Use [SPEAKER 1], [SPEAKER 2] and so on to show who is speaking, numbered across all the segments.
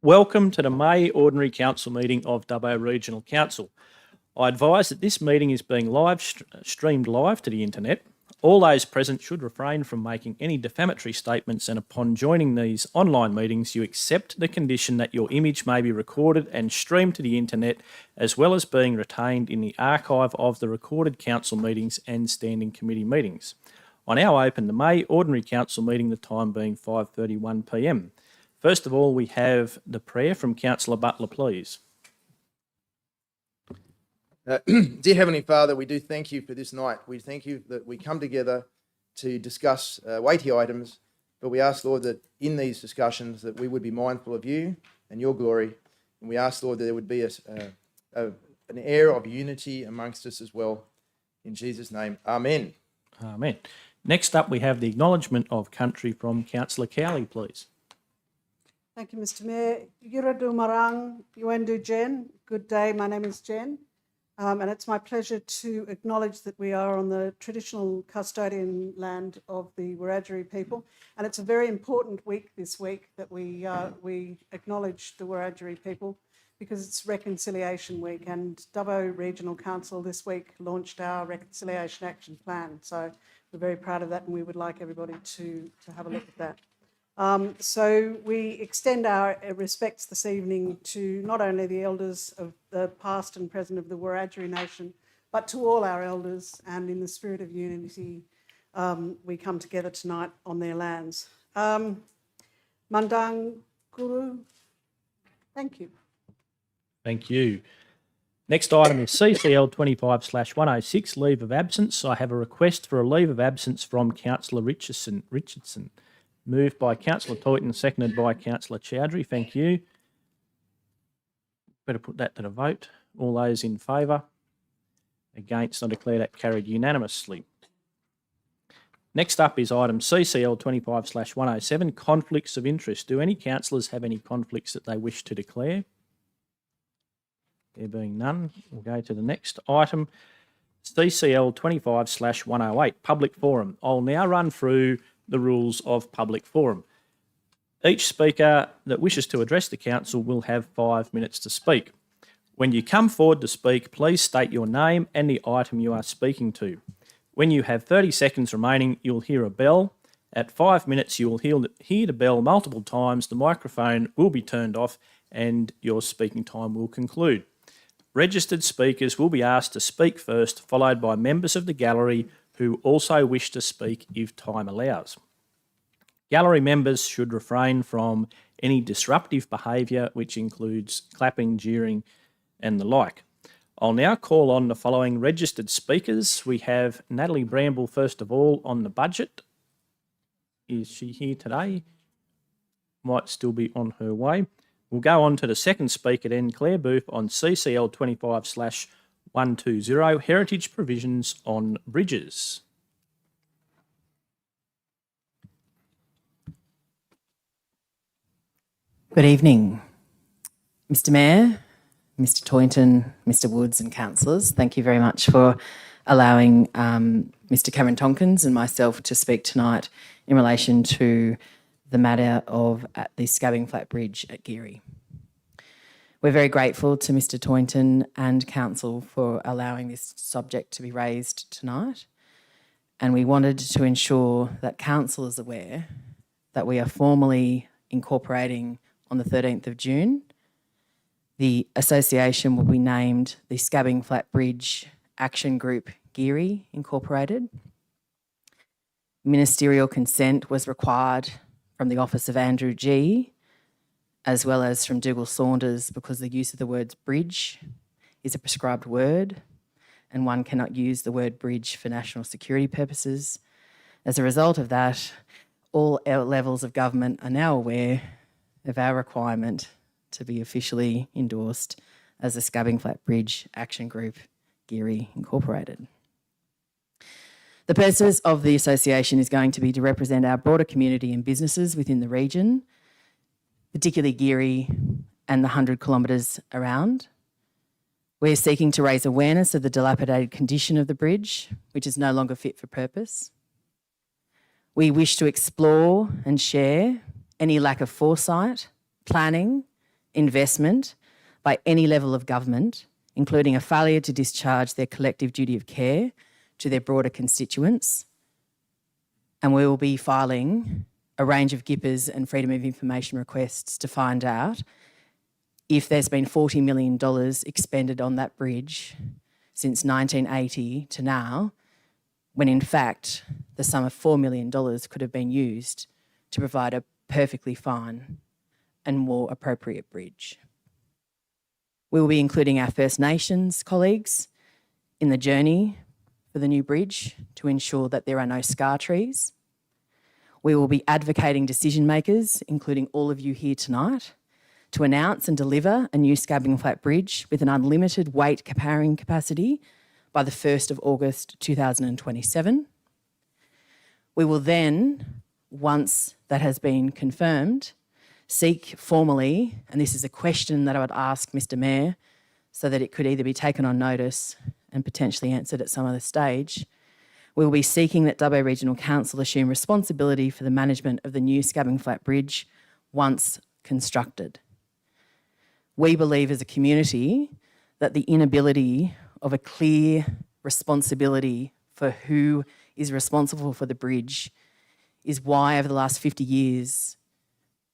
[SPEAKER 1] Welcome to the May Ordinary Council meeting of Dubbo Regional Council. I advise that this meeting is being streamed live to the internet. All those present should refrain from making any defamatory statements, and upon joining these online meetings, you accept the condition that your image may be recorded and streamed to the internet, as well as being retained in the archive of the recorded council meetings and standing committee meetings. I now open the May Ordinary Council meeting, the time being 5:31 p.m. First of all, we have the prayer from Councillor Butler, please.
[SPEAKER 2] Dear Heavenly Father, we do thank you for this night. We thank you that we come together to discuss weighty items, but we ask, Lord, that in these discussions that we would be mindful of you and your glory, and we ask, Lord, that there would be an air of unity amongst us as well. In Jesus' name, amen.
[SPEAKER 1] Amen. Next up, we have the acknowledgement of country from Councillor Cowley, please.
[SPEAKER 3] Thank you, Mr. Mayor. Yuradu Marang, Yuendu Jen. Good day, my name is Jen. And it's my pleasure to acknowledge that we are on the traditional custodian land of the Wiradjuri people. And it's a very important week this week that we acknowledge the Wiradjuri people, because it's Reconciliation Week, and Dubbo Regional Council this week launched our Reconciliation Action Plan. So we're very proud of that, and we would like everybody to have a look at that. So we extend our respects this evening to not only the elders of the past and present of the Wiradjuri Nation, but to all our elders, and in the spirit of unity, we come together tonight on their lands. Mandang Guru, thank you.
[SPEAKER 1] Thank you. Next item is CCL 25/106, leave of absence. I have a request for a leave of absence from Councillor Richardson. Moved by Councillor Toyton, seconded by Councillor Chowdhury. Thank you. Better put that to the vote. All those in favour? Against? I declare that carried unanimously. Next up is item CCL 25/107, conflicts of interest. Do any councillors have any conflicts that they wish to declare? There being none, we'll go to the next item, CCL 25/108, public forum. I'll now run through the rules of public forum. Each speaker that wishes to address the council will have 5 minutes to speak. When you come forward to speak, please state your name and the item you are speaking to. When you have 30 seconds remaining, you'll hear a bell. At 5 minutes, you will hear the bell multiple times. The microphone will be turned off and your speaking time will conclude. Registered speakers will be asked to speak first, followed by members of the gallery who also wish to speak if time allows. Gallery members should refrain from any disruptive behaviour, which includes clapping, jeering and the like. I'll now call on the following registered speakers. We have Natalie Bramble, first of all, on the budget. Is she here today? Might still be on her way. We'll go on to the second speaker then, Claire Booth, on CCL 25/120, heritage provisions on bridges.
[SPEAKER 4] Good evening, Mr. Mayor, Mr. Toynton, Mr. Woods and councillors. Thank you very much for allowing Mr. Cameron Tompkins and myself to speak tonight in relation to the matter of at the Scabbing Flat Bridge at Geary. We're very grateful to Mr. Toynton and council for allowing this subject to be raised tonight, and we wanted to ensure that council is aware that we are formally incorporating on the 13th of June. The association will be named the Scabbing Flat Bridge Action Group Geary Incorporated. Ministerial consent was required from the office of Andrew G, as well as from Dougal Saunders, because the use of the words bridge is a prescribed word and one cannot use the word bridge for national security purposes. As a result of that, all levels of government are now aware of our requirement to be officially endorsed as the Scabbing Flat Bridge Action Group Geary Incorporated. The purpose of the association is going to be to represent our broader community and businesses within the region, particularly Geary and the 100 kilometres around. We're seeking to raise awareness of the dilapidated condition of the bridge, which is no longer fit for purpose. We wish to explore and share any lack of foresight, planning, investment by any level of government, including a failure to discharge their collective duty of care to their broader constituents. And we will be filing a range of GIPPers and Freedom of Information requests to find out if there's been $40 million expended on that bridge since 1980 to now, when in fact the sum of $4 million could have been used to provide a perfectly fine and more appropriate bridge. We will be including our First Nations colleagues in the journey for the new bridge to ensure that there are no scar trees. We will be advocating decision makers, including all of you here tonight, to announce and deliver a new Scabbing Flat Bridge with an unlimited weight carrying capacity by the 1st of August 2027. We will then, once that has been confirmed, seek formally, and this is a question that I would ask Mr Mayor so that it could either be taken on notice and potentially answered at some other stage, we will be seeking that Dubbo Regional Council assume responsibility for the management of the new Scabbing Flat Bridge once constructed. We believe as a community that the inability of a clear responsibility for who is responsible for the bridge is why over the last 50 years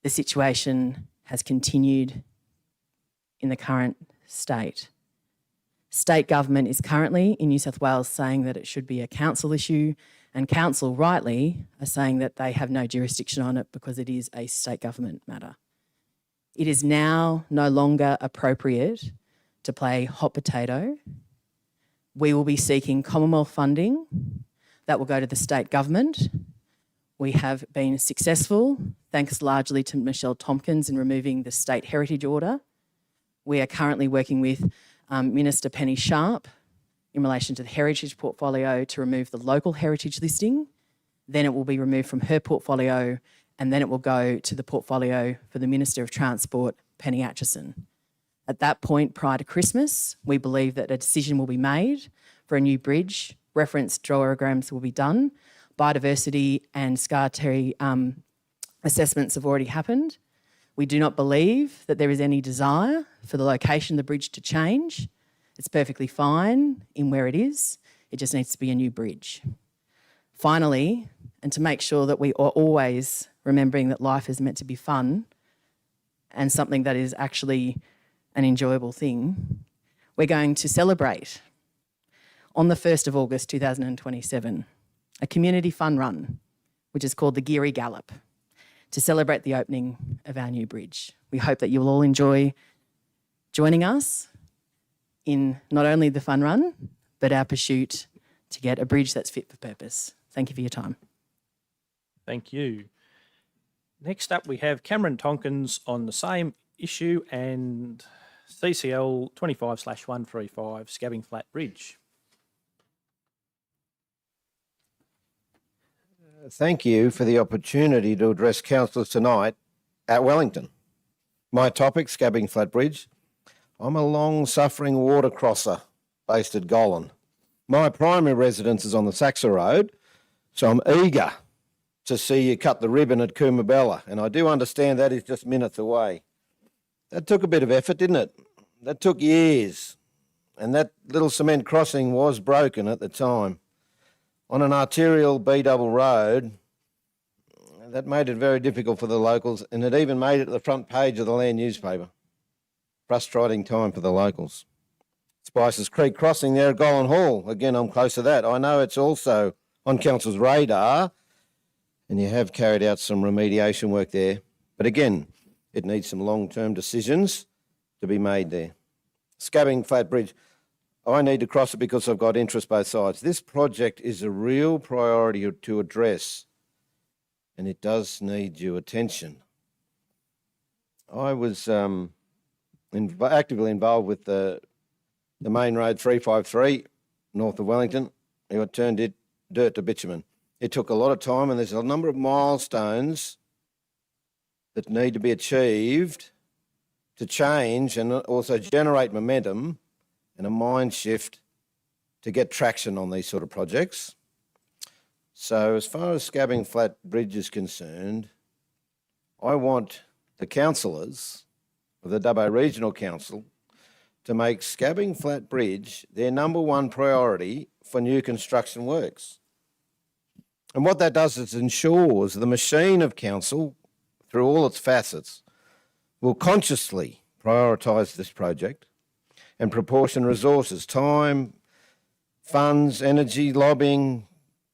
[SPEAKER 4] the situation has continued in the current state. State government is currently in New South Wales saying that it should be a council issue, and council rightly are saying that they have no jurisdiction on it because it is a state government matter. It is now no longer appropriate to play hot potato. We will be seeking Commonwealth funding that will go to the state government. We have been successful, thanks largely to Michelle Tompkins, in removing the state heritage order. We are currently working with Minister Penny Sharp in relation to the heritage portfolio to remove the local heritage listing. Then it will be removed from her portfolio, and then it will go to the portfolio for the Minister of Transport, Penny Atchison. At that point, prior to Christmas, we believe that a decision will be made for a new bridge. Reference diagrams will be done. Biodiversity and scar tree assessments have already happened. We do not believe that there is any desire for the location of the bridge to change. It's perfectly fine in where it is. It just needs to be a new bridge. Finally, and to make sure that we are always remembering that life is meant to be fun and something that is actually an enjoyable thing, we're going to celebrate on the 1st of August 2027 a community fun run, which is called the Geary Gallop, to celebrate the opening of our new bridge. We hope that you will all enjoy joining us in not only the fun run, but our pursuit to get a bridge that's fit for purpose. Thank you for your time.
[SPEAKER 1] Thank you. Next up, we have Cameron Tompkins on the same issue and CCL 25/135 Scabbing Flat Bridge.
[SPEAKER 5] Thank you for the opportunity to address councillors tonight at Wellington. My topic, Scabbing Flat Bridge. I'm a long-suffering water crosser based at Gollan. My primary residence is on the Saxa Road, so I'm eager to see you cut the ribbon at Coomabella, and I do understand that is just minutes away. That took a bit of effort, didn't it? That took years, and that little cement crossing was broken at the time. On an arterial B-double road, that made it very difficult for the locals, and it even made it to the front page of the Land newspaper. Frustrating time for the locals. Spices Creek crossing there at Gollan Hall. Again, I'm close to that. I know it's also on council's radar, and you have carried out some remediation work there. But again, it needs some long-term decisions to be made there. Scabbing Flat Bridge. I need to cross it because I've got interest both sides. This project is a real priority to address, and it does need your attention. I was actively involved with the main road 353 north of Wellington. It turned dirt to bitumen. It took a lot of time, and there's a number of milestones that need to be achieved to change and also generate momentum and a mind shift to get traction on these sort of projects. So as far as Scabbing Flat Bridge is concerned, I want the councillors of the Dubbo Regional Council to make Scabbing Flat Bridge their number one priority for new construction works. And what that does is ensures the machine of council, through all its facets, will consciously prioritise this project and proportion resources, time, funds, energy, lobbying,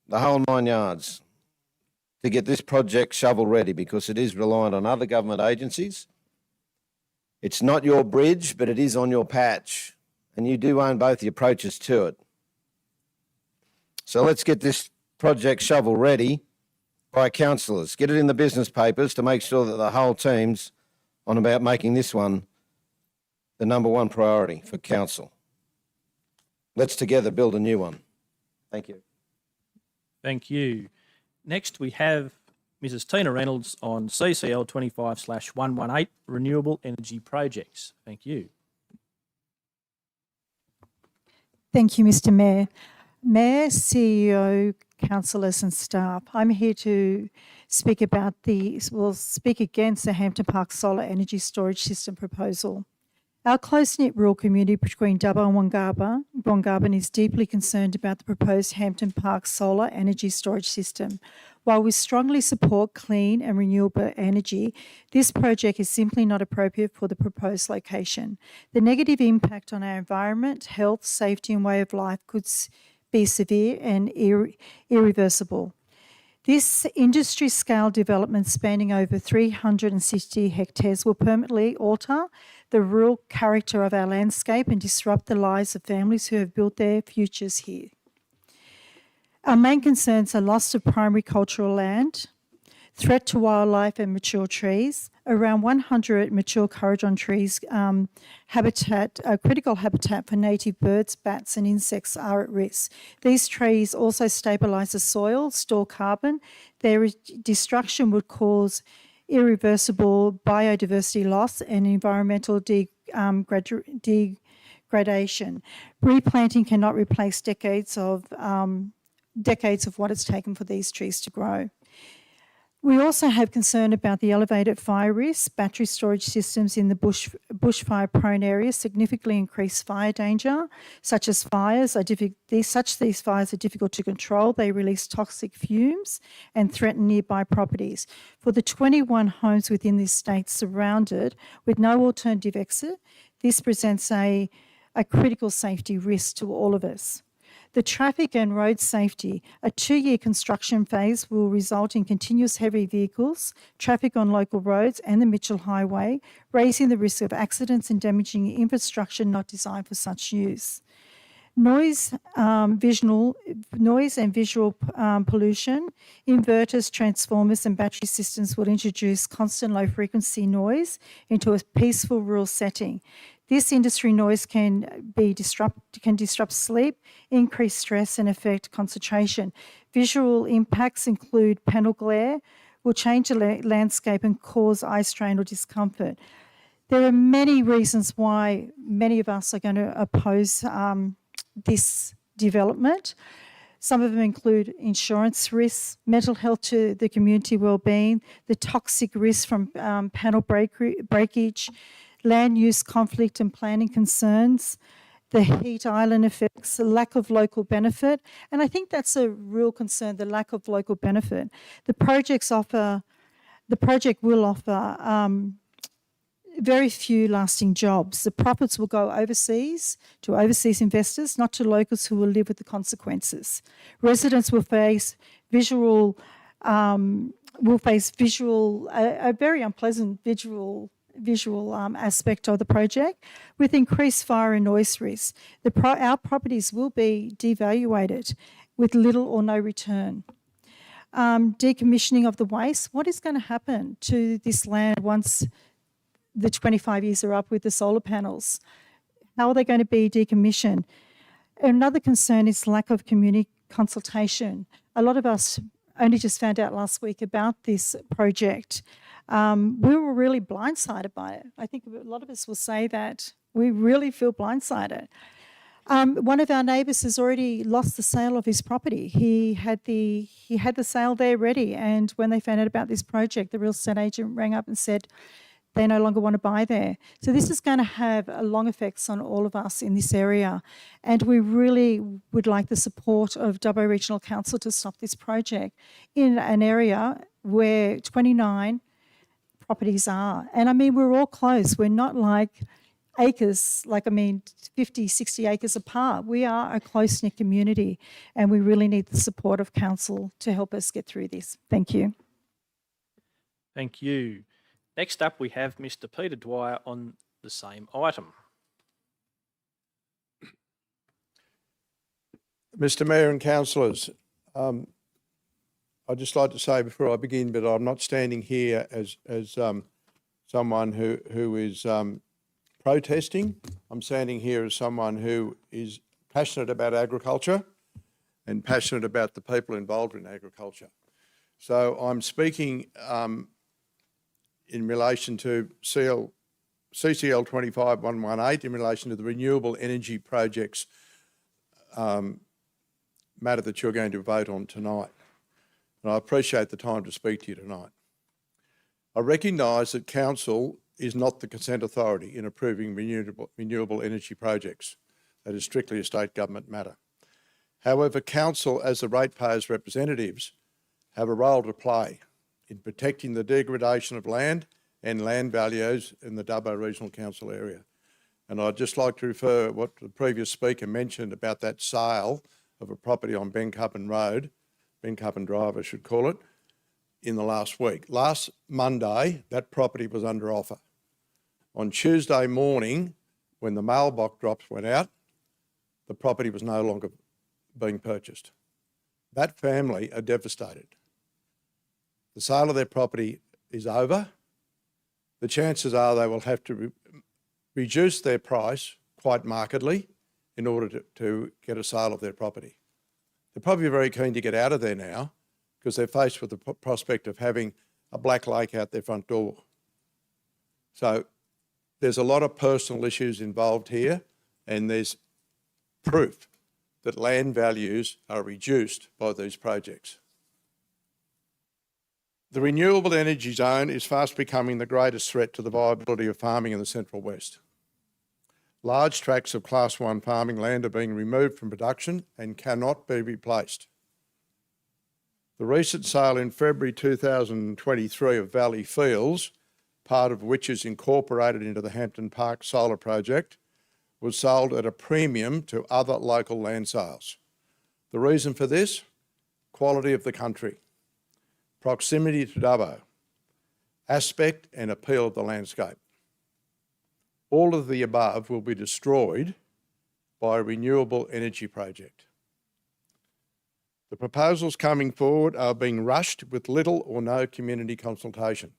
[SPEAKER 5] the whole 9 yards to get this project shovel ready, because it is reliant on other government agencies. It's not your bridge, but it is on your patch, and you do own both the approaches to it. So let's get this project shovel ready by councillors. Get it in the business papers to make sure that the whole team's on about making this one the number one priority for council. Let's together build a new one. Thank you.
[SPEAKER 1] Thank you. Next, we have Mrs. Tina Reynolds on CCL 25/118 Renewable Energy Projects. Thank you.
[SPEAKER 6] Thank you, Mr. Mayor. Mayor, CEO, councillors and staff, I'm here to speak speak against the Hampton Park Solar Energy Storage System proposal. Our close-knit rural community between Dubbo and Wongarban is deeply concerned about the proposed Hampton Park Solar Energy Storage System. While we strongly support clean and renewable energy, this project is simply not appropriate for the proposed location. The negative impact on our environment, health, safety and way of life could be severe and irreversible. This industry-scale development spanning over 360 hectares will permanently alter the rural character of our landscape and disrupt the lives of families who have built their futures here. Our main concerns are loss of primary cultural land, threat to wildlife and mature trees. Around 100 mature coradon trees, critical habitat for native birds, bats and insects are at risk. These trees also stabilise the soil, store carbon. Their destruction would cause irreversible biodiversity loss and environmental degradation. Replanting cannot replace decades of what it's taken for these trees to grow. We also have concern about the elevated fire risk. Battery storage systems in the bushfire-prone areas significantly increase fire danger. These fires are difficult to control. They release toxic fumes and threaten nearby properties. For the 21 homes within this state surrounded with no alternative exit, this presents a critical safety risk to all of us. The traffic and road safety, a 2-year construction phase will result in continuous heavy vehicles, traffic on local roads and the Mitchell Highway, raising the risk of accidents and damaging infrastructure not designed for such use. Noise and visual pollution, inverters, transformers and battery systems will introduce constant low frequency noise into a peaceful rural setting. This industry noise can disrupt sleep, increase stress and affect concentration. Visual impacts include panel glare, will change the landscape and cause eye strain or discomfort. There are many reasons why many of us are going to oppose this development. Some of them include insurance risks, mental health to the community wellbeing, the toxic risk from panel breakage, land use conflict and planning concerns, the heat island effects, the lack of local benefit, and I think that's a real concern, the lack of local benefit. The project will offer very few lasting jobs. The profits will go overseas to overseas investors, not to locals who will live with the consequences. Residents will face a very unpleasant visual aspect of the project with increased fire and noise risks. Our properties will be devaluated with little or no return. Decommissioning of the waste. What is going to happen to this land once the 25 years are up with the solar panels? How are they going to be decommissioned? Another concern is lack of community consultation. A lot of us only just found out last week about this project. We were really blindsided by it. I think a lot of us will say that we really feel blindsided. One of our neighbours has already lost the sale of his property. He had the sale there ready, and when they found out about this project, the real estate agent rang up and said they no longer want to buy there. So this is going to have long effects on all of us in this area, and we really would like the support of Dubbo Regional Council to stop this project in an area where 29 properties are. And I mean, we're all close. We're not like acres, 50, 60 acres apart. We are a close-knit community, and we really need the support of council to help us get through this. Thank you.
[SPEAKER 1] Thank you. Next up, we have Mr. Peter Dwyer on the same item.
[SPEAKER 7] Mr. Mayor and councillors, I'd just like to say before I begin, but I'm not standing here as someone who is protesting. I'm standing here as someone who is passionate about agriculture and passionate about the people involved in agriculture. So I'm speaking in relation to CCL 25118 in relation to the renewable energy projects matter that you're going to vote on tonight. And I appreciate the time to speak to you tonight. I recognise that council is not the consent authority in approving renewable energy projects. That is strictly a state government matter. However, council, as the ratepayers' representatives, have a role to play in protecting the degradation of land and land values in the Dubbo Regional Council area. And I'd just like to refer what the previous speaker mentioned about that sale of a property on Bencuppen Road, Bencuppen Drive I should call it, in the last week. Last Monday, that property was under offer. On Tuesday morning, when the mailbox drops went out, the property was no longer being purchased. That family are devastated. The sale of their property is over. The chances are they will have to reduce their price quite markedly in order to get a sale of their property. They're probably very keen to get out of there now because they're faced with the prospect of having a black lake out their front door. So there's a lot of personal issues involved here, and there's proof that land values are reduced by these projects. The renewable energy zone is fast becoming the greatest threat to the viability of farming in the Central West. Large tracts of Class 1 farming land are being removed from production and cannot be replaced. The recent sale in February 2023 of Valley Fields, part of which is incorporated into the Hampton Park Solar Project, was sold at a premium to other local land sales. The reason for this? Quality of the country, proximity to Dubbo, aspect and appeal of the landscape. All of the above will be destroyed by a renewable energy project. The proposals coming forward are being rushed with little or no community consultation.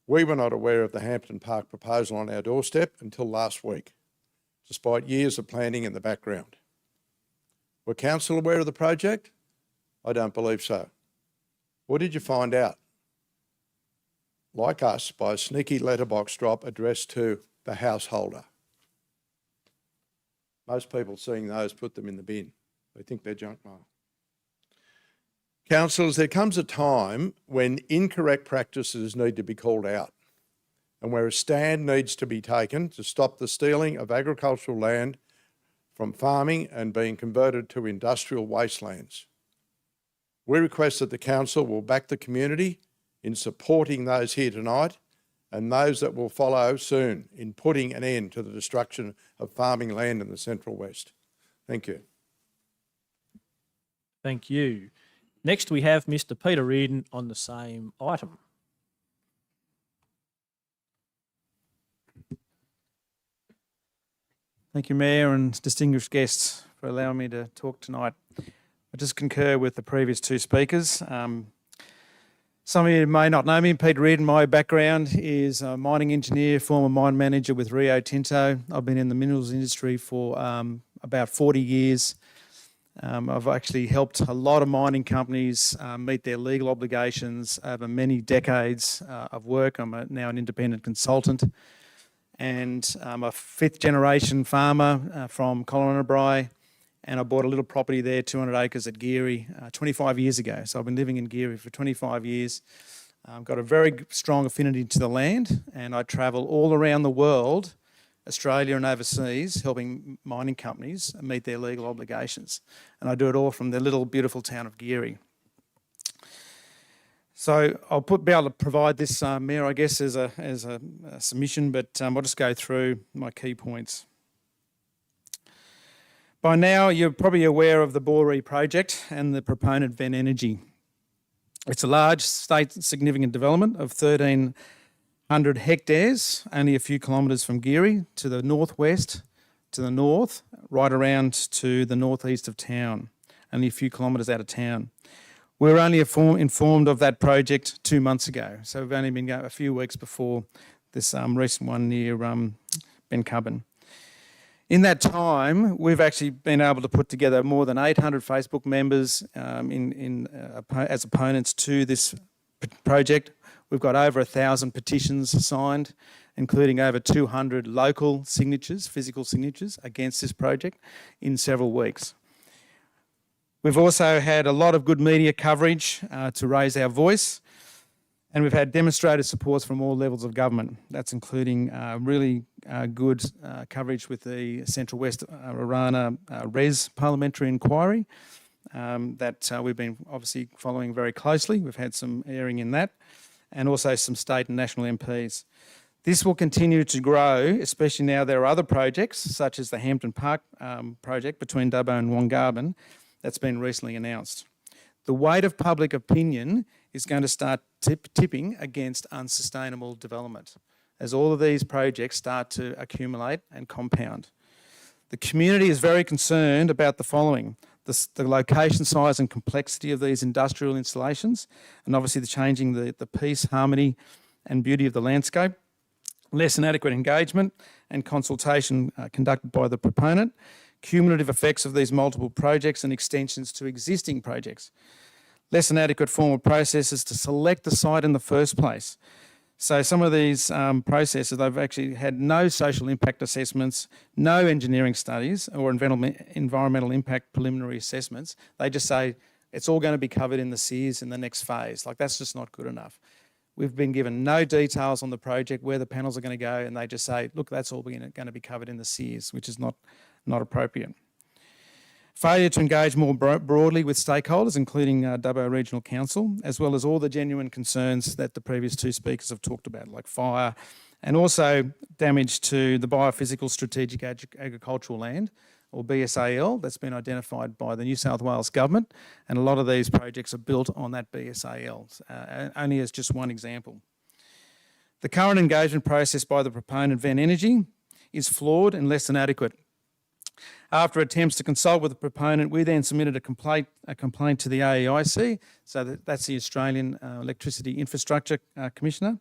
[SPEAKER 7] We were not aware of the Hampton Park proposal on our doorstep until last week, despite years of planning in the background. Were council aware of the project? I don't believe so. What did you find out? Like us, by a sneaky letterbox drop addressed to the householder. Most people seeing those put them in the bin. They think they're junk mail. Councillors, there comes a time when incorrect practices need to be called out and where a stand needs to be taken to stop the stealing of agricultural land from farming and being converted to industrial wastelands. We request that the council will back the community in supporting those here tonight and those that will follow soon in putting an end to the destruction of farming land in the Central West. Thank you.
[SPEAKER 1] Thank you. Next, we have Mr. Peter Reardon on the same item.
[SPEAKER 8] Thank you, Mayor and distinguished guests, for allowing me to talk tonight. I just concur with the previous two speakers. Some of you may not know me. Peter Reardon, my background is a mining engineer, former mine manager with Rio Tinto. I've been in the minerals industry for about 40 years. I've actually helped a lot of mining companies meet their legal obligations over many decades of work. I'm now an independent consultant. and I'm a fifth generation farmer from Colonabrae, and I bought a little property there, 200 acres at Geary, 25 years ago. So I've been living in Geary for 25 years. I've got a very strong affinity to the land, and I travel all around the world, Australia and overseas, helping mining companies meet their legal obligations. And I do it all from the little beautiful town of Geary. So I'll be able to provide this, Mayor, I guess, as a submission, but I'll just go through my key points. By now, you're probably aware of the Boree project and the proponent Ven Energy. It's a large state significant development of 1,300 hectares, only a few kilometres from Geary, to the northwest, to the north, right around to the northeast of town, only a few kilometres out of town. We were only informed of that project 2 months ago, so we've only been going a few weeks before this recent one near Bencubbin. In that time, we've actually been able to put together more than 800 Facebook members as opponents to this project. We've got over 1,000 petitions signed, including over 200 local signatures, physical signatures, against this project in several weeks. We've also had a lot of good media coverage to raise our voice, and we've had demonstrated supports from all levels of government. That's including really good coverage with the Central West Orana Res parliamentary inquiry that we've been obviously following very closely. We've had some airing in that, and also some state and national MPs. This will continue to grow, especially now there are other projects, such as the Hampton Park project between Dubbo and Wongarbin, that's been recently announced. The weight of public opinion is going to start tipping against unsustainable development as all of these projects start to accumulate and compound. The community is very concerned about the following: the location, size and complexity of these industrial installations, and obviously the changing the peace, harmony and beauty of the landscape, less than adequate engagement and consultation conducted by the proponent, cumulative effects of these multiple projects and extensions to existing projects, less than adequate formal processes to select the site in the first place. So some of these processes, they've actually had no social impact assessments, no engineering studies or environmental impact preliminary assessments. They just say it's all going to be covered in the SEARs in the next phase. Like, that's just not good enough. We've been given no details on the project, where the panels are going to go, and they just say, look, that's all going to be covered in the SEARs, which is not appropriate. Failure to engage more broadly with stakeholders, including Dubbo Regional Council, as well as all the genuine concerns that the previous two speakers have talked about, like fire, and also damage to the biophysical strategic agricultural land, or BSAL, that's been identified by the New South Wales Government, and a lot of these projects are built on that BSAL, only as just one example. The current engagement process by the proponent, Ven Energy, is flawed and less than adequate. After attempts to consult with the proponent, we then submitted a complaint to the AEIC, so that's the Australian Electricity Infrastructure Commissioner,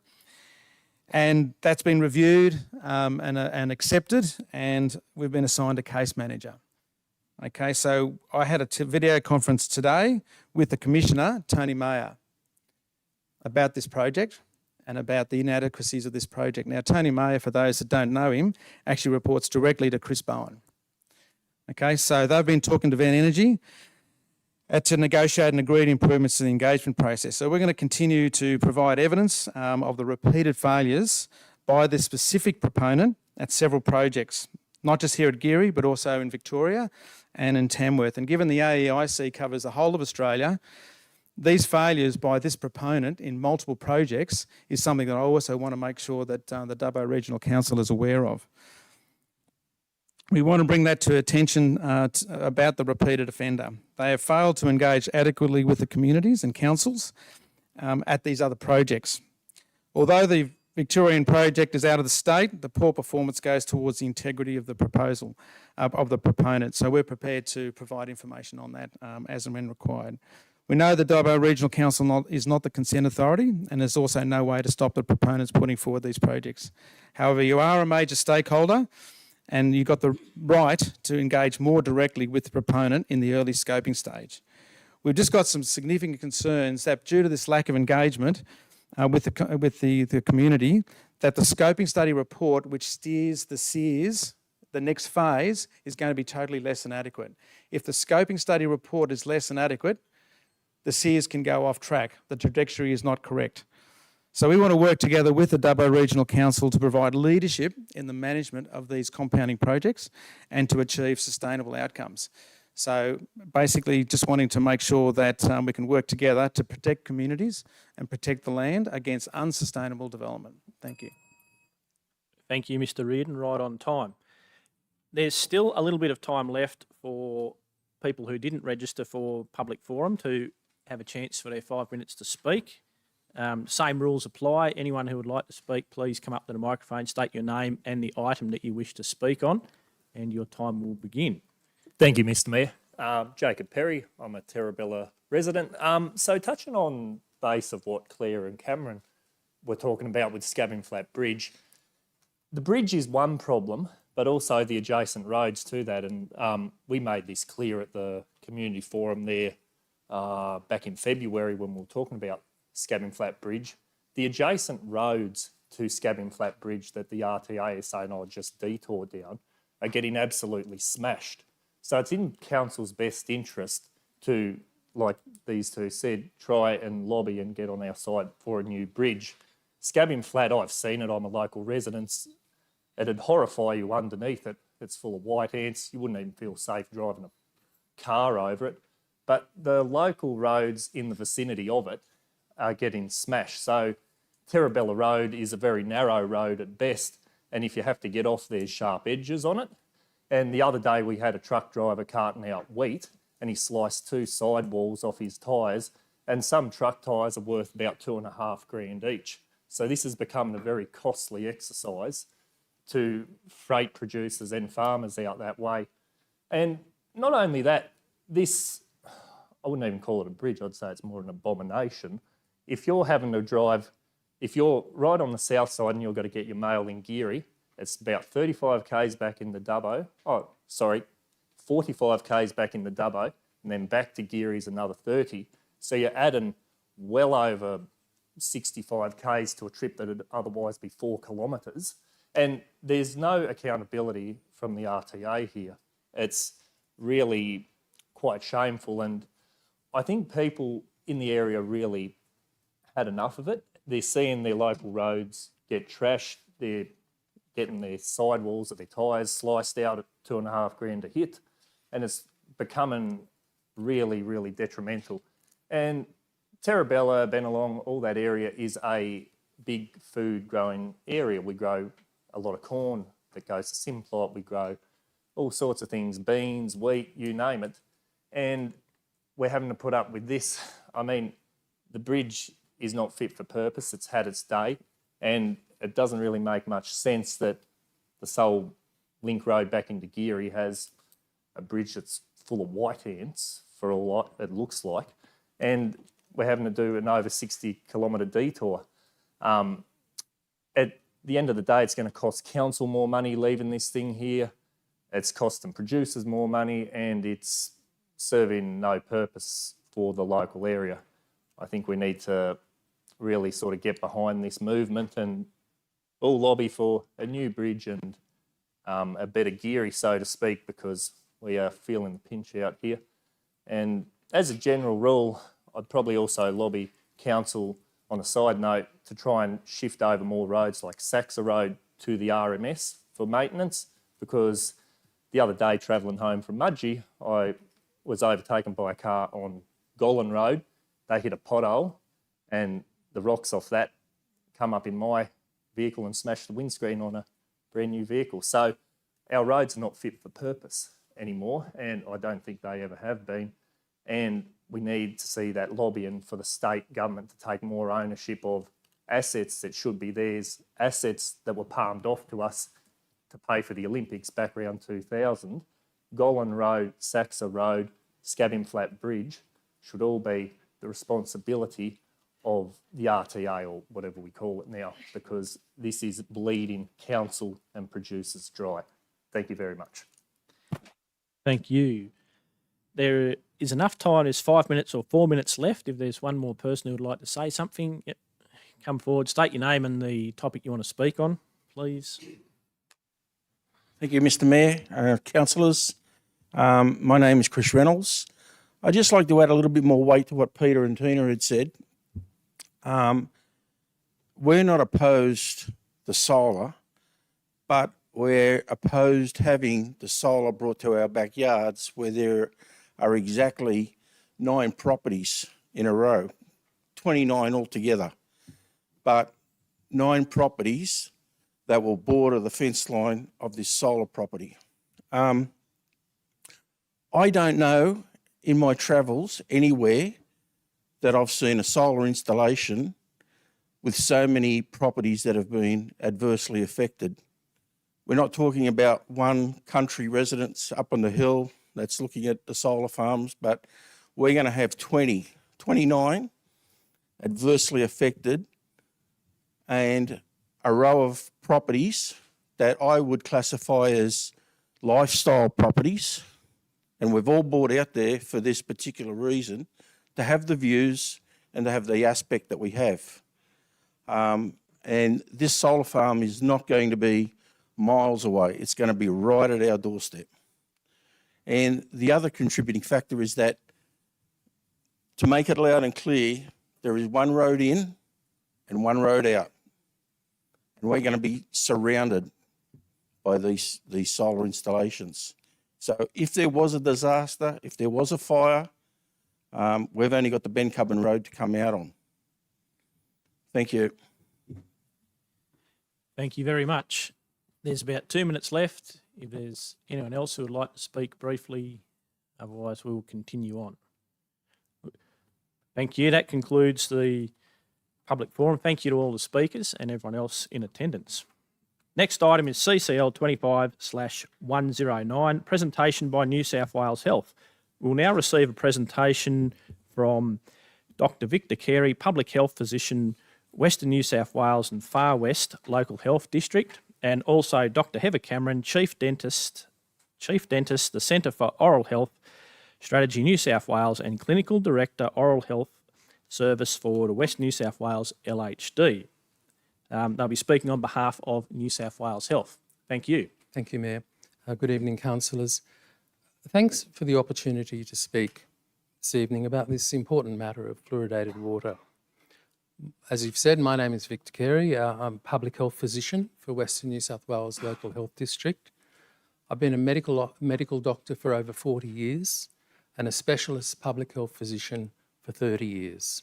[SPEAKER 8] and that's been reviewed and accepted, and we've been assigned a case manager. Okay, so I had a video conference today with the Commissioner, Tony Mayer, about this project and about the inadequacies of this project. Now, Tony Mayer, for those that don't know him, actually reports directly to Chris Bowen. Okay, so they've been talking to Ven Energy to negotiate and agree improvements to the engagement process. So we're going to continue to provide evidence of the repeated failures by this specific proponent at several projects, not just here at Geary, but also in Victoria and in Tamworth. And given the AEIC covers the whole of Australia, these failures by this proponent in multiple projects is something that I also want to make sure that the Dubbo Regional Council is aware of. We want to bring that to attention about the repeated offender. They have failed to engage adequately with the communities and councils at these other projects. Although the Victorian project is out of the state, the poor performance goes towards the integrity of the proposal of the proponent. So we're prepared to provide information on that as and when required. We know the Dubbo Regional Council is not the consent authority, and there's also no way to stop the proponents putting forward these projects. However, you are a major stakeholder, and you've got the right to engage more directly with the proponent in the early scoping stage. We've just got some significant concerns that due to this lack of engagement with the community, that the scoping study report, which steers the SEARS, the next phase, is going to be totally less than adequate. If the scoping study report is less than adequate, the SEARS can go off track. The trajectory is not correct. So we want to work together with the Dubbo Regional Council to provide leadership in the management of these compounding projects and to achieve sustainable outcomes. So basically just wanting to make sure that we can work together to protect communities and protect the land against unsustainable development. Thank you.
[SPEAKER 1] Thank you, Mr. Reardon. Right on time. There's still a little bit of time left for people who didn't register for public forum to have a chance for their 5 minutes to speak. Same rules apply. Anyone who would like to speak, please come up to the microphone, state your name and the item that you wish to speak on, and your time will begin.
[SPEAKER 9] Thank you, Mr. Mayor. Jacob Perry, I'm a Terrabella resident. So touching on base of what Claire and Cameron were talking about with Scabbing Flat Bridge, the bridge is one problem, but also the adjacent roads to that. And we made this clear at the community forum there back in February when we were talking about Scabbing Flat Bridge. The adjacent roads to Scabbing Flat Bridge that the RTA is saying, oh, just detour down, are getting absolutely smashed. So it's in council's best interest to, like these two said, try and lobby and get on our side for a new bridge. Scabbing Flat, I've seen it, I'm a local resident. It'd horrify you underneath it. It's full of white ants. You wouldn't even feel safe driving a car over it. But the local roads in the vicinity of it are getting smashed. So Terrabella Road is a very narrow road at best, and if you have to get off, there's sharp edges on it. And the other day we had a truck driver carting out wheat, and he sliced 2 sidewalls off his tyres, and some truck tyres are worth about $2,500 each. So this has become a very costly exercise to freight producers and farmers out that way. And not only that, this, I wouldn't even call it a bridge, I'd say it's more an abomination. If you're having to drive, if you're right on the south side and you've got to get your mail in Geary, it's about 35 k's back in the Dubbo, 45 k's back in the Dubbo, and then back to Geary's another 30. So you're adding well over 65 k's to a trip that would otherwise be 4 kilometres. And there's no accountability from the RTA here. It's really quite shameful, and I think people in the area really had enough of it. They're seeing their local roads get trashed. They're getting their sidewalls of their tyres sliced out at $2,500 a hit, and it's becoming really, really detrimental. And Terrabella, Bennelong, all that area is a big food growing area. We grow a lot of corn that goes to Simplot. We grow all sorts of things, beans, wheat, you name it. And we're having to put up with this. I mean, the bridge is not fit for purpose. It's had its day, and it doesn't really make much sense that the sole link road back into Geary has a bridge that's full of white ants for all it looks like, and we're having to do an over 60 kilometre detour. At the end of the day, it's going to cost council more money leaving this thing here. It's costing producers more money, and it's serving no purpose for the local area. I think we need to really sort of get behind this movement and all lobby for a new bridge and a better Geary, so to speak, because we are feeling the pinch out here. And as a general rule, I'd probably also lobby council on a side note to try and shift over more roads like Saxa Road to the RMS for maintenance, because the other day travelling home from Mudgee, I was overtaken by a car on Gollan Road. They hit a pothole and the rocks off that come up in my vehicle and smashed the windscreen on a brand new vehicle. So our roads are not fit for purpose anymore, and I don't think they ever have been. And we need to see that lobbying for the state government to take more ownership of assets that should be theirs, assets that were palmed off to us to pay for the Olympics back around 2000. Gollan Road, Saxa Road, Scabbing Flat Bridge should all be the responsibility of the RTA, or whatever we call it now, because this is bleeding council and producers dry. Thank you very much.
[SPEAKER 1] Thank you. There is enough time. There's 5 minutes or 4 minutes left. If there's one more person who would like to say something, yep. come forward, state your name and the topic you want to speak on, please.
[SPEAKER 10] Thank you, Mr. Mayor, councillors. My name is Chris Reynolds. I'd just like to add a little bit more weight to what Peter and Tina had said. We're not opposed to solar, but we're opposed having the solar brought to our backyards where there are exactly 9 properties in a row, 29 altogether, but 9 properties that will border the fence line of this solar property. I don't know in my travels anywhere that I've seen a solar installation with so many properties that have been adversely affected. We're not talking about one country residence up on the hill that's looking at the solar farms, but we're going to have 29 adversely affected, and a row of properties that I would classify as lifestyle properties, and we've all bought out there for this particular reason, to have the views and to have the aspect that we have. And this solar farm is not going to be miles away. It's going to be right at our doorstep. And the other contributing factor is that, to make it loud and clear, there is one road in and one road out. And we're going to be surrounded by these solar installations. So if there was a disaster, if there was a fire, we've only got the Bencubbin Road to come out on. Thank you.
[SPEAKER 1] Thank you very much. There's about 2 minutes left. If there's anyone else who would like to speak briefly, otherwise we will continue on. Thank you. That concludes the public forum. Thank you to all the speakers and everyone else in attendance. Next item is CCL 25/109, presentation by New South Wales Health. We'll now receive a presentation from Dr. Victor Carey, Public Health Physician, Western New South Wales and Far West Local Health District, and also Dr. Heather Cameron, Chief Dentist, the Centre for Oral Health Strategy New South Wales and Clinical Director Oral Health Service for the West New South Wales LHD. They'll be speaking on behalf of New South Wales Health. Thank you.
[SPEAKER 11] Thank you, Mayor. Good evening, councillors. Thanks for the opportunity to speak this evening about this important matter of fluoridated water. As you've said, my name is Victor Carey. I'm a public health physician for Western New South Wales Local Health District. I've been a medical doctor for over 40 years and a specialist public health physician for 30 years.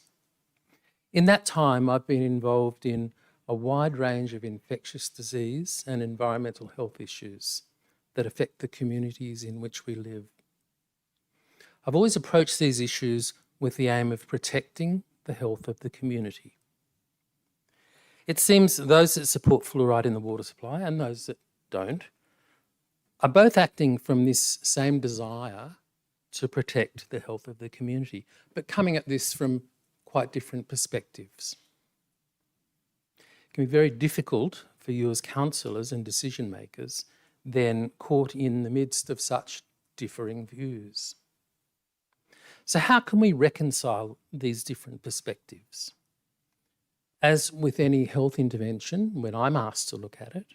[SPEAKER 11] In that time, I've been involved in a wide range of infectious disease and environmental health issues that affect the communities in which we live. I've always approached these issues with the aim of protecting the health of the community. It seems those that support fluoride in the water supply and those that don't are both acting from this same desire to protect the health of the community, but coming at this from quite different perspectives. It can be very difficult for you as councillors and decision makers then caught in the midst of such differing views. So how can we reconcile these different perspectives? As with any health intervention, when I'm asked to look at it,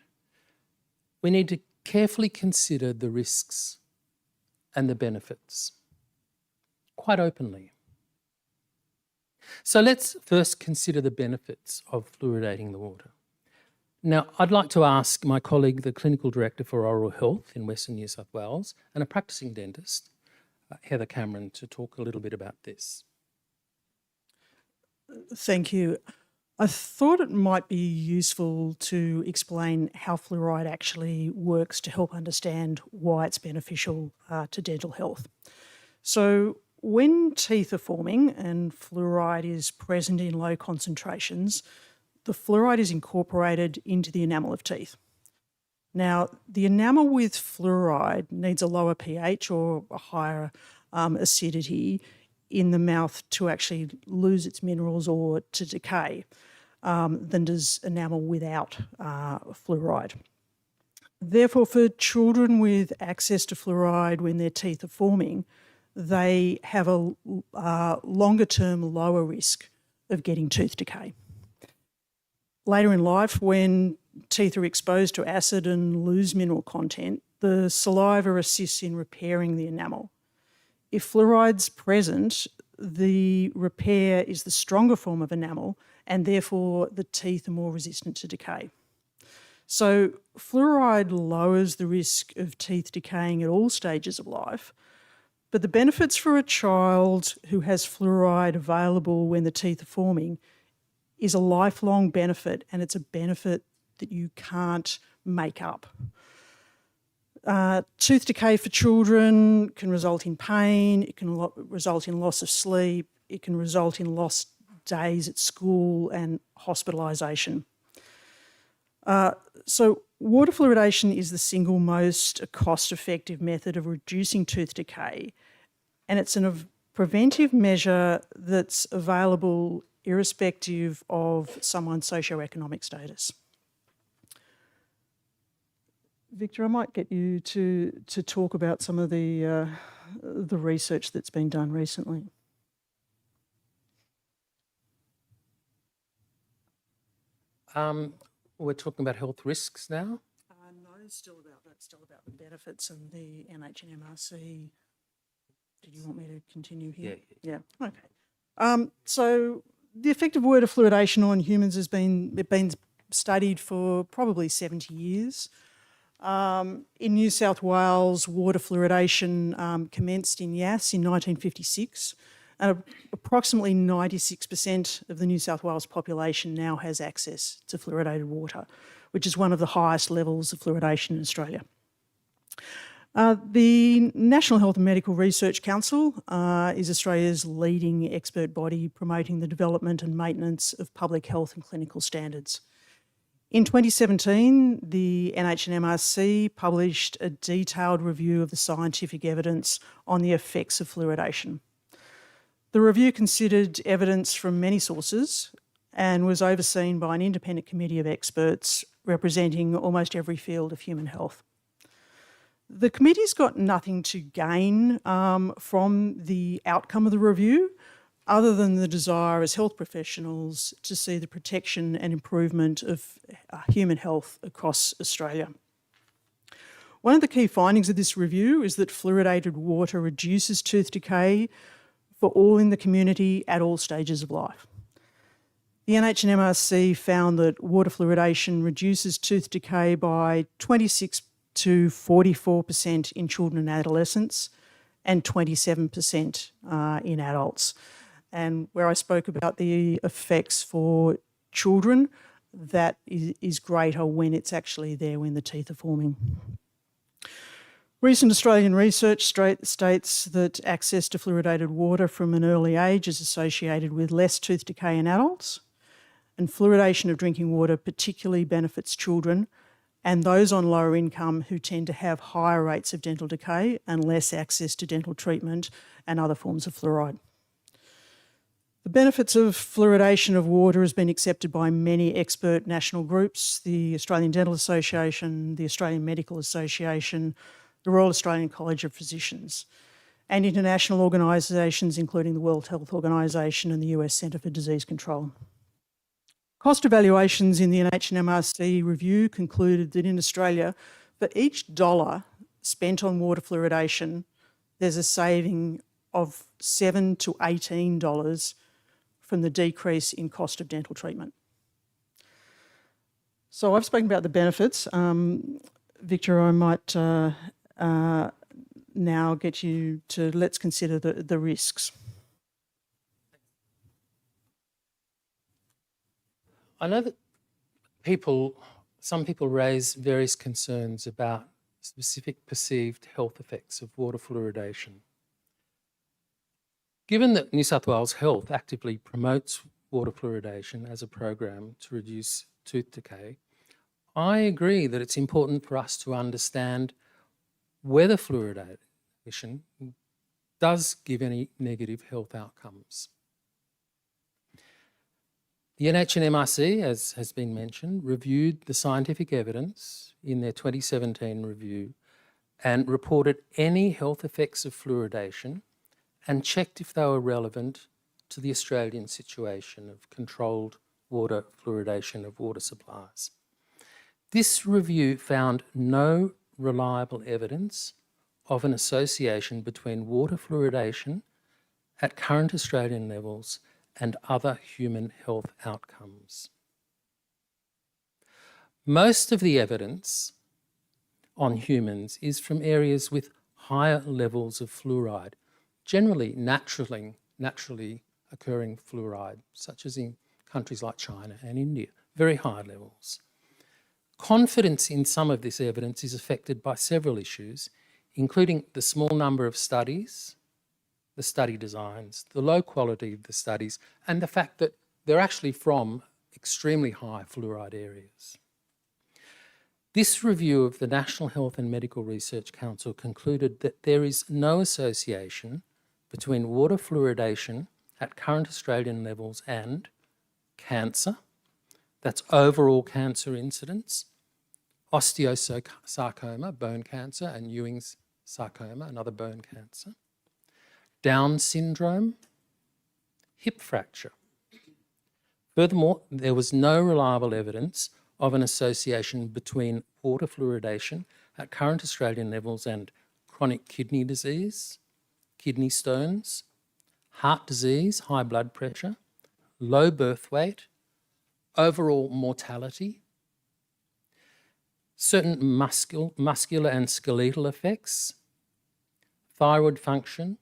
[SPEAKER 11] we need to carefully consider the risks and the benefits, quite openly. So let's first consider the benefits of fluoridating the water. Now, I'd like to ask my colleague, the Clinical Director for Oral Health in Western New South Wales and a practicing dentist, Heather Cameron, to talk a little bit about this.
[SPEAKER 12] Thank you. I thought it might be useful to explain how fluoride actually works to help understand why it's beneficial to dental health. So when teeth are forming and fluoride is present in low concentrations, the fluoride is incorporated into the enamel of teeth. Now, the enamel with fluoride needs a lower pH or a higher acidity in the mouth to actually lose its minerals or to decay than does enamel without fluoride. Therefore, for children with access to fluoride when their teeth are forming, they have a longer-term lower risk of getting tooth decay. Later in life, when teeth are exposed to acid and lose mineral content, the saliva assists in repairing the enamel. If fluoride's present, the repair is the stronger form of enamel, and therefore the teeth are more resistant to decay. So fluoride lowers the risk of teeth decaying at all stages of life, but the benefits for a child who has fluoride available when the teeth are forming is a lifelong benefit, and it's a benefit that you can't make up. Tooth decay for children can result in pain, it can result in loss of sleep, it can result in lost days at school and hospitalisation. So water fluoridation is the single most cost-effective method of reducing tooth decay, and it's a preventive measure that's available irrespective of someone's socioeconomic status. Victor, I might get you to talk about some of the research that's been done recently.
[SPEAKER 11] We're talking about health risks now.
[SPEAKER 12] No, still about the benefits and the NHMRC. Did you want me to continue here? Yeah. Okay. So the effect of water fluoridation on humans has been studied for probably 70 years. In New South Wales, water fluoridation commenced in Yass in 1956, and approximately 96% of the New South Wales population now has access to fluoridated water, which is one of the highest levels of fluoridation in Australia. The National Health and Medical Research Council is Australia's leading expert body promoting the development and maintenance of public health and clinical standards. In 2017, the NHMRC published a detailed review of the scientific evidence on the effects of fluoridation. The review considered evidence from many sources and was overseen by an independent committee of experts representing almost every field of human health. The committee's got nothing to gain from the outcome of the review other than the desire as health professionals to see the protection and improvement of human health across Australia. One of the key findings of this review is that fluoridated water reduces tooth decay for all in the community at all stages of life. The NHMRC found that water fluoridation reduces tooth decay by 26 to 44% in children and adolescents and 27% in adults. And where I spoke about the effects for children, that is greater when it's actually there when the teeth are forming. Recent Australian research states that access to fluoridated water from an early age is associated with less tooth decay in adults, and fluoridation of drinking water particularly benefits children and those on lower income who tend to have higher rates of dental decay and less access to dental treatment and other forms of fluoride. The benefits of fluoridation of water has been accepted by many expert national groups, the Australian Dental Association, the Australian Medical Association, the Royal Australian College of Physicians, and international organisations including the World Health Organisation and the US Centre for Disease Control. Cost evaluations in the NHMRC review concluded that in Australia, for each dollar spent on water fluoridation, there's a saving of $7 to $18 from the decrease in cost of dental treatment. So I've spoken about the benefits. Victor, I might now get you to let's consider the risks.
[SPEAKER 11] I know that some people raise various concerns about specific perceived health effects of water fluoridation. Given that New South Wales Health actively promotes water fluoridation as a program to reduce tooth decay, I agree that it's important for us to understand whether fluoridation does give any negative health outcomes. The NHMRC, as has been mentioned, reviewed the scientific evidence in their 2017 review and reported any health effects of fluoridation and checked if they were relevant to the Australian situation of controlled water fluoridation of water supplies. This review found no reliable evidence of an association between water fluoridation at current Australian levels and other human health outcomes. Most of the evidence on humans is from areas with higher levels of fluoride, generally naturally occurring fluoride, such as in countries like China and India, very high levels. Confidence in some of this evidence is affected by several issues, including the small number of studies, the study designs, the low quality of the studies, and the fact that they're actually from extremely high fluoride areas. This review of the National Health and Medical Research Council concluded that there is no association between water fluoridation at current Australian levels and cancer, that's overall cancer incidence, osteosarcoma, bone cancer, and Ewing's sarcoma, another bone cancer, Down syndrome, hip fracture. Furthermore, there was no reliable evidence of an association between water fluoridation at current Australian levels and chronic kidney disease, kidney stones, heart disease, high blood pressure, low birth weight, overall mortality, certain muscular and skeletal effects, thyroid function,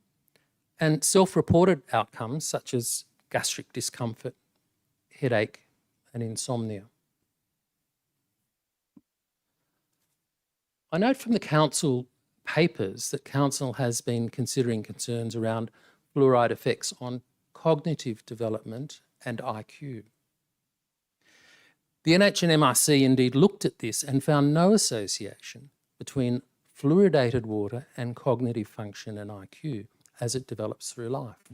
[SPEAKER 11] and self-reported outcomes such as gastric discomfort, headache, and insomnia. I note from the Council papers that Council has been considering concerns around fluoride effects on cognitive development and IQ. The NHMRC indeed looked at this and found no association between fluoridated water and cognitive function and IQ as it develops through life.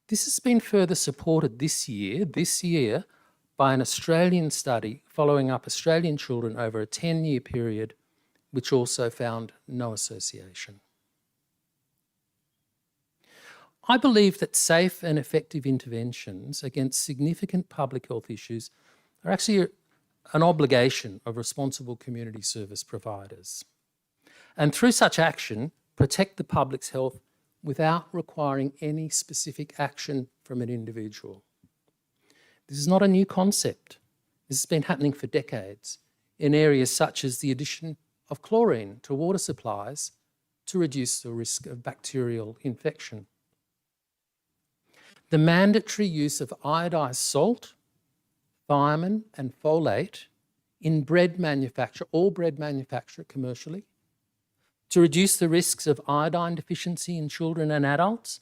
[SPEAKER 11] This has been further supported this year by an Australian study following up Australian children over a 10-year period, which also found no association. I believe that safe and effective interventions against significant public health issues are actually an obligation of responsible community service providers. And through such action, protect the public's health without requiring any specific action from an individual. This is not a new concept. This has been happening for decades in areas such as the addition of chlorine to water supplies to reduce the risk of bacterial infection. The mandatory use of iodized salt, thiamine, and folate in bread manufacture, all bread manufacture commercially, to reduce the risks of iodine deficiency in children and adults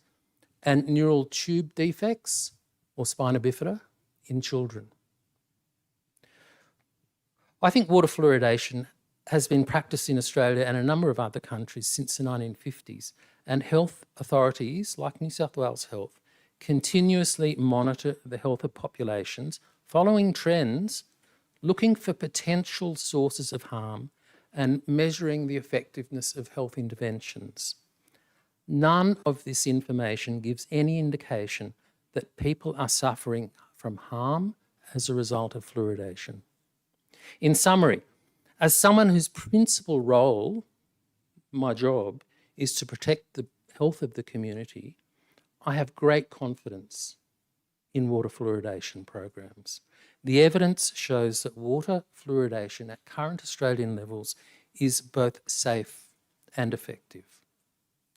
[SPEAKER 11] and neural tube defects or spina bifida in children. I think water fluoridation has been practiced in Australia and a number of other countries since the 1950s, and health authorities like New South Wales Health continuously monitor the health of populations, following trends, looking for potential sources of harm, and measuring the effectiveness of health interventions. None of this information gives any indication that people are suffering from harm as a result of fluoridation. In summary, as someone whose principal role, my job, is to protect the health of the community, I have great confidence in water fluoridation programs. The evidence shows that water fluoridation at current Australian levels is both safe and effective.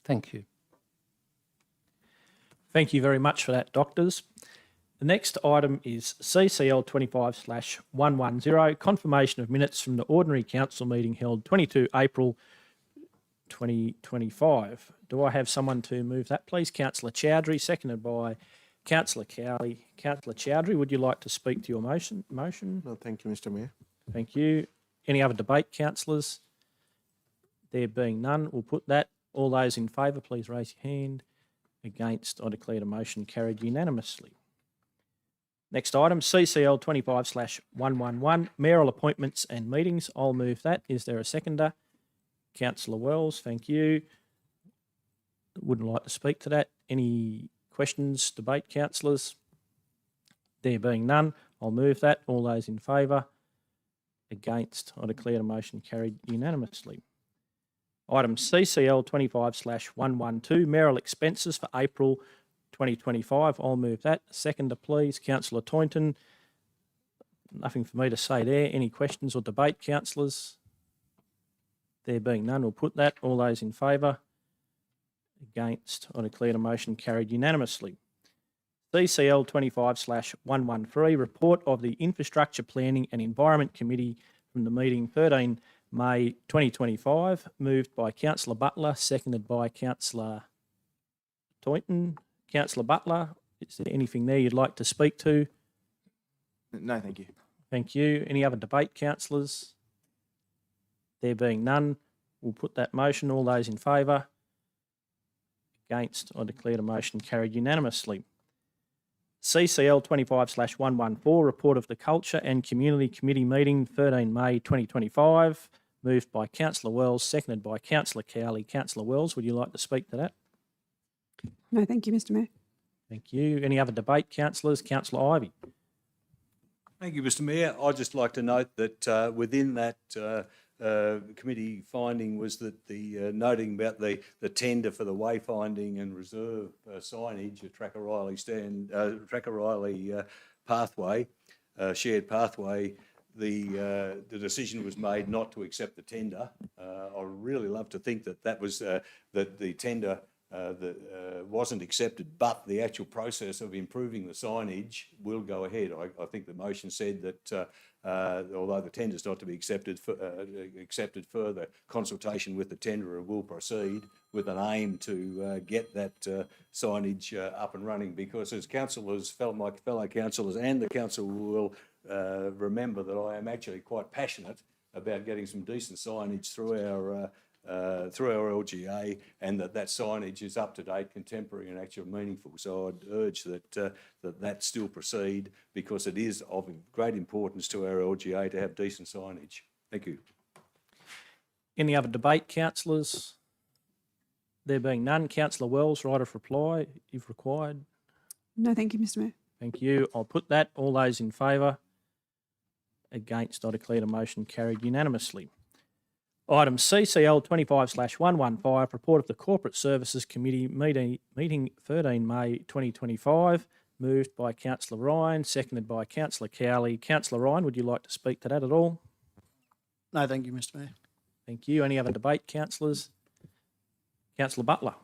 [SPEAKER 11] Thank you.
[SPEAKER 1] Thank you very much for that, doctors. The next item is CCL 25/110, confirmation of minutes from the ordinary council meeting held 22 April 2025. Do I have someone to move that, please? Councillor Chowdhury, seconded by Councillor Cowley. Councillor Chowdhury, would you like to speak to your motion?
[SPEAKER 5] No, thank you, Mr. Mayor.
[SPEAKER 1] Thank you. Any other debate, councillors? There being none, we'll put that. All those in favour, please raise your hand. Against, I declare the motion carried unanimously. Next item, CCL 25/111, mayoral appointments and meetings. I'll move that. Is there a seconder? Councillor Wells, thank you. Wouldn't like to speak to that. Any questions, debate, councillors? There being none, I'll move that. All those in favour? Against? I declare the motion carried unanimously. Item CCL 25/112, mayoral expenses for April 2025. I'll move that. Seconder, please. Councillor Toynton. Nothing for me to say there. Any questions or debate, councillors? There being none, we'll put that. All those in favour? Against? I declare the motion carried unanimously. CCL 25/113, report of the Infrastructure Planning and Environment Committee from the meeting 13 May 2025, moved by Councillor Butler, seconded by Councillor Toynton. Councillor Butler, is there anything there you'd like to speak to?
[SPEAKER 2] No, thank you.
[SPEAKER 1] Thank you. Any other debate, councillors? There being none, we'll put that motion. All those in favour? Against? I declare the motion carried unanimously. CCL 25/114, report of the Culture and Community Committee meeting 13 May 2025, moved by Councillor Wells, seconded by Councillor Cowley. Councillor Wells, would you like to speak to that?
[SPEAKER 13] No, thank you, Mr Mayor.
[SPEAKER 1] Thank you. Any other debate, councillors? Councillor Ivey.
[SPEAKER 14] Thank you, Mr Mayor. I'd just like to note that within that committee finding was that the noting about the tender for the wayfinding and reserve signage at Tracker Riley pathway, shared pathway, the decision was made not to accept the tender. I really love to think that was that the tender wasn't accepted, but the actual process of improving the signage will go ahead. I think the motion said that although the tender is not to be accepted, further consultation with the tenderer will proceed with an aim to get that signage up and running. Because as councillors, my fellow councillors and the council will remember that I am actually quite passionate about getting some decent signage through our LGA, and that signage is up to date, contemporary and actually meaningful. So I'd urge that still proceed, because it is of great importance to our LGA to have decent signage. Thank you.
[SPEAKER 1] Any other debate, councillors? There being none, Councillor Wells, right of reply, if required.
[SPEAKER 13] No, thank you, Mr Mayor.
[SPEAKER 1] Thank you. I'll put that. All those in favour? Against? I declare the motion carried unanimously. Item CCL 25/115, report of the Corporate Services Committee meeting 13 May 2025, moved by Councillor Ryan, seconded by Councillor Cowley. Councillor Ryan, would you like to speak to that at all?
[SPEAKER 15] No, thank you, Mr Mayor.
[SPEAKER 1] Thank you. Any other debate, councillors? Councillor Butler.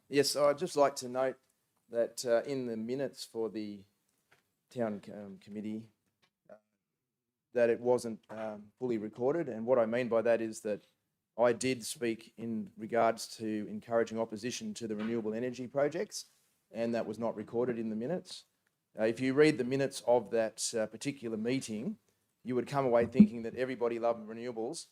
[SPEAKER 2] Yes, I'd just like to note that in the minutes for the town committee, that it wasn't fully recorded. And what I mean by that is that I did speak in regards to encouraging opposition to the renewable energy projects, and that was not recorded in the minutes. If you read the minutes of that particular meeting, you would come away thinking that everybody loved renewables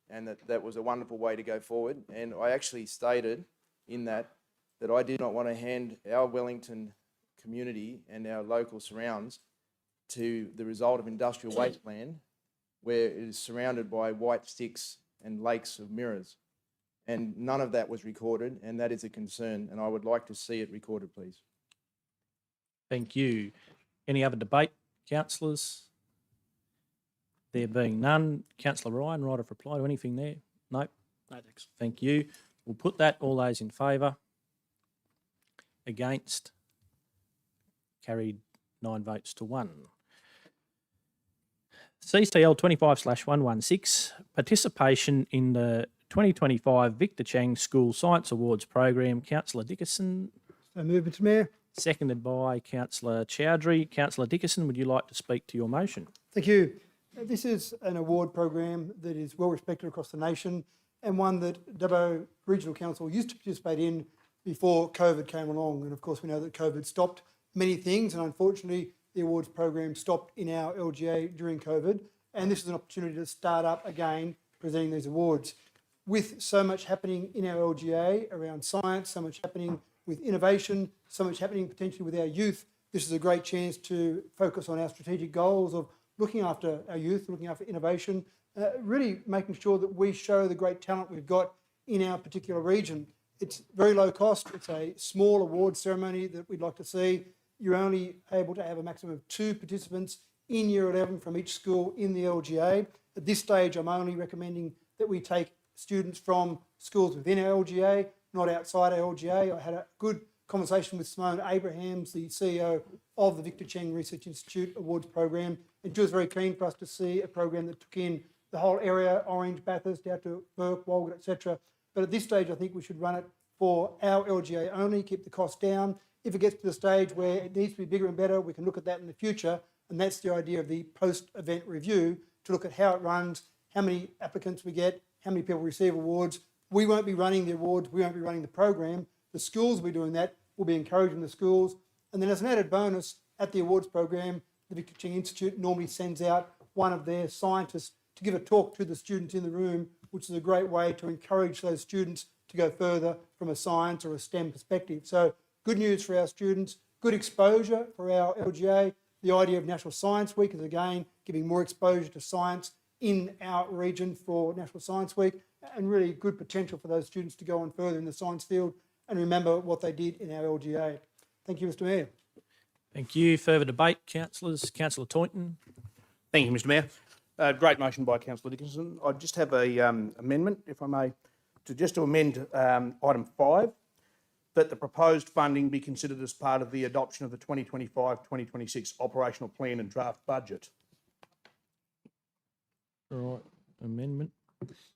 [SPEAKER 2] and that was a wonderful way to go forward. And I actually stated in that I did not want to hand our Wellington community and our local surrounds to the result of industrial wasteland, where it is surrounded by white sticks and lakes of mirrors. And none of that was recorded, and that is a concern, and I would like to see it recorded, please.
[SPEAKER 1] Thank you. Any other debate, councillors? There being none, Councillor Ryan, right of reply to anything there? No?
[SPEAKER 15] No, thanks.
[SPEAKER 1] Thank you. We'll put that. All those in favour? Against? Carried 9 votes to 1. CCL 25/116, participation in the 2025 Victor Chang School Science Awards program. Councillor Dickinson.
[SPEAKER 16] So move, Mr Mayor.
[SPEAKER 1] Seconded by Councillor Chowdhury. Councillor Dickinson, would you like to speak to your motion?
[SPEAKER 16] Thank you. This is an award program that is well respected across the nation, and one that Dubbo Regional Council used to participate in before COVID came along. And of course, we know that COVID stopped many things, and unfortunately, the awards program stopped in our LGA during COVID. And this is an opportunity to start up again presenting these awards. With so much happening in our LGA around science, so much happening with innovation, so much happening potentially with our youth, this is a great chance to focus on our strategic goals of looking after our youth, looking after innovation, really making sure that we show the great talent we've got in our particular region. It's very low cost. It's a small award ceremony that we'd like to see. you're only able to have a maximum of 2 participants in Year 11 from each school in the LGA. At this stage, I'm only recommending that we take students from schools within our LGA, not outside our LGA. I had a good conversation with Simone Abrahams, the CEO of the Victor Cheng Research Institute Awards Program, and she was very keen for us to see a program that took in the whole area, Orange, Bathurst, out to Burke, Walgett, etc. But at this stage, I think we should run it for our LGA only, keep the cost down. If it gets to the stage where it needs to be bigger and better, we can look at that in the future. And that's the idea of the post-event review, to look at how it runs, how many applicants we get, how many people receive awards. We won't be running the awards, we won't be running the program. The schools will be doing that. We'll be encouraging the schools. And then as an added bonus, at the awards program, the Victor Cheng Institute normally sends out one of their scientists to give a talk to the students in the room, which is a great way to encourage those students to go further from a science or a STEM perspective. So good news for our students, good exposure for our LGA. The idea of National Science Week is again giving more exposure to science in our region for National Science Week, and really good potential for those students to go on further in the science field and remember what they did in our LGA. Thank you, Mr. Mayor.
[SPEAKER 1] Thank you. Further debate, councillors. Councillor Toynton.
[SPEAKER 17] Thank you, Mr. Mayor. Great motion by Councillor Dickinson. I just have a amendment, if I may, to amend item 5, that the proposed funding be considered as part of the adoption of the 2025-2026 operational plan and draft budget.
[SPEAKER 1] Right, amendment.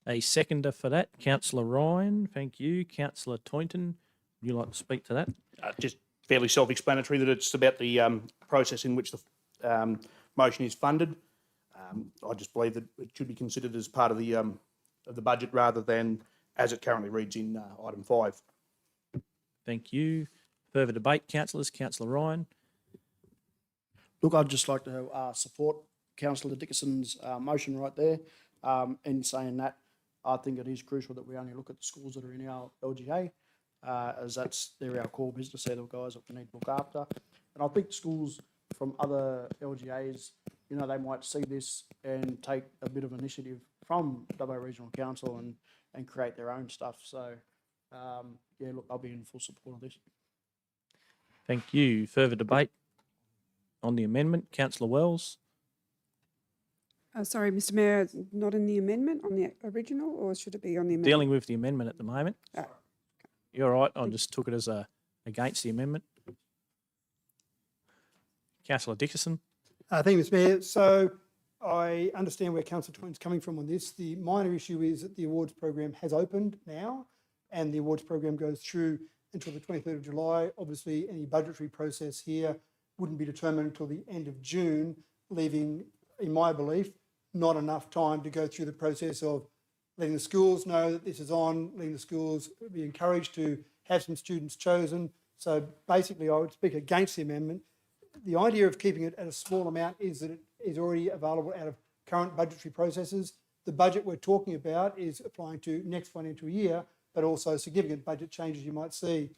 [SPEAKER 1] A seconder for that, Councillor Ryan. Thank you. Councillor Toynton, would you like to speak to that?
[SPEAKER 17] Just fairly self-explanatory that it's about the process in which the motion is funded. I just believe that it should be considered as part of the budget rather than as it currently reads in item 5.
[SPEAKER 1] Thank you. Further debate, councillors. Councillor Ryan.
[SPEAKER 15] Look, I'd just like to support Councillor Dickinson's motion right there. In saying that, I think it is crucial that we only look at the schools that are in our LGA, as they're our core business. They're the guys that we need to look after. And I think schools from other LGAs, you know, they might see this and take a bit of initiative from Dubbo Regional Council and create their own stuff. So, yeah, look, I'll be in full support of this.
[SPEAKER 1] Thank you. Further debate on the amendment, Councillor Wells.
[SPEAKER 13] Sorry, Mr. Mayor, not in the amendment, on the original, or should it be on the amendment?
[SPEAKER 1] Dealing with the amendment at the moment. You're right. I just took it as against the amendment. Councillor Dickinson.
[SPEAKER 16] Thank you, Mr. Mayor. So I understand where Councillor Toynton's coming from on this. The minor issue is that the awards program has opened now, and the awards program goes through until the 23rd of July. Obviously, any budgetary process here wouldn't be determined until the end of June, leaving, in my belief, not enough time to go through the process of letting the schools know that this is on, letting the schools be encouraged to have some students chosen. So basically, I would speak against the amendment. The idea of keeping it at a small amount is that it is already available out of current budgetary processes. The budget we're talking about is applying to next financial year, but also significant budget changes you might see.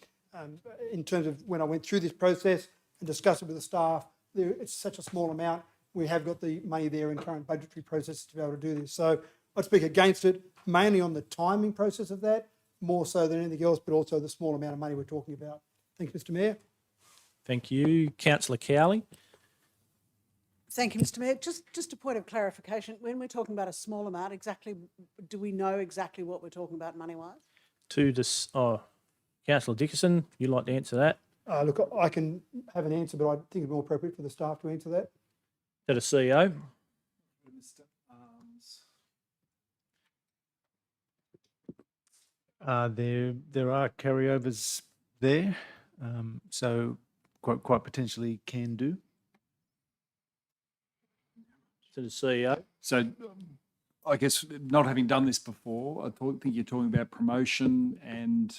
[SPEAKER 16] In terms of when I went through this process and discussed it with the staff, it's such a small amount. We have got the money there in current budgetary processes to be able to do this. So I'd speak against it, mainly on the timing process of that, more so than anything else, but also the small amount of money we're talking about. Thank you, Mr. Mayor.
[SPEAKER 1] Thank you. Councillor Cowley.
[SPEAKER 3] Thank you, Mr. Mayor. Just a point of clarification. When we're talking about a small amount, exactly, do we know exactly what we're talking about money-wise?
[SPEAKER 1] Councillor Dickinson, you'd like to answer that?
[SPEAKER 16] Look, I can have an answer, but I think it's more appropriate for the staff to answer that.
[SPEAKER 1] To the CEO.
[SPEAKER 18] There are carryovers there, so quite potentially can do.
[SPEAKER 1] To the CEO.
[SPEAKER 18] So I guess not having done this before, I think you're talking about promotion and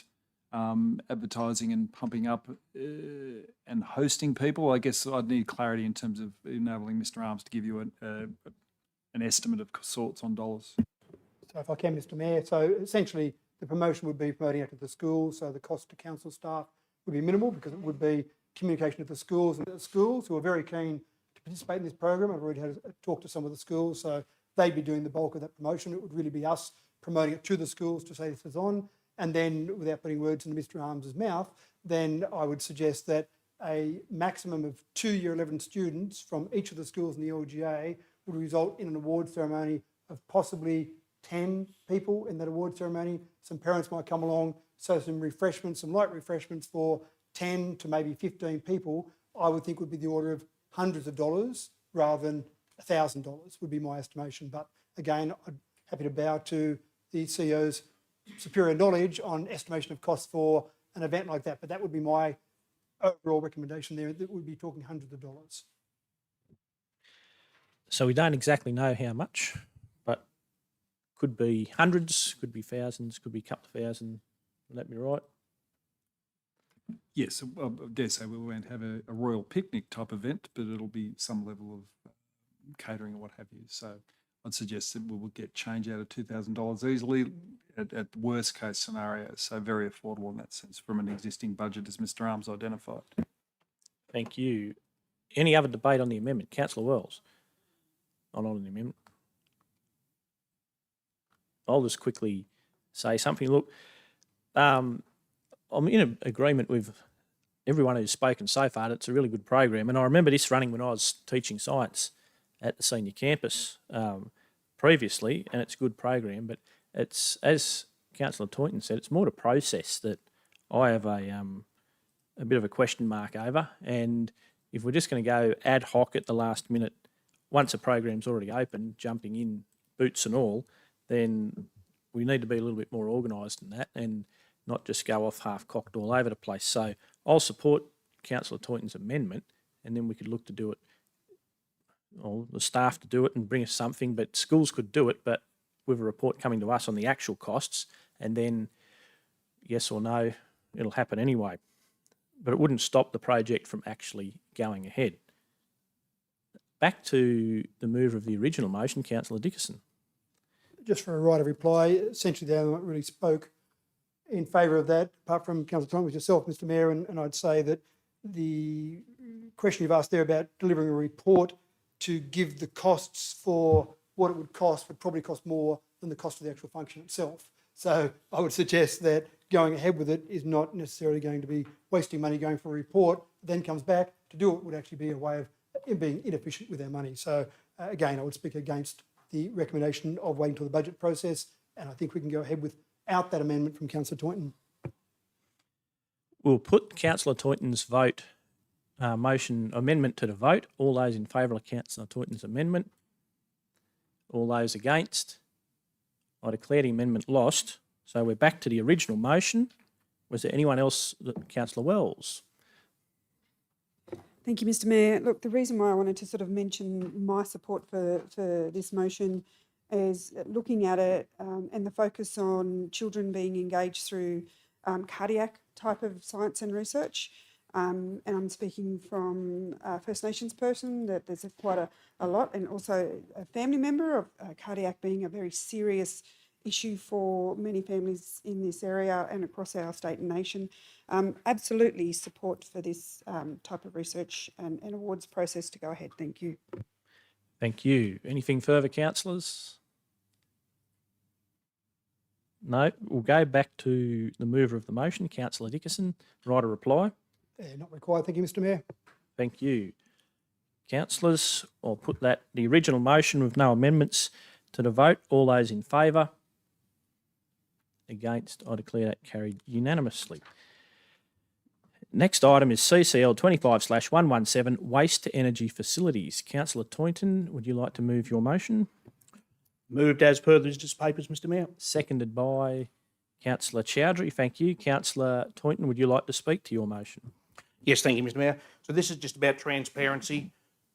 [SPEAKER 18] advertising and pumping up and hosting people. I guess I'd need clarity in terms of enabling Mr. Arms to give you an estimate of sorts on dollars.
[SPEAKER 16] So if I can, Mr. Mayor, so essentially the promotion would be promoting out to the schools, so the cost to council staff would be minimal because it would be communication with the schools, and the schools who are very keen to participate in this program. I've already had a talk to some of the schools, so they'd be doing the bulk of that promotion. It would really be us promoting it to the schools to say this is on. And then, without putting words into Mr. Arms's mouth, then I would suggest that a maximum of 2 Year 11 students from each of the schools in the LGA would result in an award ceremony of possibly 10 people in that award ceremony. Some parents might come along, so some refreshments, some light refreshments for 10 to maybe 15 people, I would think would be the order of hundreds of dollars rather than $1,000 would be my estimation. But again, I'm happy to bow to the CEO's superior knowledge on estimation of costs for an event like that. But that would be my overall recommendation there, that would be talking hundreds of dollars.
[SPEAKER 1] So we don't exactly know how much, but could be hundreds, could be thousands, could be a couple of thousand. Would that be right?
[SPEAKER 18] Yes, I dare say we won't have a royal picnic type event, but it'll be some level of catering or what have you. So I'd suggest that we will get change out of $2,000 easily at worst case scenario. So very affordable in that sense from an existing budget, as Mr. Arms identified.
[SPEAKER 1] Thank you. Any other debate on the amendment? Councillor Wells. On the amendment. I'll just quickly say something. Look, I'm in agreement with everyone who's spoken so far. It's a really good program, and I remember this running when I was teaching science at the senior campus previously, and it's a good program. But it's, as Councillor Toynton said, it's more the process that I have a bit of a question mark over. And if we're just going to go ad hoc at the last minute, once a program's already open, jumping in, boots and all, then we need to be a little bit more organised than that and not just go off half-cocked all over the place. So I'll support Councillor Toynton's amendment, and then we could look to do it, or the staff to do it and bring us something, but schools could do it, but with a report coming to us on the actual costs, and then yes or no, it'll happen anyway. But it wouldn't stop the project from actually going ahead. Back to the mover of the original motion, Councillor Dickerson.
[SPEAKER 16] Just for a right of reply, essentially the only one that really spoke in favour of that, apart from Councillor Toynton, was yourself, Mr Mayor, and I'd say that the question you've asked there about delivering a report to give the costs for what it would probably cost more than the cost of the actual function itself. So I would suggest that going ahead with it is not necessarily going to be wasting money going for a report, then comes back. To do it would actually be a way of being inefficient with our money. So again, I would speak against the recommendation of waiting till the budget process, and I think we can go ahead without that amendment from Councillor Toynton.
[SPEAKER 1] We'll put Councillor Toynton's vote amendment to the vote. All those in favour of Councillor Toynton's amendment? All those against? I declare the amendment lost. So we're back to the original motion. Was there anyone else? Councillor Wells.
[SPEAKER 13] Thank you, Mr Mayor. Look, the reason why I wanted to sort of mention my support for this motion is looking at it and the focus on children being engaged through cardiac type of science and research. And I'm speaking from a First Nations person, that there's quite a lot, and also a family member of cardiac being a very serious issue for many families in this area and across our state and nation. Absolutely support for this type of research and awards process to go ahead. Thank you.
[SPEAKER 1] Thank you. Anything further, councillors? No, we'll go back to the mover of the motion, Councillor Dickerson. Right of reply?
[SPEAKER 16] Not required. Thank you, Mr Mayor.
[SPEAKER 1] Thank you. Councillors, I'll put the original motion with no amendments to the vote. All those in favour? Against? I declare that carried unanimously. Next item is CCL 25/117, Waste to Energy Facilities. Councillor Toynton, would you like to move your motion?
[SPEAKER 17] Moved as per the business papers, Mr Mayor.
[SPEAKER 1] Seconded by Councillor Chowdhury. Thank you. Councillor Toynton, would you like to speak to your motion?
[SPEAKER 17] Yes, thank you, Mr Mayor. So this is just about transparency.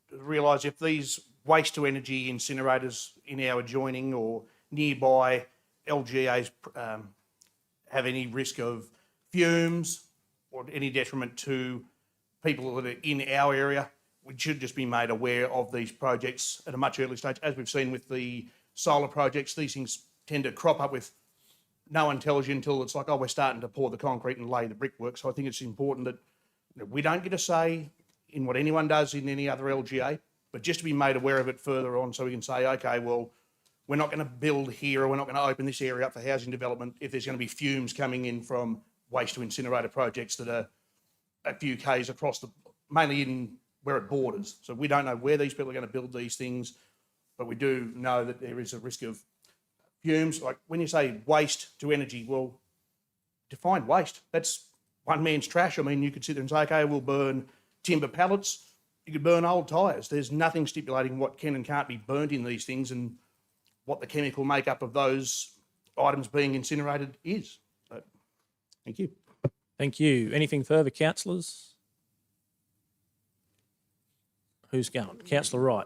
[SPEAKER 17] To realise if these waste to energy incinerators in our adjoining or nearby LGAs have any risk of fumes or any detriment to people that are in our area, we should just be made aware of these projects at a much earlier stage. As we've seen with the solar projects, these things tend to crop up with no one tells you until it's like, oh, we're starting to pour the concrete and lay the brickwork. So I think it's important that we don't get a say in what anyone does in any other LGA, but just to be made aware of it further on so we can say, okay, well, we're not going to build here or we're not going to open this area up for housing development if there's going to be fumes coming in from waste to incinerator projects that are a few k's across mainly in where it borders. So we don't know where these people are going to build these things, but we do know that there is a risk of fumes. Like when you say waste to energy, well, define waste. That's one man's trash. I mean, you could sit there and say, okay, we'll burn timber pallets. You could burn old tyres. There's nothing stipulating what can and can't be burnt in these things and what the chemical makeup of those items being incinerated is. So, thank you.
[SPEAKER 1] Thank you. Anything further, councillors? Who's going? Councillor Wright.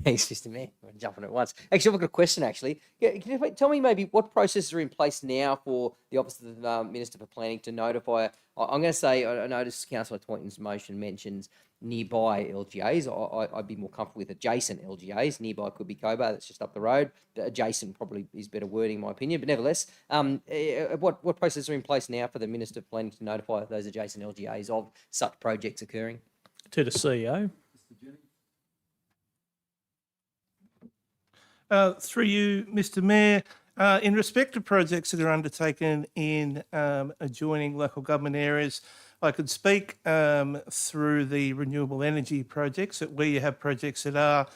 [SPEAKER 19] Thanks, Mr. Mayor. I'm jumping at once. Actually, I've got a question, actually. Can you tell me maybe what processes are in place now for the Office of the Minister for Planning to notify? I'm going to say, I noticed Councillor Taunton's motion mentions nearby LGAs. I'd be more comfortable with adjacent LGAs. Nearby could be Cobar, that's just up the road. Adjacent probably is better wording, in my opinion. But nevertheless, what processes are in place now for the Minister for Planning to notify those adjacent LGAs of such projects occurring?
[SPEAKER 1] To the CEO.
[SPEAKER 20] Through you, Mr. Mayor, in respect to projects that are undertaken in adjoining local government areas, I could speak through the renewable energy projects, that where you have projects that are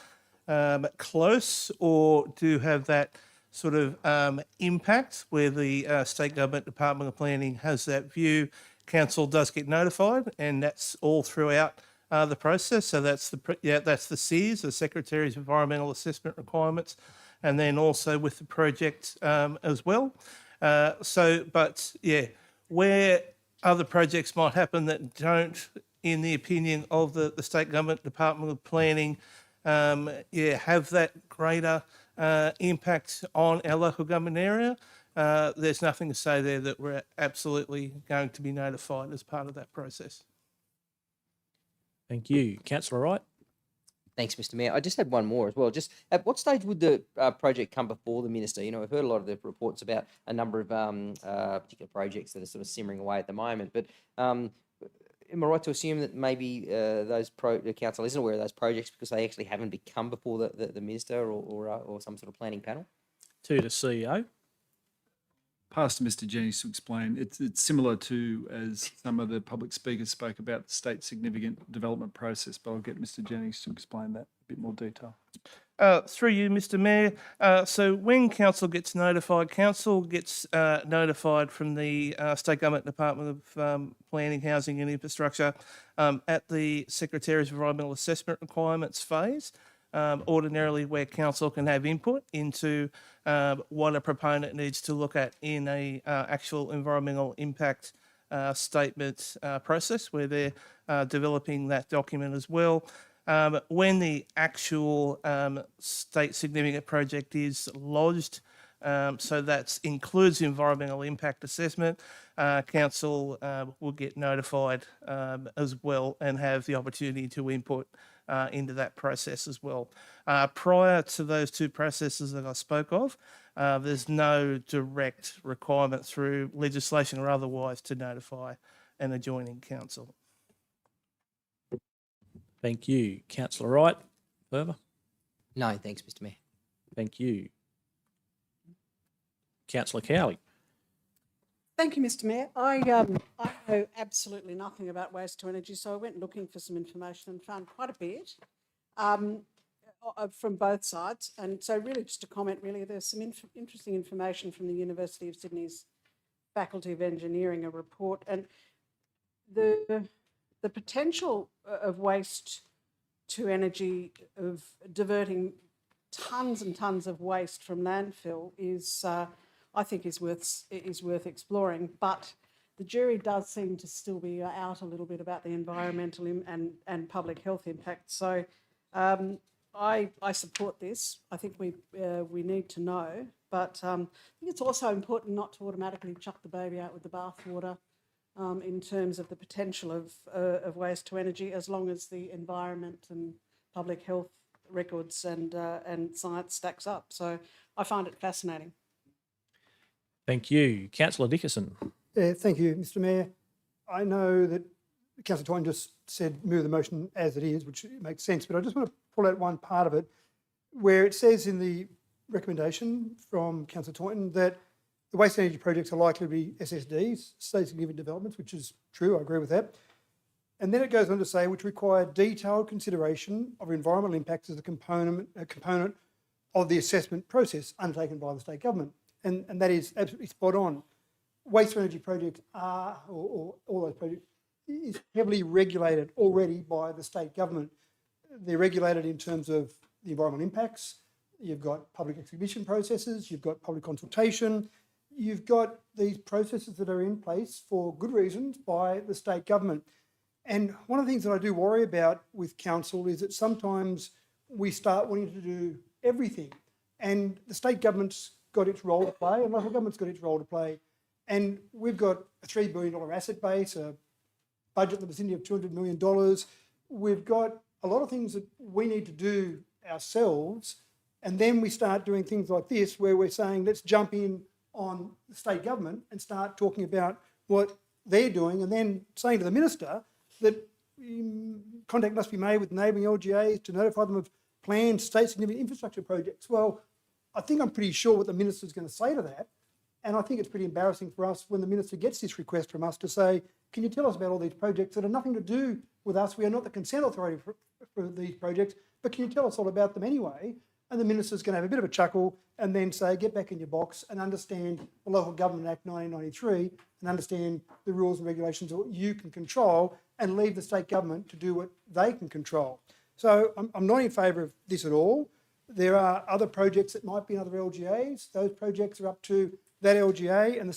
[SPEAKER 20] close or do have that sort of impact, where the State Government Department of Planning has that view, Council does get notified, and that's all throughout the process. So that's the SEARS, the Secretary's Environmental Assessment Requirements, and then also with the project as well. Where other projects might happen that don't, in the opinion of the State Government Department of Planning, have that greater impact on our local government area, there's nothing to say there that we're absolutely going to be notified as part of that process.
[SPEAKER 1] Thank you. Councillor Wright.
[SPEAKER 19] Thanks, Mr. Mayor. I just had one more as well. Just at what stage would the project come before the Minister? You know, I've heard a lot of the reports about a number of particular projects that are sort of simmering away at the moment, but am I right to assume that maybe the council isn't aware of those projects because they actually haven't become before the Minister or some sort of planning panel?
[SPEAKER 1] To the CEO.
[SPEAKER 18] Pass to Mr. Jennings to explain. It's similar to as some of the public speakers spoke about the state significant development process, but I'll get Mr. Jennings to explain that in a bit more detail.
[SPEAKER 20] Through you, Mr. Mayor. So when Council gets notified, Council gets notified from the State Government Department of Planning, Housing and Infrastructure at the Secretary's Environmental Assessment Requirements phase. Ordinarily where Council can have input into what a proponent needs to look at in a actual environmental impact statement process, where they're developing that document as well. When the actual state significant project is lodged, so that includes environmental impact assessment, Council will get notified as well and have the opportunity to input into that process as well. Prior to those two processes that I spoke of, there's no direct requirement through legislation or otherwise to notify an adjoining council.
[SPEAKER 1] Thank you. Councillor Wright. Further?
[SPEAKER 19] No, thanks, Mr. Mayor.
[SPEAKER 1] Thank you. Councillor Cowley.
[SPEAKER 3] Thank you, Mr. Mayor. I know absolutely nothing about waste to energy, so I went looking for some information and found quite a bit from both sides. And so really just a comment, really, there's some interesting information from the University of Sydney's Faculty of Engineering, a report. And the potential of waste to energy, of diverting tons and tons of waste from landfill is... I think is worth exploring, but the jury does seem to still be out a little bit about the environmental and public health impact. So I support this. I think we need to know, but I think it's also important not to automatically chuck the baby out with the bathwater in terms of the potential of waste to energy, as long as the environment and public health records and science stacks up. So I find it fascinating.
[SPEAKER 1] Thank you. Councillor Dickerson.
[SPEAKER 16] Thank you, Mr. Mayor. I know that Councillor Twyne just said move the motion as it is, which makes sense, but I just want to pull out one part of it where it says in the recommendation from Councillor Twyne that the waste energy projects are likely to be SSDs, state significant developments, which is true, I agree with that. And then it goes on to say, which require detailed consideration of environmental impacts as a component of the assessment process undertaken by the state government. And that is absolutely spot on. Waste energy projects are, or all those projects, is heavily regulated already by the state government. They're regulated in terms of the environmental impacts. You've got public exhibition processes, you've got public consultation, you've got these processes that are in place for good reasons by the state government. And one of the things that I do worry about with council is that sometimes we start wanting to do everything, and the state government's got its role to play and local government's got its role to play. And we've got a $3 billion asset base, a budget in the vicinity of $200 million. We've got a lot of things that we need to do ourselves, and then we start doing things like this where we're saying, let's jump in on the state government and start talking about what they're doing, and then saying to the minister that contact must be made with neighbouring LGAs to notify them of planned state significant infrastructure projects. Well, I think I'm pretty sure what the minister's going to say to that. And I think it's pretty embarrassing for us when the minister gets this request from us to say, can you tell us about all these projects that have nothing to do with us? We are not the consent authority for these projects, but can you tell us all about them anyway? And the minister's going to have a bit of a chuckle and then say, get back in your box and understand the Local Government Act 1993 and understand the rules and regulations of what you can control and leave the state government to do what they can control. So I'm not in favour of this at all. There are other projects that might be in other LGAs. Those projects are up to that LGA and the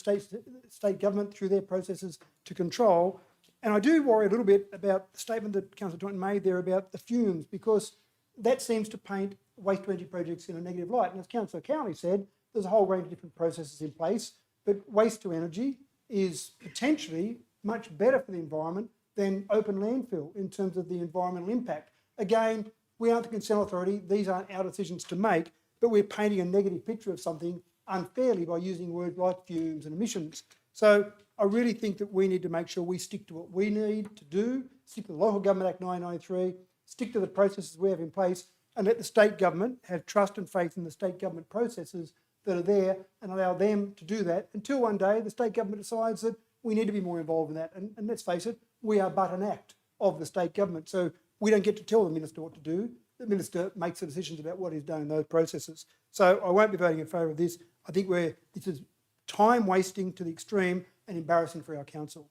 [SPEAKER 16] state government through their processes to control. And I do worry a little bit about the statement that Councillor Taunton made there about the fumes, because that seems to paint waste to energy projects in a negative light. And as Councillor Cowley said, there's a whole range of different processes in place, but waste to energy is potentially much better for the environment than open landfill in terms of the environmental impact. Again, we aren't the consent authority, these aren't our decisions to make, but we're painting a negative picture of something unfairly by using words like fumes and emissions. So I really think that we need to make sure we stick to what we need to do, stick to the Local Government Act 1993, stick to the processes we have in place, and let the state government have trust and faith in the state government processes that are there and allow them to do that until one day the state government decides that we need to be more involved in that. And let's face it, we are but an act of the state government. So we don't get to tell the minister what to do. The minister makes the decisions about what is done in those processes. So I won't be voting in favour of this. I think this is time wasting to the extreme and embarrassing for our council.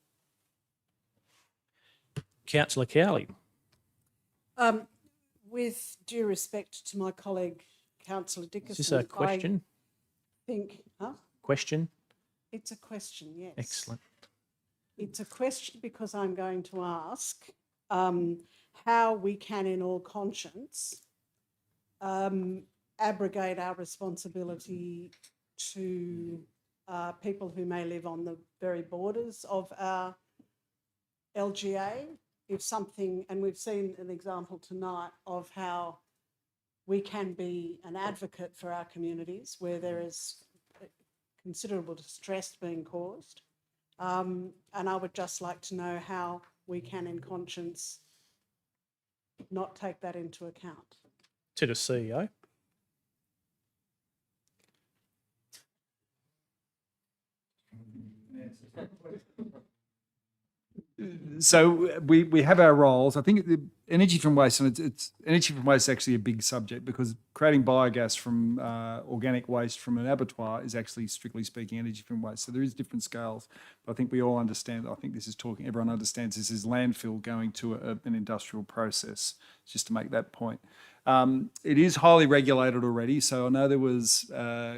[SPEAKER 1] Councillor Cowley.
[SPEAKER 3] With due respect to my colleague, Councillor Dickinson,
[SPEAKER 1] Is this a question?
[SPEAKER 3] I think,
[SPEAKER 1] Question?
[SPEAKER 3] it's a question, yes.
[SPEAKER 1] Excellent.
[SPEAKER 3] It's a question because I'm going to ask how we can, in all conscience, abrogate our responsibility to people who may live on the very borders of our LGA. If something, and we've seen an example tonight of how we can be an advocate for our communities where there is considerable distress being caused. And I would just like to know how we can, in conscience, not take that into account.
[SPEAKER 1] To the CEO.
[SPEAKER 18] So we have our roles. I think the energy from waste, and it's energy from waste is actually a big subject because creating biogas from organic waste from an abattoir is actually, strictly speaking, energy from waste. So there is different scales. But I think we all understand, I think this is talking, everyone understands this is landfill going to an industrial process, just to make that point. It is highly regulated already. So I know there was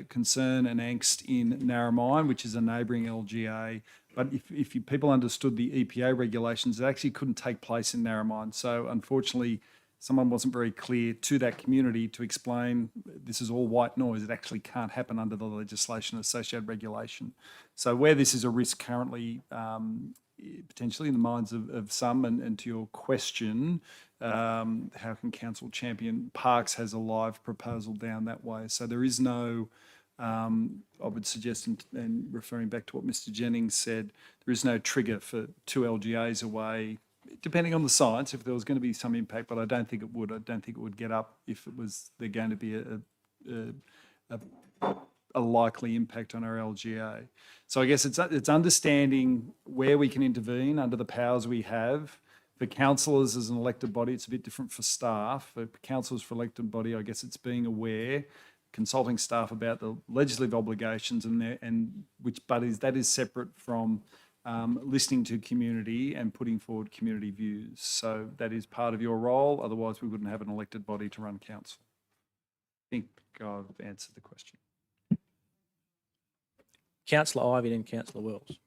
[SPEAKER 18] concern and angst in Narromine, which is a neighbouring LGA. But if people understood the EPA regulations, it actually couldn't take place in Narromine. So unfortunately, someone wasn't very clear to that community to explain this is all white noise. It actually can't happen under the legislation and associated regulation. So where this is a risk currently, potentially in the minds of some, and to your question, how can council champion Parks has a live proposal down that way. So there is no... I would suggest, and referring back to what Mr. Jennings said, there is no trigger for two LGAs away, depending on the science, if there was going to be some impact, but I don't think it would. I don't think it would get up if it was going to be a likely impact on our LGA. So I guess it's understanding where we can intervene under the powers we have. For councillors as an elected body, it's a bit different for staff. For councillors for elected body, I guess it's being aware, consulting staff about the legislative obligations that is separate from listening to community and putting forward community views. So that is part of your role. Otherwise, we wouldn't have an elected body to run council. I think I've answered the question.
[SPEAKER 1] Councillor Ivey and Councillor Wells.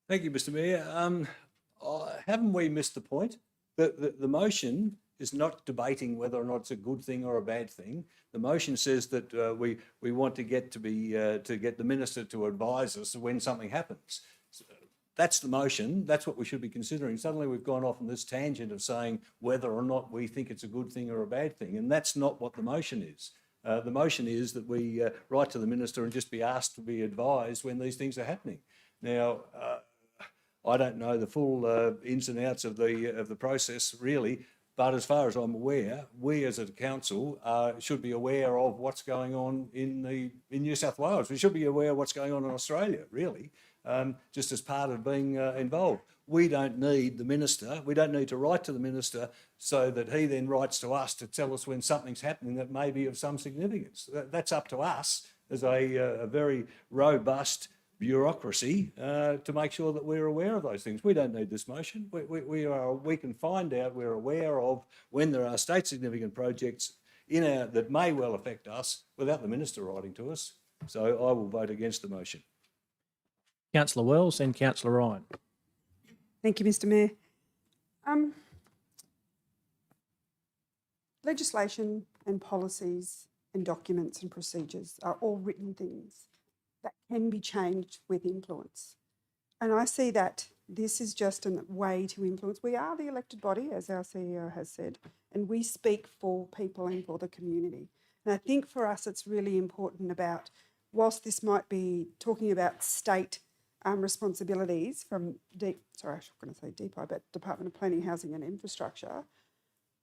[SPEAKER 14] Thank you, Mr. Mayor. Haven't we missed the point? The motion is not debating whether or not it's a good thing or a bad thing. The motion says that we want to get the minister to advise us when something happens. So that's the motion. That's what we should be considering. Suddenly we've gone off on this tangent of saying whether or not we think it's a good thing or a bad thing, and that's not what the motion is. The motion is that we write to the minister and just be asked to be advised when these things are happening. Now, I don't know the full ins and outs of the process really, but as far as I'm aware, we as a council should be aware of what's going on in New South Wales. We should be aware of what's going on in Australia, really, just as part of being involved. We don't need the minister. We don't need to write to the minister so that he then writes to us to tell us when something's happening that may be of some significance. That's up to us as a very robust bureaucracy to make sure that we're aware of those things. We don't need this motion. We can find out, we're aware of when there are state significant projects that may well affect us without the minister writing to us. So I will vote against the motion.
[SPEAKER 1] Councillor Wells and Councillor Ryan.
[SPEAKER 13] Thank you, Mr. Mayor. Legislation and policies and documents and procedures are all written things that can be changed with influence. And I see that this is just a way to influence. We are the elected body, as our CEO has said, and we speak for people and for the community. And I think for us it's really important about, whilst this might be talking about state responsibilities from Department of Planning, Housing and Infrastructure,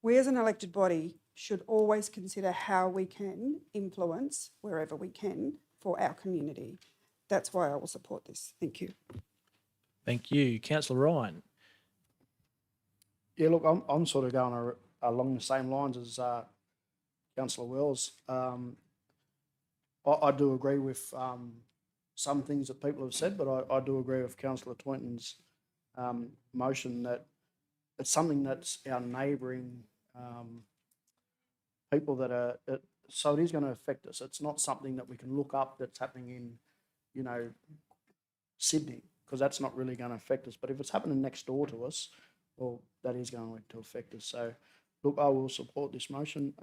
[SPEAKER 13] we as an elected body should always consider how we can influence wherever we can for our community. That's why I will support this. Thank you.
[SPEAKER 1] Thank you. Councillor Ryan.
[SPEAKER 15] Yeah, look, I'm sort of going along the same lines as Councillor Wells. I do agree with some things that people have said, but I do agree with Councillor Twinton's motion that it's something that's our neighbouring people that are, so it is going to affect us. It's not something that we can look up that's happening in, Sydney, because that's not really going to affect us. But if it's happening next door to us, well, that is going to affect us. So, look, I will support this motion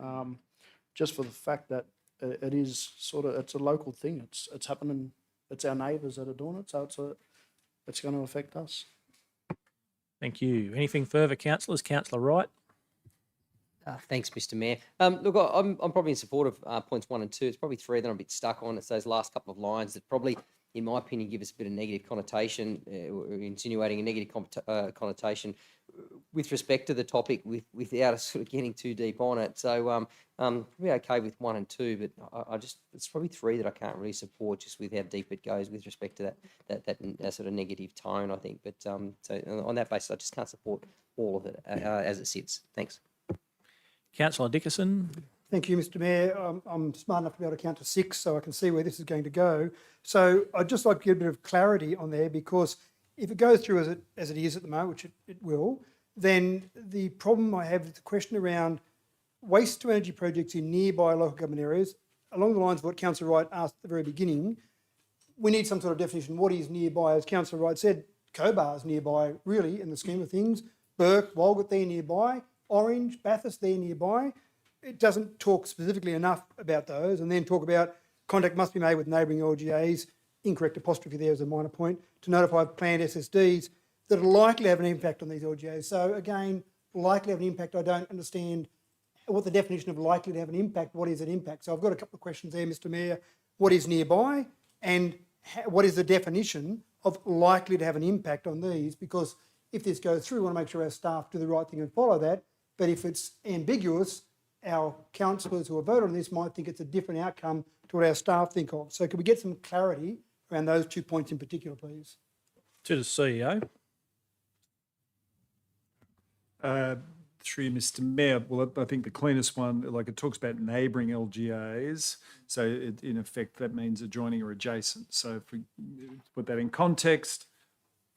[SPEAKER 15] just for the fact that it is it's a local thing. It's happening. It's our neighbours that are doing it, so it's going to affect us.
[SPEAKER 1] Thank you. Anything further, councillors? Councillor Wright.
[SPEAKER 19] Thanks, Mr. Mayor. Look, I'm probably in support of points 1 and 2. It's probably 3 that I'm a bit stuck on. It's those last couple of lines that probably, in my opinion, give us a bit of negative connotation, insinuating a negative connotation with respect to the topic without us sort of getting too deep on it. So probably okay with 1 and 2, but it's probably 3 that I can't really support just with how deep it goes with respect to that sort of negative tone, I think. But so on that basis, I just can't support all of it as it sits. Thanks.
[SPEAKER 1] Councillor Dickinson.
[SPEAKER 16] Thank you, Mr. Mayor. I'm smart enough to be able to count to 6, so I can see where this is going to go. So I'd just like to get a bit of clarity on there, because if it goes through as it is at the moment, which it will, then the problem I have is the question around waste to energy projects in nearby local government areas, along the lines of what Councillor Wright asked at the very beginning. We need some sort of definition. What is nearby? As Councillor Wright said, Cobar is nearby, really, in the scheme of things. Burke, Walgett, they're nearby. Orange, Bathurst, they're nearby. It doesn't talk specifically enough about those, and then talk about contact must be made with neighbouring LGAs, incorrect apostrophe there is a minor point, to notify planned SSDs that are likely to have an impact on these LGAs. So again, likely to have an impact, I don't understand what the definition of likely to have an impact, what is an impact? So I've got a couple of questions there, Mr. Mayor. What is nearby, and what is the definition of likely to have an impact on these? Because if this goes through, we want to make sure our staff do the right thing and follow that. But if it's ambiguous, our councillors who have voted on this might think it's a different outcome to what our staff think of. So could we get some clarity around those 2 points in particular, please?
[SPEAKER 1] To the CEO.
[SPEAKER 18] Through you, Mr. Mayor, well, I think the cleanest one, like it talks about neighbouring LGAs, so in effect that means adjoining or adjacent. So if we put that in context,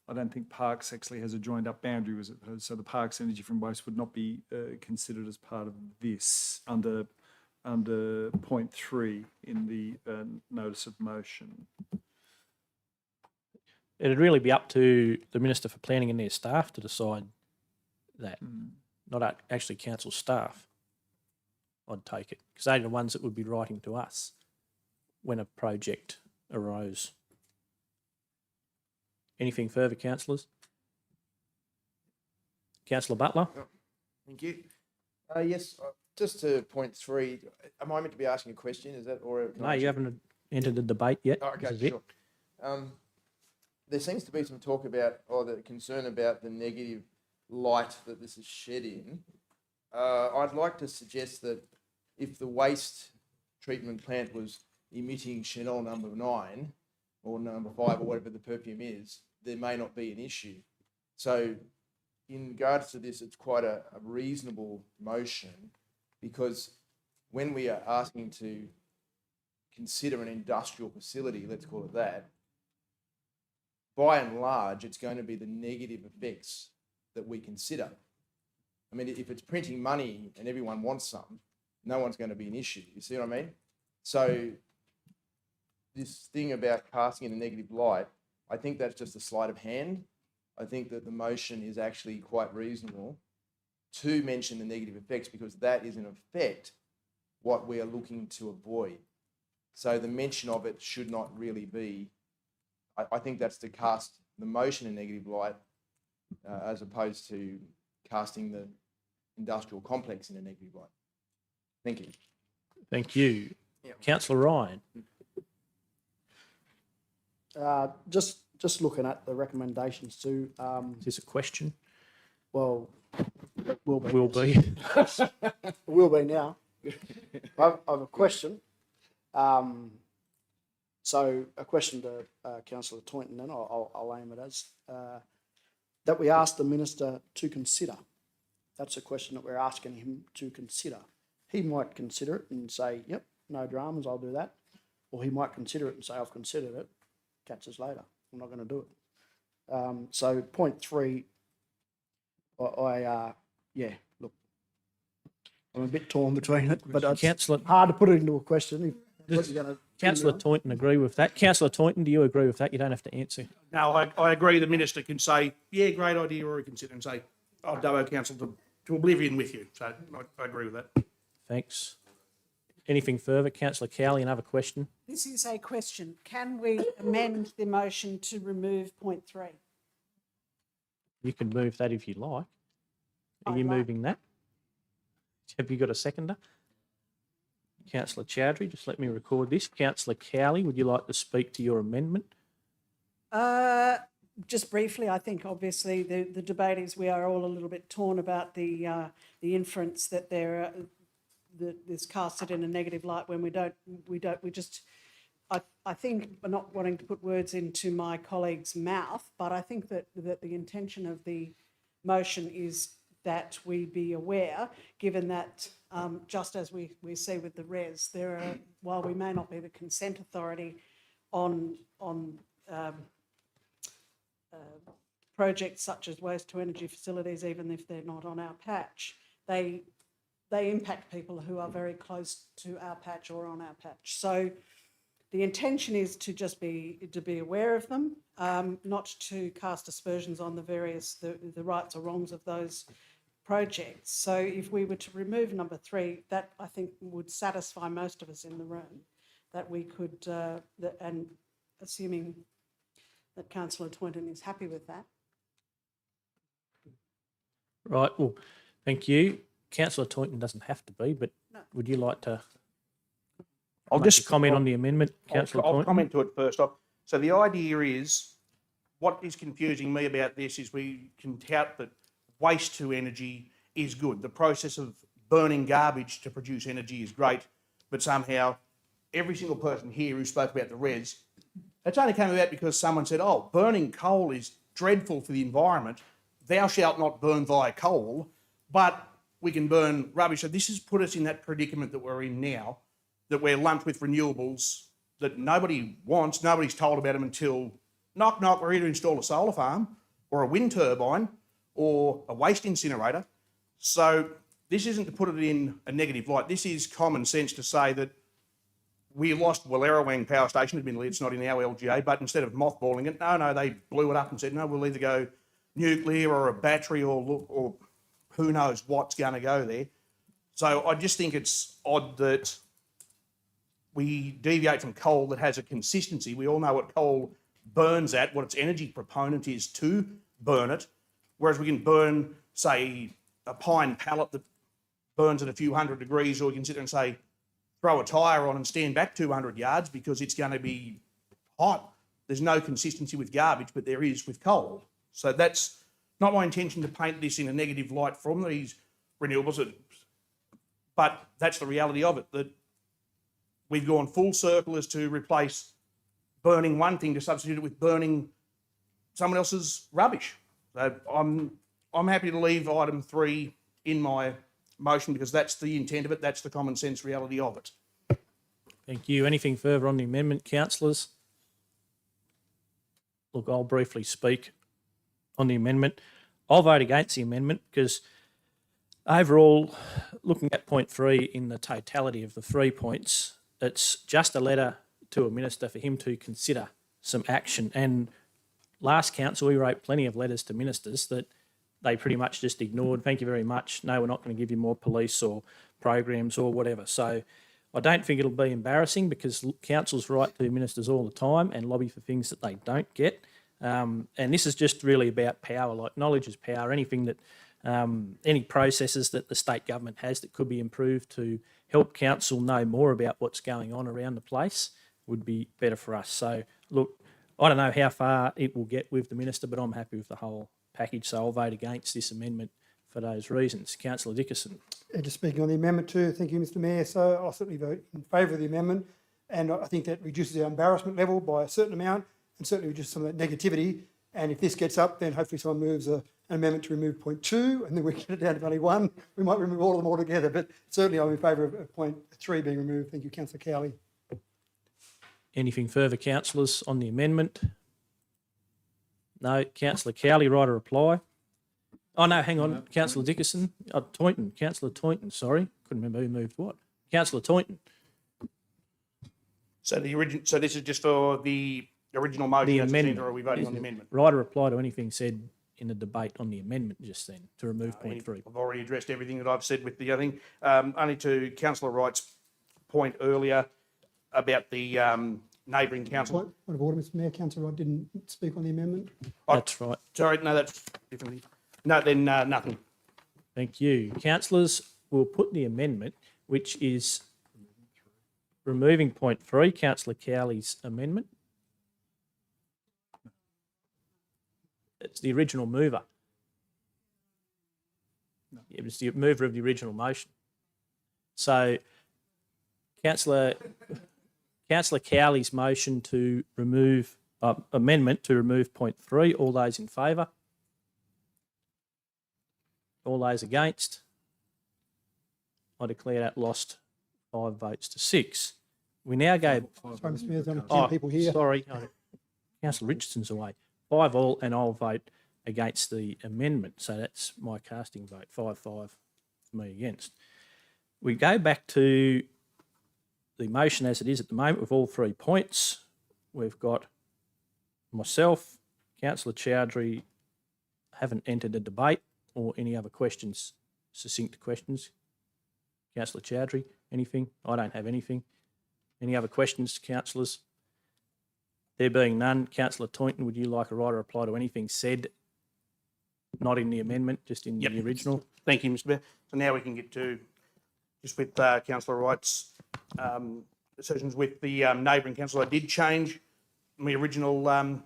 [SPEAKER 18] I don't think Parks actually has a joined up boundary, was it? So the Parks energy from waste would not be considered as part of this under point 3 in the notice of motion.
[SPEAKER 1] It'd really be up to the Minister for Planning and their staff to decide that, not actually council staff. I'd take it, because they're the ones that would be writing to us when a project arose. Anything further, councillors? Councillor Butler?
[SPEAKER 2] Thank you. Yes, just to point 3, am I meant to be asking a question? Is that or can
[SPEAKER 1] No,
[SPEAKER 2] I
[SPEAKER 1] you haven't entered the debate yet.
[SPEAKER 2] Oh, okay,
[SPEAKER 1] This is it.
[SPEAKER 2] sure. There seems to be some talk about, or the concern about the negative light that this is shed in. I'd like to suggest that if the waste treatment plant was emitting Chanel number 9 or number 5 or whatever the perfume is, there may not be an issue. So in regards to this, it's quite a reasonable motion, because when we are asking to consider an industrial facility, let's call it that, by and large, it's going to be the negative effects that we consider. I mean, if it's printing money and everyone wants some, no one's going to be an issue. You see what I mean? So this thing about casting in a negative light, I think that's just a sleight of hand. I think that the motion is actually quite reasonable to mention the negative effects, because that is in effect what we are looking to avoid. So the mention of it should not really be, I think that's to cast the motion in negative light, as opposed to casting the industrial complex in a negative light. Thank you.
[SPEAKER 1] Thank you. Councillor Ryan?
[SPEAKER 15] Just looking at the recommendations too.
[SPEAKER 1] Is this a question?
[SPEAKER 15] Well, it will be.
[SPEAKER 1] Will be.
[SPEAKER 15] Will be now. I have a question. So a question to Councillor Toynton, then I'll aim it as that we ask the minister to consider. That's a question that we're asking him to consider. He might consider it and say, "Yep, no dramas, I'll do that," or he might consider it and say, "I've considered it. Catch us later. I'm not going to do it." So point 3, yeah, look, I'm a bit torn between it, but it's hard to put it into a question.
[SPEAKER 1] Councillor Toynton agree with that? Councillor Toynton, do you agree with that? You don't have to answer.
[SPEAKER 17] No, I agree. The minister can say, yeah, great idea, or he can sit and say, I'll Dubbo Council to oblivion with you. So I agree with that.
[SPEAKER 1] Thanks. Anything further? Councillor Cowley, another question?
[SPEAKER 3] This is a question. Can we amend the motion to remove point 3?
[SPEAKER 1] You can move that if you like. Are you moving that? Have you got a seconder? Councillor Chowdhury, just let me record this. Councillor Cowley, would you like to speak to your amendment?
[SPEAKER 3] Just briefly, I think obviously the debate is we are all a little bit torn about the inference that that this casts it in a negative light when I think, not wanting to put words into my colleague's mouth, but I think that the intention of the motion is that we be aware, given that just as we see with the RES, there are, while we may not be the consent authority on projects such as waste to energy facilities, even if they're not on our patch, they impact people who are very close to our patch or on our patch. So the intention is to just be aware of them, not to cast aspersions on the rights or wrongs of those projects. So if we were to remove number 3, that I think would satisfy most of us in the room, that we could, and assuming that Councillor Toynton is happy with that.
[SPEAKER 1] Right, well, thank you. Councillor Toynton doesn't have to be, but would you like to comment on the amendment, Councillor Toynton?
[SPEAKER 17] I'll comment to it first off. So the idea is, what is confusing me about this is we can tout that waste to energy is good. The process of burning garbage to produce energy is great, but somehow every single person here who spoke about the res, it's only came about because someone said, oh, burning coal is dreadful for the environment. Thou shalt not burn thy coal, but we can burn rubbish. So this has put us in that predicament that we're in now, that we're lumped with renewables that nobody wants. Nobody's told about them until knock, knock, we're here to install a solar farm or a wind turbine or a waste incinerator. So this isn't to put it in a negative light. This is common sense to say that we lost Wallerawang Power Station. Admittedly, it's not in our LGA, but instead of mothballing it, no, they blew it up and said, no, we'll either go nuclear or a battery or who knows what's going to go there. So I just think it's odd that we deviate from coal that has a consistency. We all know what coal burns at, what its energy proponent is to burn it, whereas we can burn, say, a pine pallet that burns at a few hundred degrees, or we can sit there and say, throw a tyre on and stand back 200 yards because it's going to be hot. There's no consistency with garbage, but there is with coal. So that's not my intention to paint this in a negative light from these renewables, but that's the reality of it, that we've gone full circle as to replace burning one thing to substitute it with burning someone else's rubbish. So I'm happy to leave item 3 in my motion because that's the intent of it, that's the common sense reality of it.
[SPEAKER 1] Thank you. Anything further on the amendment, councillors? Look, I'll briefly speak on the amendment. I'll vote against the amendment because overall, looking at point 3 in the totality of the 3 points, it's just a letter to a minister for him to consider some action. And last council, we wrote plenty of letters to ministers that they pretty much just ignored. Thank you very much. No, we're not going to give you more police or programs or whatever. So I don't think it'll be embarrassing because councils write to ministers all the time and lobby for things that they don't get. And this is just really about power, like knowledge is power. Anything that, any processes that the state government has that could be improved to help council know more about what's going on around the place would be better for us. So look, I don't know how far it will get with the minister, but I'm happy with the whole package. So I'll vote against this amendment for those reasons. Councillor Dickerson.
[SPEAKER 16] Just speaking on the amendment too, thank you, Mr Mayor. So I'll certainly vote in favour of the amendment, and I think that reduces our embarrassment level by a certain amount and certainly reduces some of that negativity. And if this gets up, then hopefully someone moves an amendment to remove point 2 and then we get it down to only 1. We might remove all of them altogether, but certainly I'm in favour of point 3 being removed. Thank you, Councillor Cowley.
[SPEAKER 1] Anything further, councillors, on the amendment? No. Councillor Cowley, write a reply. Oh, no, hang on. Councillor Dickerson. Oh, Toynton. Councillor Toynton, sorry. Couldn't remember who moved what. Councillor Toynton.
[SPEAKER 17] So so this is just for the original motion,
[SPEAKER 1] The
[SPEAKER 17] as
[SPEAKER 1] amendment.
[SPEAKER 17] presented, or are we voting on the amendment?
[SPEAKER 1] Write a reply to anything said in the debate on the amendment just then to remove point 3.
[SPEAKER 17] I've already addressed everything that I've said with the other thing. Only to Councillor Wright's point earlier about the neighbouring council.
[SPEAKER 16] Point of order, Mr Mayor. Councillor Wright didn't speak on the amendment.
[SPEAKER 1] That's right.
[SPEAKER 17] Sorry, no, that's different. No, then nothing.
[SPEAKER 1] Thank you. Councillors, will put the amendment, which is removing point 3, Councillor Cowley's amendment. It's the original mover. It was the mover of the original motion. So Councillor Cowley's motion to remove, amendment to remove point 3, all those in favour? All those against? I declare that lost 5 votes to 6. We now go...
[SPEAKER 16] Sorry, Mr Mayor, there's only 10 people here.
[SPEAKER 1] Sorry, Councillor Richardson's away. 5 all, and I'll vote against the amendment. So that's my casting vote, 5-5, me against. We go back to the motion as it is at the moment with all 3 points. We've got myself, Councillor Chowdhury, haven't entered a debate or any other questions, succinct questions. Councillor Chowdhury, anything? I don't have anything. Any other questions, councillors? There being none, Councillor Toynton, would you like a right or reply to anything said, not in the amendment, just in the original?
[SPEAKER 17] Thank you, Mr Mayor. So now we can get to, just with Councillor Wright's decisions with the neighbouring council. I did change my original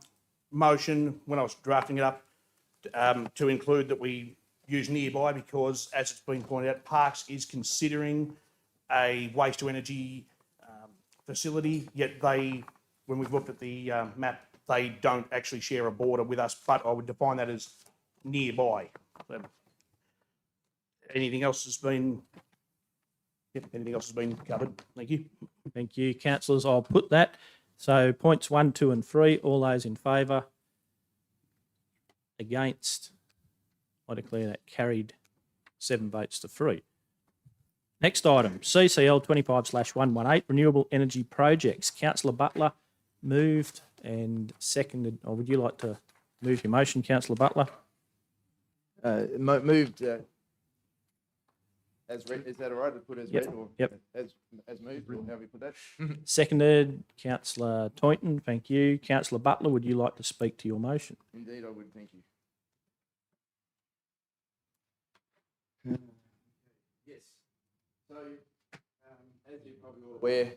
[SPEAKER 17] motion when I was drafting it up to include that we use nearby because, as it's been pointed out, Parks is considering a waste to energy facility, yet they, when we've looked at the map, they don't actually share a border with us, but I would define that as nearby. So, anything else has been, anything else has been covered? Thank you.
[SPEAKER 1] Thank you, councillors. I'll put that. So points 1, 2 and 3, all those in favour? Against? I declare that carried 7 votes to 3. Next item, CCL 25/118, Renewable Energy Projects. Councillor Butler moved and seconded. Or would you like to move your motion, Councillor Butler?
[SPEAKER 2] Moved as read. Is that all right to put as
[SPEAKER 1] Yep,
[SPEAKER 2] read or
[SPEAKER 1] yep.
[SPEAKER 2] as moved? Or how we put that?
[SPEAKER 1] Seconded, Councillor Toynton. Thank you. Councillor Butler, would you like to speak to your motion?
[SPEAKER 2] Indeed, I would. Thank you. Yes. So, as you're probably all aware,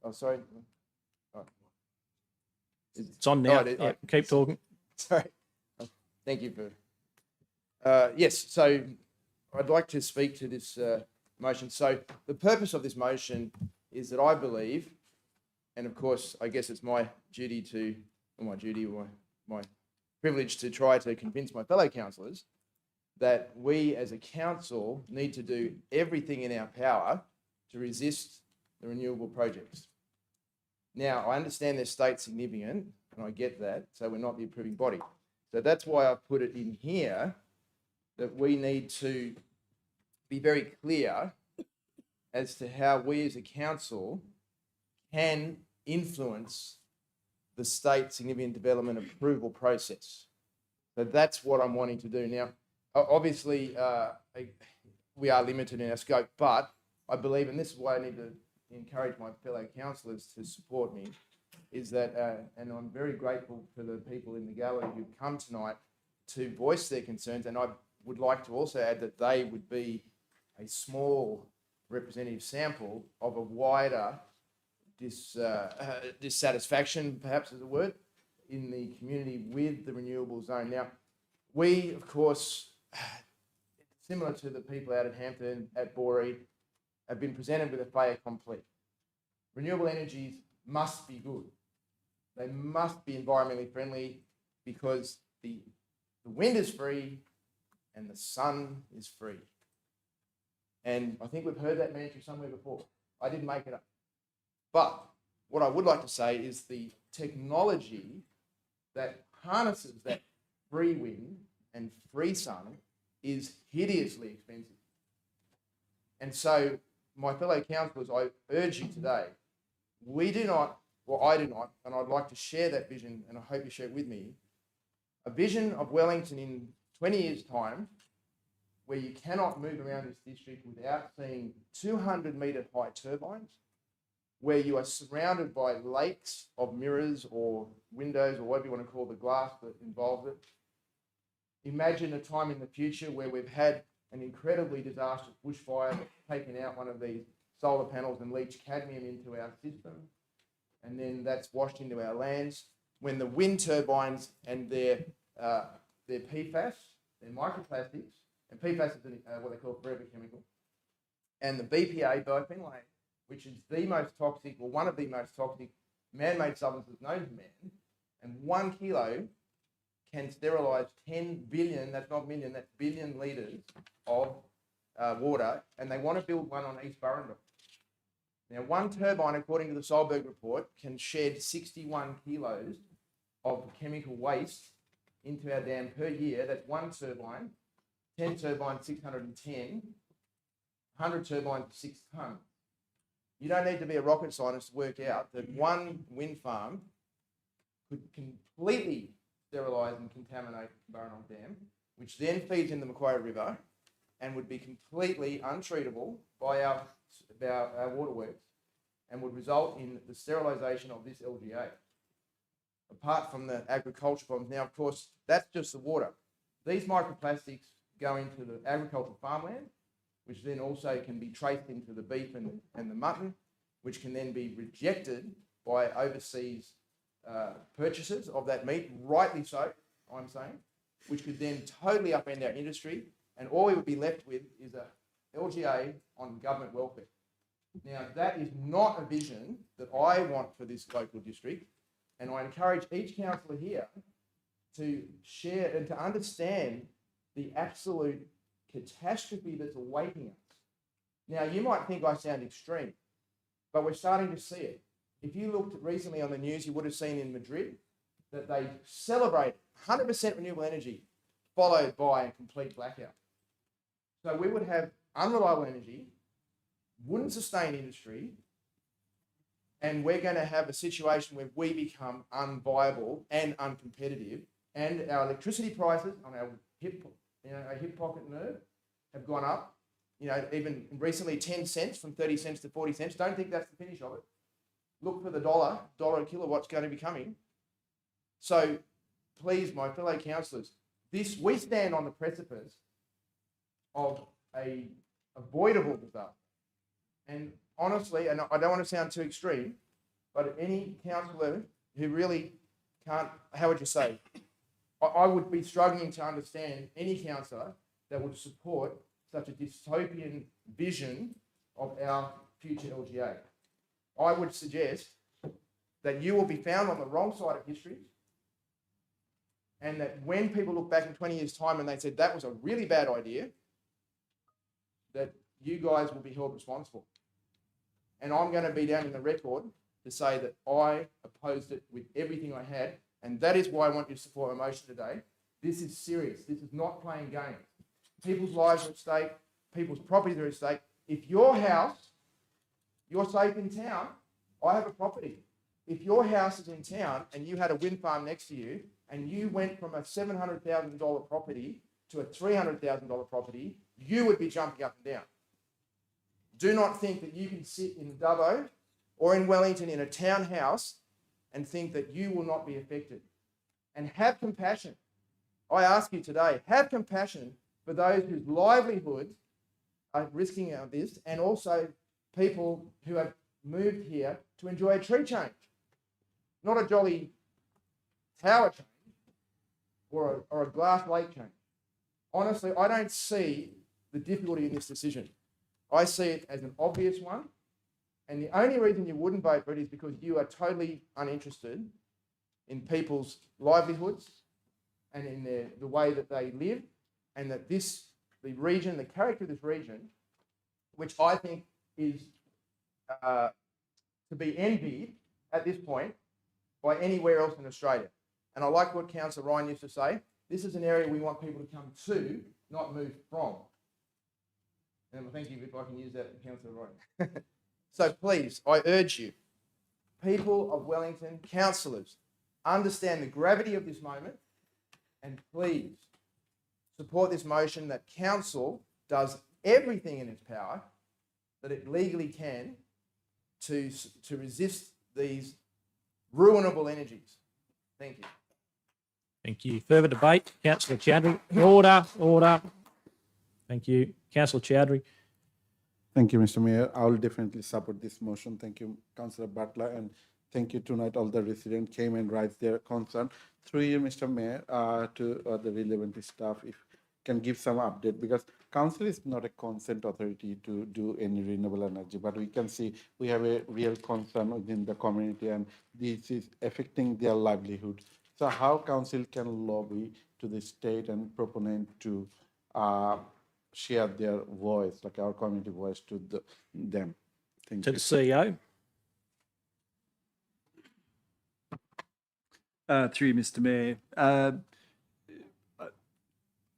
[SPEAKER 2] oh, sorry. Oh.
[SPEAKER 1] It's on now.
[SPEAKER 2] Oh,
[SPEAKER 1] Yeah, keep talking.
[SPEAKER 2] Sorry. Thank you for. Yes. So, I'd like to speak to this motion. So, the purpose of this motion is that I believe, and of course, I guess it's my duty to, or my duty, or my privilege to try to convince my fellow councillors that we as a council need to do everything in our power to resist the renewable projects. Now, I understand they're state significant, and I get that, so we're not the approving body. So that's why I put it in here that we need to be very clear as to how we as a council can influence the state significant development approval process. So that's what I'm wanting to do. Now, obviously, we are limited in our scope, but I believe, and this is why I need to encourage my fellow councillors to support me, is that, and I'm very grateful for the people in the gallery who've come tonight to voice their concerns, and I would like to also add that they would be a small representative sample of a wider dissatisfaction, perhaps is a word, in the community with the renewable zone. Now, we, of course, similar to the people out at Hampton, at Boree, have been presented with a fait accompli. Renewable energies must be good. They must be environmentally friendly because the wind is free and the sun is free. And I think we've heard that mantra somewhere before. I didn't make it up. But what I would like to say is the technology that harnesses that free wind and free sun is hideously expensive. And so, my fellow councillors, I urge you today, we do not, or I do not, and I'd like to share that vision, and I hope you share it with me, a vision of Wellington in 20 years' time, where you cannot move around this district without seeing 200-metre high turbines, where you are surrounded by lakes of mirrors or windows or whatever you want to call the glass that involves it. Imagine a time in the future where we've had an incredibly disastrous bushfire taken out one of these solar panels and leached cadmium into our system, and then that's washed into our lands. When the wind turbines and their PFAS, their microplastics, and PFAS is what they call forever chemical, and the BPA, biphenyl, which is the most toxic, or one of the most toxic man-made substances known to man, and 1 kilo can sterilise 10 billion, that's not million, that's billion litres of water, and they want to build one on East Burrendal. Now, one turbine, according to the Solberg report, can shed 61 kilos of chemical waste into our dam per year. That's one turbine, 10 turbines, 610, 100 turbines, 6 tonnes. You don't need to be a rocket scientist to work out that one wind farm could completely sterilise and contaminate Burrendal Dam, which then feeds in the Macquarie River and would be completely untreatable by our waterworks and would result in the sterilisation of this LGA. Apart from the agriculture problems, now of course that's just the water. These microplastics go into the agricultural farmland, which then also can be traced into the beef and the mutton, which can then be rejected by overseas purchasers of that meat, rightly so, I'm saying, which could then totally upend our industry, and all we would be left with is a LGA on government welfare. Now, that is not a vision that I want for this local district, and I encourage each councillor here to share and to understand the absolute catastrophe that's awaiting us. Now, you might think I sound extreme, but we're starting to see it. If you looked recently on the news, you would have seen in Madrid that they celebrate 100% renewable energy, followed by a complete blackout. So we would have unreliable energy, wouldn't sustain industry, and we're going to have a situation where we become unviable and uncompetitive, and our electricity prices on our hip pocket nerve have gone up. You know, even recently 10 cents from 30 cents to 40 cents. Don't think that's the finish of it. Look for the dollar a kilowatt's going to be coming. So please, my fellow councillors, we stand on the precipice of a avoidable disaster. And honestly, and I don't want to sound too extreme, but any councillor who really can't, how would you say, I would be struggling to understand any councillor that would support such a dystopian vision of our future LGA. I would suggest that you will be found on the wrong side of history, and that when people look back in 20 years' time and they said that was a really bad idea, that you guys will be held responsible. And I'm going to be down in the record to say that I opposed it with everything I had, and that is why I want you to support my motion today. This is serious. This is not playing games. People's lives are at stake. People's properties are at stake. If your house, you're safe in town, I have a property. If your house is in town and you had a wind farm next to you and you went from a $700,000 property to a $300,000 property, you would be jumping up and down. Do not think that you can sit in Dubbo or in Wellington in a townhouse and think that you will not be affected. And have compassion. I ask you today, have compassion for those whose livelihoods are risking this, and also people who have moved here to enjoy a tree change, not a jolly tower change or a glass lake change. Honestly, I don't see the difficulty in this decision. I see it as an obvious one, and the only reason you wouldn't vote for it is because you are totally uninterested in people's livelihoods and in the way that they live, and that the region, the character of this region, which I think is to be envied at this point by anywhere else in Australia. And I like what Councillor Ryan used to say, this is an area we want people to come to, not move from. And thank you if I can use that, Councillor Ryan. So please, I urge you, people of Wellington, councillors, understand the gravity of this moment, and please support this motion that council does everything in its power that it legally can to resist these ruinable energies. Thank you.
[SPEAKER 1] Thank you. Further debate? Councillor Chowdhury. Order. Thank you. Councillor Chowdhury.
[SPEAKER 21] Thank you, Mr. Mayor. I will definitely support this motion. Thank you, Councillor Butler, and thank you tonight. All the residents came and raised their concern. Through you, Mr. Mayor, to the relevant staff, if can give some update, because council is not a consent authority to do any renewable energy, but we can see we have a real concern within the community, and this is affecting their livelihood. So how council can lobby to the state and proponent to share their voice, like our community voice, to them? Thank
[SPEAKER 1] To
[SPEAKER 21] you.
[SPEAKER 1] the CEO.
[SPEAKER 18] Through you, Mr. Mayor.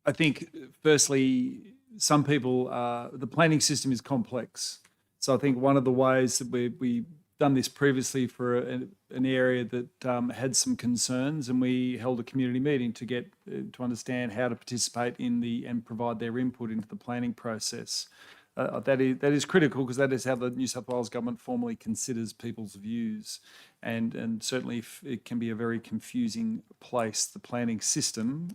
[SPEAKER 18] I think, firstly, some people, the planning system is complex. So I think one of the ways that we've done this previously for an area that had some concerns, and we held a community meeting to get to understand how to participate in and provide their input into the planning process. That is critical, because that is how the New South Wales government formally considers people's views, and certainly it can be a very confusing place, the planning system,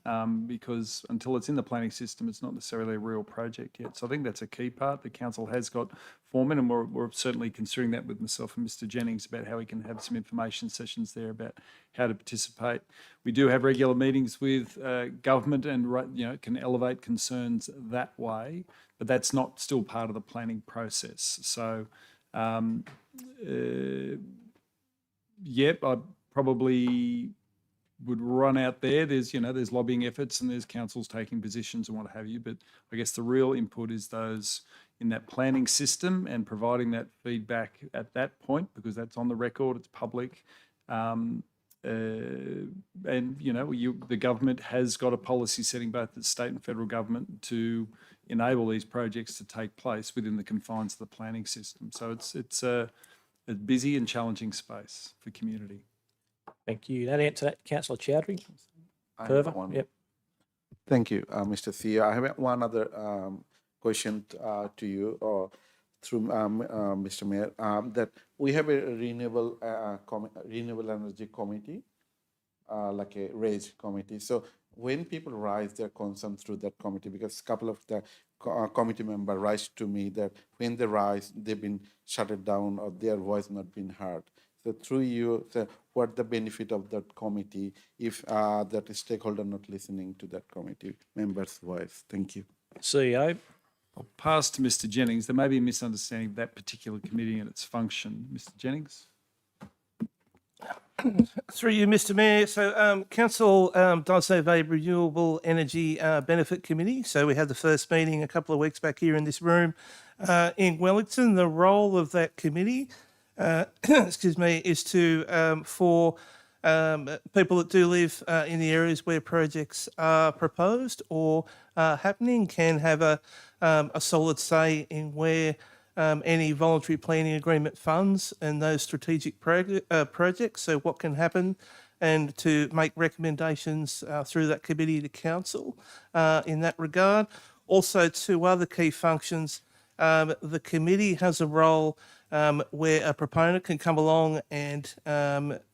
[SPEAKER 18] because until it's in the planning system, it's not necessarily a real project yet. So I think that's a key part. The council has got foremen, and we're certainly considering that with myself and Mr. Jennings about how we can have some information sessions there about how to participate. We do have regular meetings with government, and can elevate concerns that way, but that's not still part of the planning process. So Yep, I probably would run out there. There's lobbying efforts and there's councils taking positions and what have you. But I guess the real input is those in that planning system and providing that feedback at that point, because that's on the record, it's public. And the government has got a policy setting, both the state and federal government, to enable these projects to take place within the confines of the planning system. So it's a busy and challenging space for community.
[SPEAKER 1] Thank you. That answer that, Councillor Chowdhury.
[SPEAKER 21] I have
[SPEAKER 1] Further?
[SPEAKER 21] one.
[SPEAKER 1] Yep.
[SPEAKER 21] Thank you, Mr. Thea. I have one other question to you, or through Mr. Mayor, that we have a renewable energy committee, like a RAISE committee. So when people raise their concern through that committee, because a couple of the committee members raised to me that when they rise, they've been shut down or their voice not been heard. So through you, so what the benefit of that committee if that stakeholder not listening to that committee member's voice? Thank you.
[SPEAKER 1] CEO.
[SPEAKER 18] I'll pass to Mr. Jennings. There may be a misunderstanding of that particular committee and its function. Mr. Jennings?
[SPEAKER 20] Through you, Mr. Mayor. So, Council does have a renewable energy benefit committee. So we had the first meeting a couple of weeks back here in this room in Wellington. The role of that committee, excuse me, is to for people that do live in the areas where projects are proposed or happening can have a solid say in where any voluntary planning agreement funds and those strategic projects. So what can happen, and to make recommendations through that committee to council in that regard. Also, two other key functions. The committee has a role where a proponent can come along and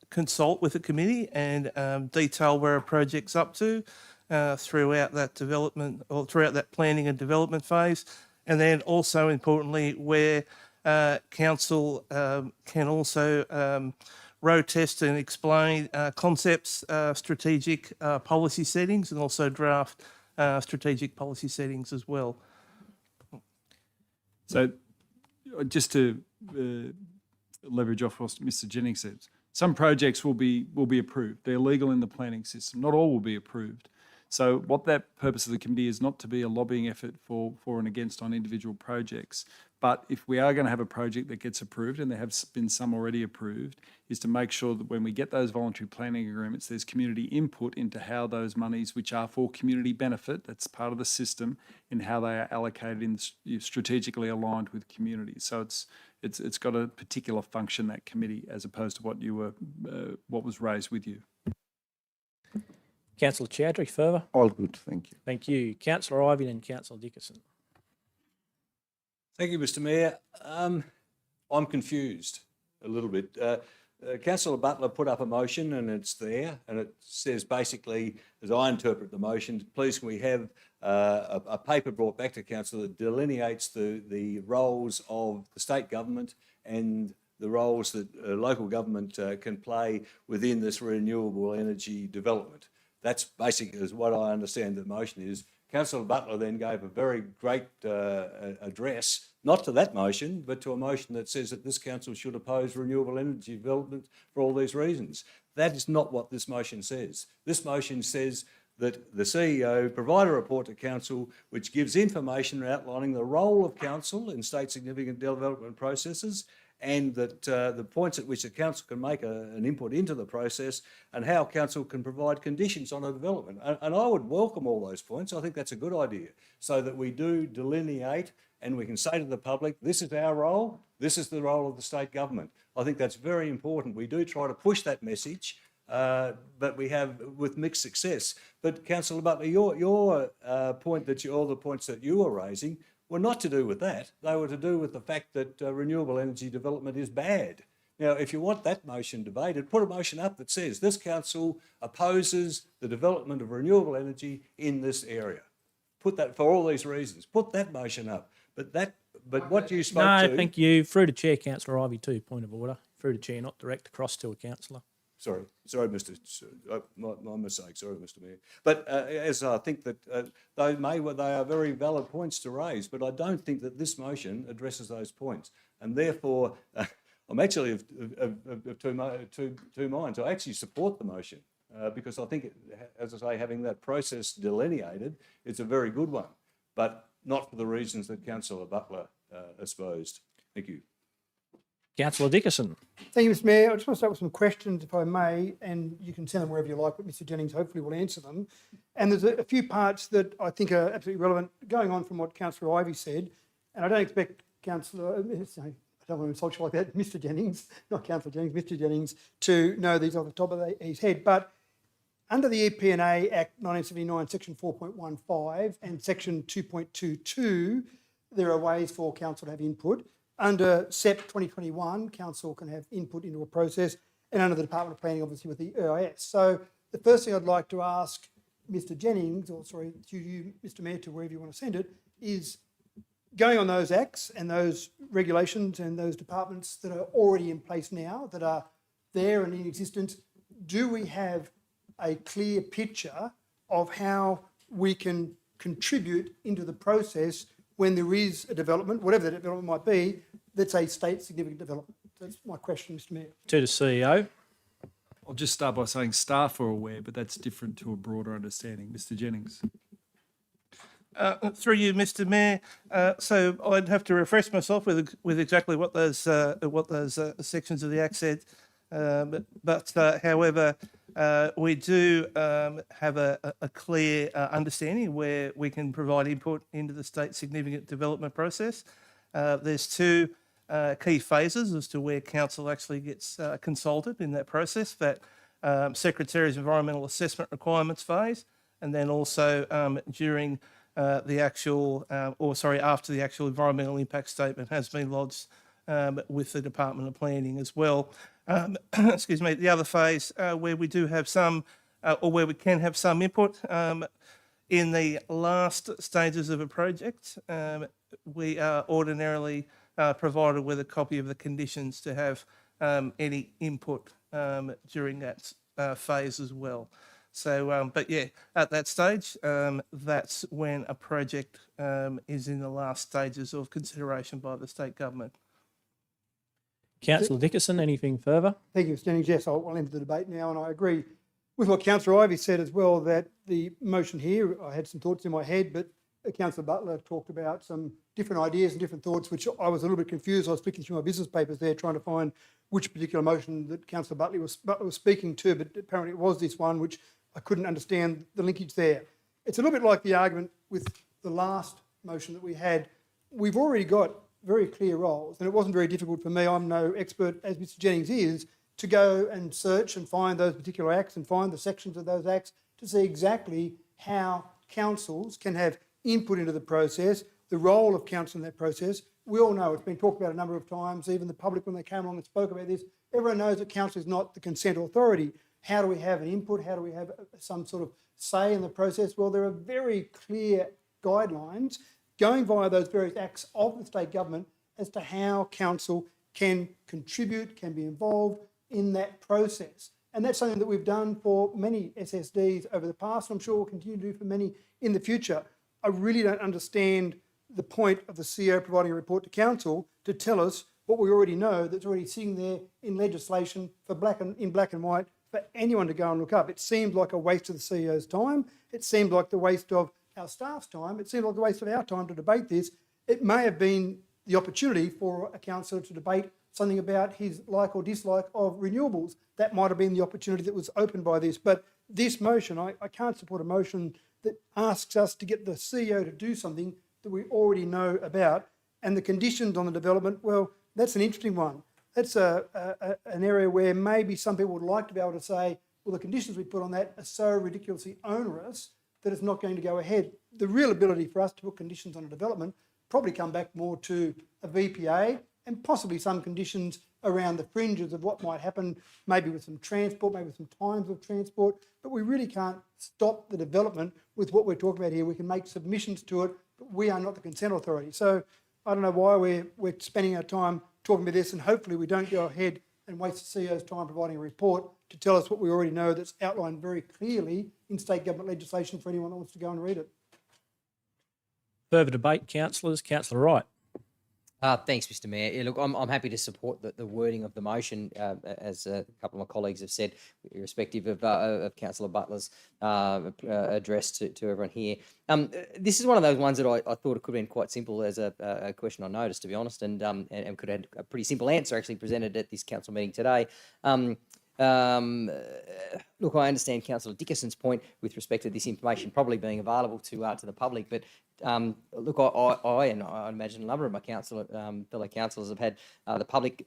[SPEAKER 20] consult with the committee and detail where a project's up to throughout that development or throughout that planning and development phase. And then also importantly, where council can also road test and explain concepts, strategic policy settings, and also draft strategic policy settings as well.
[SPEAKER 18] So just to leverage off what Mr. Jennings said, some projects will be approved. They're legal in the planning system. Not all will be approved. So what that purpose of the committee is not to be a lobbying effort for and against on individual projects, but if we are going to have a project that gets approved, and there have been some already approved, is to make sure that when we get those voluntary planning agreements, there's community input into how those monies, which are for community benefit, that's part of the system, and how they are allocated in strategically aligned with communities. So it's got a particular function, that committee, as opposed to what was raised with you.
[SPEAKER 1] Councillor Chowdhury, further?
[SPEAKER 21] All good, thank you.
[SPEAKER 1] Thank you. Councillor Ivey and Councillor Dickinson.
[SPEAKER 14] Thank you, Mr. Mayor. I'm confused a little bit. Councillor Butler put up a motion and it's there, and it says basically, as I interpret the motion, please can we have a paper brought back to council that delineates the roles of the state government and the roles that local government can play within this renewable energy development. That's basically is what I understand the motion is. Councillor Butler then gave a very great address, not to that motion, but to a motion that says that this council should oppose renewable energy development for all these reasons. That is not what this motion says. This motion says that the CEO provide a report to council which gives information outlining the role of council in state significant development processes, and that the points at which the council can make an input into the process, and how council can provide conditions on a development. And I would welcome all those points. I think that's a good idea, so that we do delineate and we can say to the public, this is our role, this is the role of the state government. I think that's very important. We do try to push that message, but we have with mixed success. But Councillor Butler, your point that all the points that you were raising were not to do with that. They were to do with the fact that renewable energy development is bad. Now, if you want that motion debated, put a motion up that says this council opposes the development of renewable energy in this area. Put that for all these reasons. Put that motion up. But what you spoke to...
[SPEAKER 1] No, thank you. Through to Chair, Councillor Ivey too, point of order. Through to Chair, not direct across to a councillor.
[SPEAKER 14] Sorry, my mistake. Sorry, Mr. Mayor. But as I think that they are very valid points to raise, but I don't think that this motion addresses those points, and therefore I'm actually of two minds. I actually support the motion because I think, as I say, having that process delineated, it's a very good one, but not for the reasons that Councillor Butler espoused. Thank you.
[SPEAKER 1] Councillor Dickinson.
[SPEAKER 16] Thank you, Mr. Mayor. I just want to start with some questions, if I may, and you can send them wherever you like, but Mr. Jennings hopefully will answer them. And there's a few parts that I think are absolutely relevant, going on from what Councillor Ivey said, and I don't expect Councillor, I don't want to insult you like that, Mr. Jennings, not Councillor Jennings, Mr. Jennings, to know these off the top of his head, but under the EP&A Act 1979, Section 4.15 and Section 2.22, there are ways for Council to have input. Under SEP 2021, Council can have input into a process, and under the Department of Planning, obviously, with the EIS. So the first thing I'd like to ask Mr. Jennings, or sorry, to you, Mr. Mayor, to wherever you want to send it, is going on those acts and those regulations and those departments that are already in place now, that are there and in existence, do we have a clear picture of how we can contribute into the process when there is a development, whatever the development might be, that's a state significant development? That's my question, Mr. Mayor.
[SPEAKER 1] To the CEO.
[SPEAKER 18] I'll just start by saying staff are aware, but that's different to a broader understanding. Mr. Jennings.
[SPEAKER 20] Through you, Mr. Mayor. So I'd have to refresh myself with exactly what those sections of the Act said. However, we do have a clear understanding where we can provide input into the state significant development process. There's two key phases as to where council actually gets consulted in that process: that Secretary's environmental assessment requirements phase, and then also during the actual, after the actual environmental impact statement has been lodged with the Department of Planning as well. Excuse me. The other phase where we do have some, or where we can have some input in the last stages of a project, we are ordinarily provided with a copy of the conditions to have any input during that phase as well. So, but yeah, at that stage, that's when a project is in the last stages of consideration by the state government.
[SPEAKER 1] Councillor Dickinson, anything further?
[SPEAKER 16] Thank you, Mr. Jennings. Yes, I'll end the debate now, and I agree with what Councillor Ivey said as well, that the motion here, I had some thoughts in my head, but Councillor Butler talked about some different ideas and different thoughts, which I was a little bit confused. I was flicking through my business papers there, trying to find which particular motion that Councillor Butler was speaking to, but apparently it was this one, which I couldn't understand the linkage there. It's a little bit like the argument with the last motion that we had. We've already got very clear roles, and it wasn't very difficult for me, I'm no expert as Mr. Jennings is, to go and search and find those particular acts and find the sections of those acts to see exactly how councils can have input into the process, the role of council in that process. We all know, it's been talked about a number of times, even the public when they came along and spoke about this, everyone knows that council is not the consent authority. How do we have an input? How do we have some sort of say in the process? Well, there are very clear guidelines going via those various acts of the state government as to how council can contribute, can be involved in that process. And that's something that we've done for many SSDs over the past, and I'm sure we'll continue to do for many in the future. I really don't understand the point of the CEO providing a report to council to tell us what we already know that's already sitting there in legislation in black and white for anyone to go and look up. It seems like a waste of the CEO's time. It seems like the waste of our staff's time. It seems like a waste of our time to debate this. It may have been the opportunity for a councillor to debate something about his like or dislike of renewables. That might have been the opportunity that was opened by this. But this motion, I can't support a motion that asks us to get the CEO to do something that we already know about. And the conditions on the development, well, that's an interesting one. That's an area where maybe some people would like to be able to say, well, the conditions we put on that are so ridiculously onerous that it's not going to go ahead. The real ability for us to put conditions on a development probably come back more to a VPA and possibly some conditions around the fringes of what might happen, maybe with some transport, maybe with some times of transport, but we really can't stop the development with what we're talking about here. We can make submissions to it, but we are not the consent authority. So I don't know why we're spending our time talking about this, and hopefully we don't go ahead and waste the CEO's time providing a report to tell us what we already know that's outlined very clearly in state government legislation for anyone that wants to go and read it.
[SPEAKER 1] Further debate, councillors. Councillor Wright.
[SPEAKER 19] Thanks, Mr. Mayor. Yeah, look, I'm happy to support the wording of the motion, as a couple of my colleagues have said, irrespective of Councillor Butler's address to everyone here. This is one of those ones that I thought it could have been quite simple as a question on notice, to be honest, and could have had a pretty simple answer actually presented at this council meeting today. Look, I understand Councillor Dickinson's point with respect to this information probably being available to the public, but look, I and I imagine a number of my fellow councillors have had the public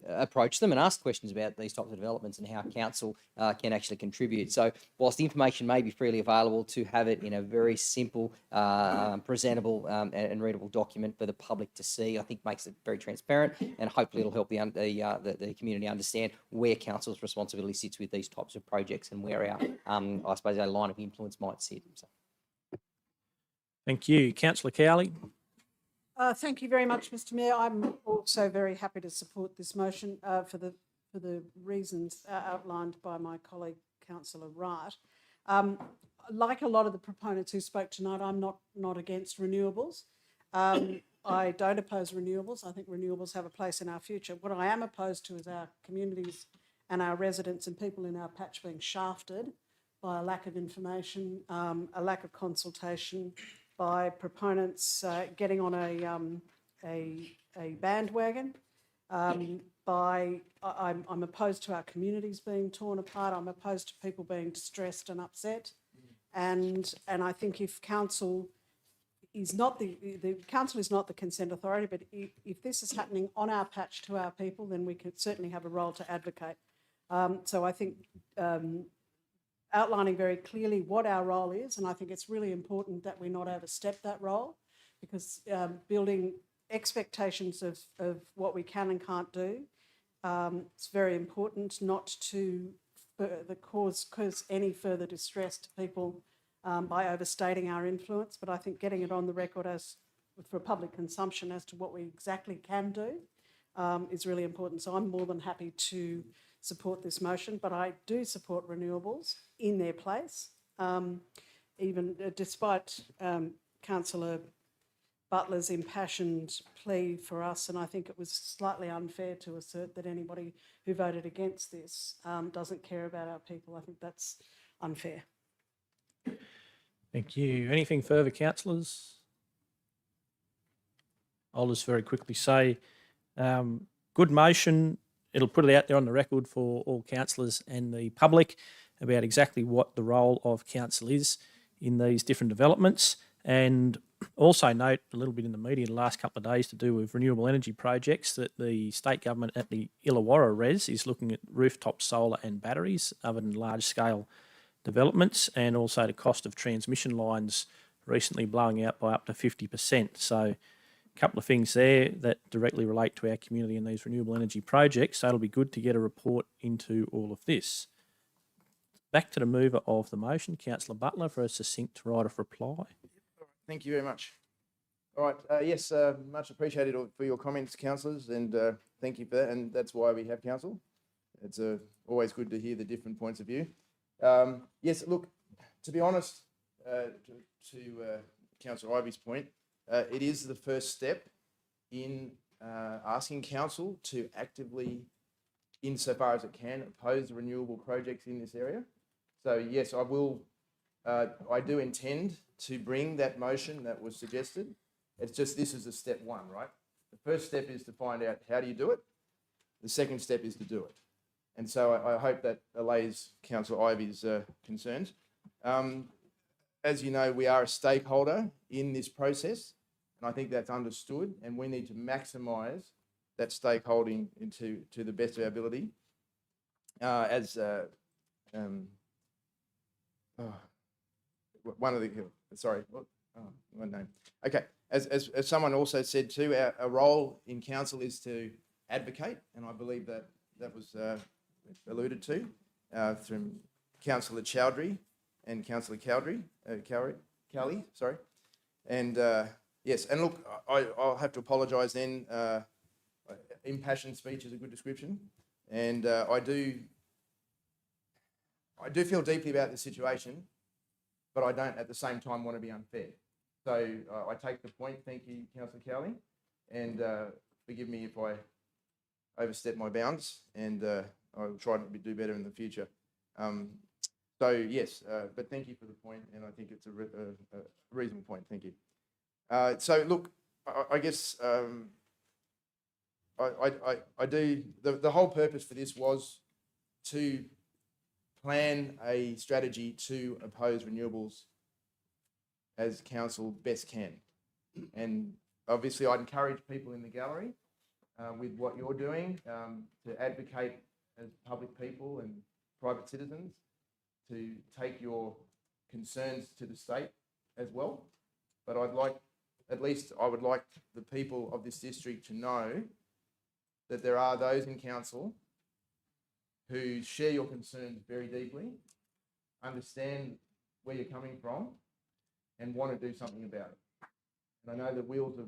[SPEAKER 19] approach them and ask questions about these types of developments and how council can actually contribute. So whilst the information may be freely available, to have it in a very simple, presentable and readable document for the public to see, I think makes it very transparent, and hopefully it'll help the community understand where council's responsibility sits with these types of projects and where our, I suppose, our line of influence might sit. So.
[SPEAKER 1] Thank you. Councillor Cowley.
[SPEAKER 3] Thank you very much, Mr. Mayor. I'm also very happy to support this motion for the reasons outlined by my colleague, Councillor Wright. Like a lot of the proponents who spoke tonight, I'm not against renewables. I don't oppose renewables. I think renewables have a place in our future. What I am opposed to is our communities and our residents and people in our patch being shafted by a lack of information, a lack of consultation, by proponents getting on a bandwagon. I'm opposed to our communities being torn apart. I'm opposed to people being distressed and upset. And I think if council is not the council is not the consent authority, but if this is happening on our patch to our people, then we could certainly have a role to advocate. So I think outlining very clearly what our role is, and I think it's really important that we not overstep that role, because building expectations of what we can and can't do, it's very important not to cause any further distress to people by overstating our influence, but I think getting it on the record as for public consumption as to what we exactly can do is really important. So I'm more than happy to support this motion, but I do support renewables in their place, even despite Councillor Butler's impassioned plea for us, and I think it was slightly unfair to assert that anybody who voted against this doesn't care about our people. I think that's unfair.
[SPEAKER 1] Thank you. Anything further, councillors? I'll just very quickly say, good motion. It'll put it out there on the record for all councillors and the public about exactly what the role of council is in these different developments. And also note a little bit in the media the last couple of days to do with renewable energy projects that the state government at the Illawarra Res is looking at rooftop solar and batteries other than large-scale developments, and also the cost of transmission lines recently blowing out by up to 50%. So a couple of things there that directly relate to our community and these renewable energy projects. So it'll be good to get a report into all of this. Back to the mover of the motion, Councillor Butler, for a succinct right of reply.
[SPEAKER 2] Thank you very much. All right, yes, much appreciated for your comments, councillors, and thank you for that, and that's why we have council. It's always good to hear the different points of view. Yes, look, to be honest, to Councillor Ivy's point, it is the first step in asking council to actively, insofar as it can, oppose renewable projects in this area. So yes, I do intend to bring that motion that was suggested. It's just this is a step one, right? The first step is to find out how do you do it. The second step is to do it. And so I hope that allays Councillor Ivy's concerns. As you know, we are a stakeholder in this process, and I think that's understood, and we need to maximise that stakeholding to the best of our ability. One of the, sorry, one name. Okay, as someone also said too, our role in council is to advocate, and I believe that was alluded to from Councillor Chowdhury and Councillor Cowley, sorry. And yes, and look, I'll have to apologise then. Impassioned speech is a good description, and I do I do feel deeply about the situation, but I don't at the same time want to be unfair. So I take the point. Thank you, Councillor Cowley, and forgive me if I overstep my bounds, and I'll try to do better in the future. So yes, but thank you for the point, and I think it's a reasonable point. Thank you. So look, I guess I do. The whole purpose for this was to plan a strategy to oppose renewables as council best can, and obviously I'd encourage people in the gallery with what you're doing to advocate as public people and private citizens to take your concerns to the state as well. But I would like the people of this district to know that there are those in council who share your concerns very deeply, understand where you're coming from, and want to do something about it. And I know the wheels of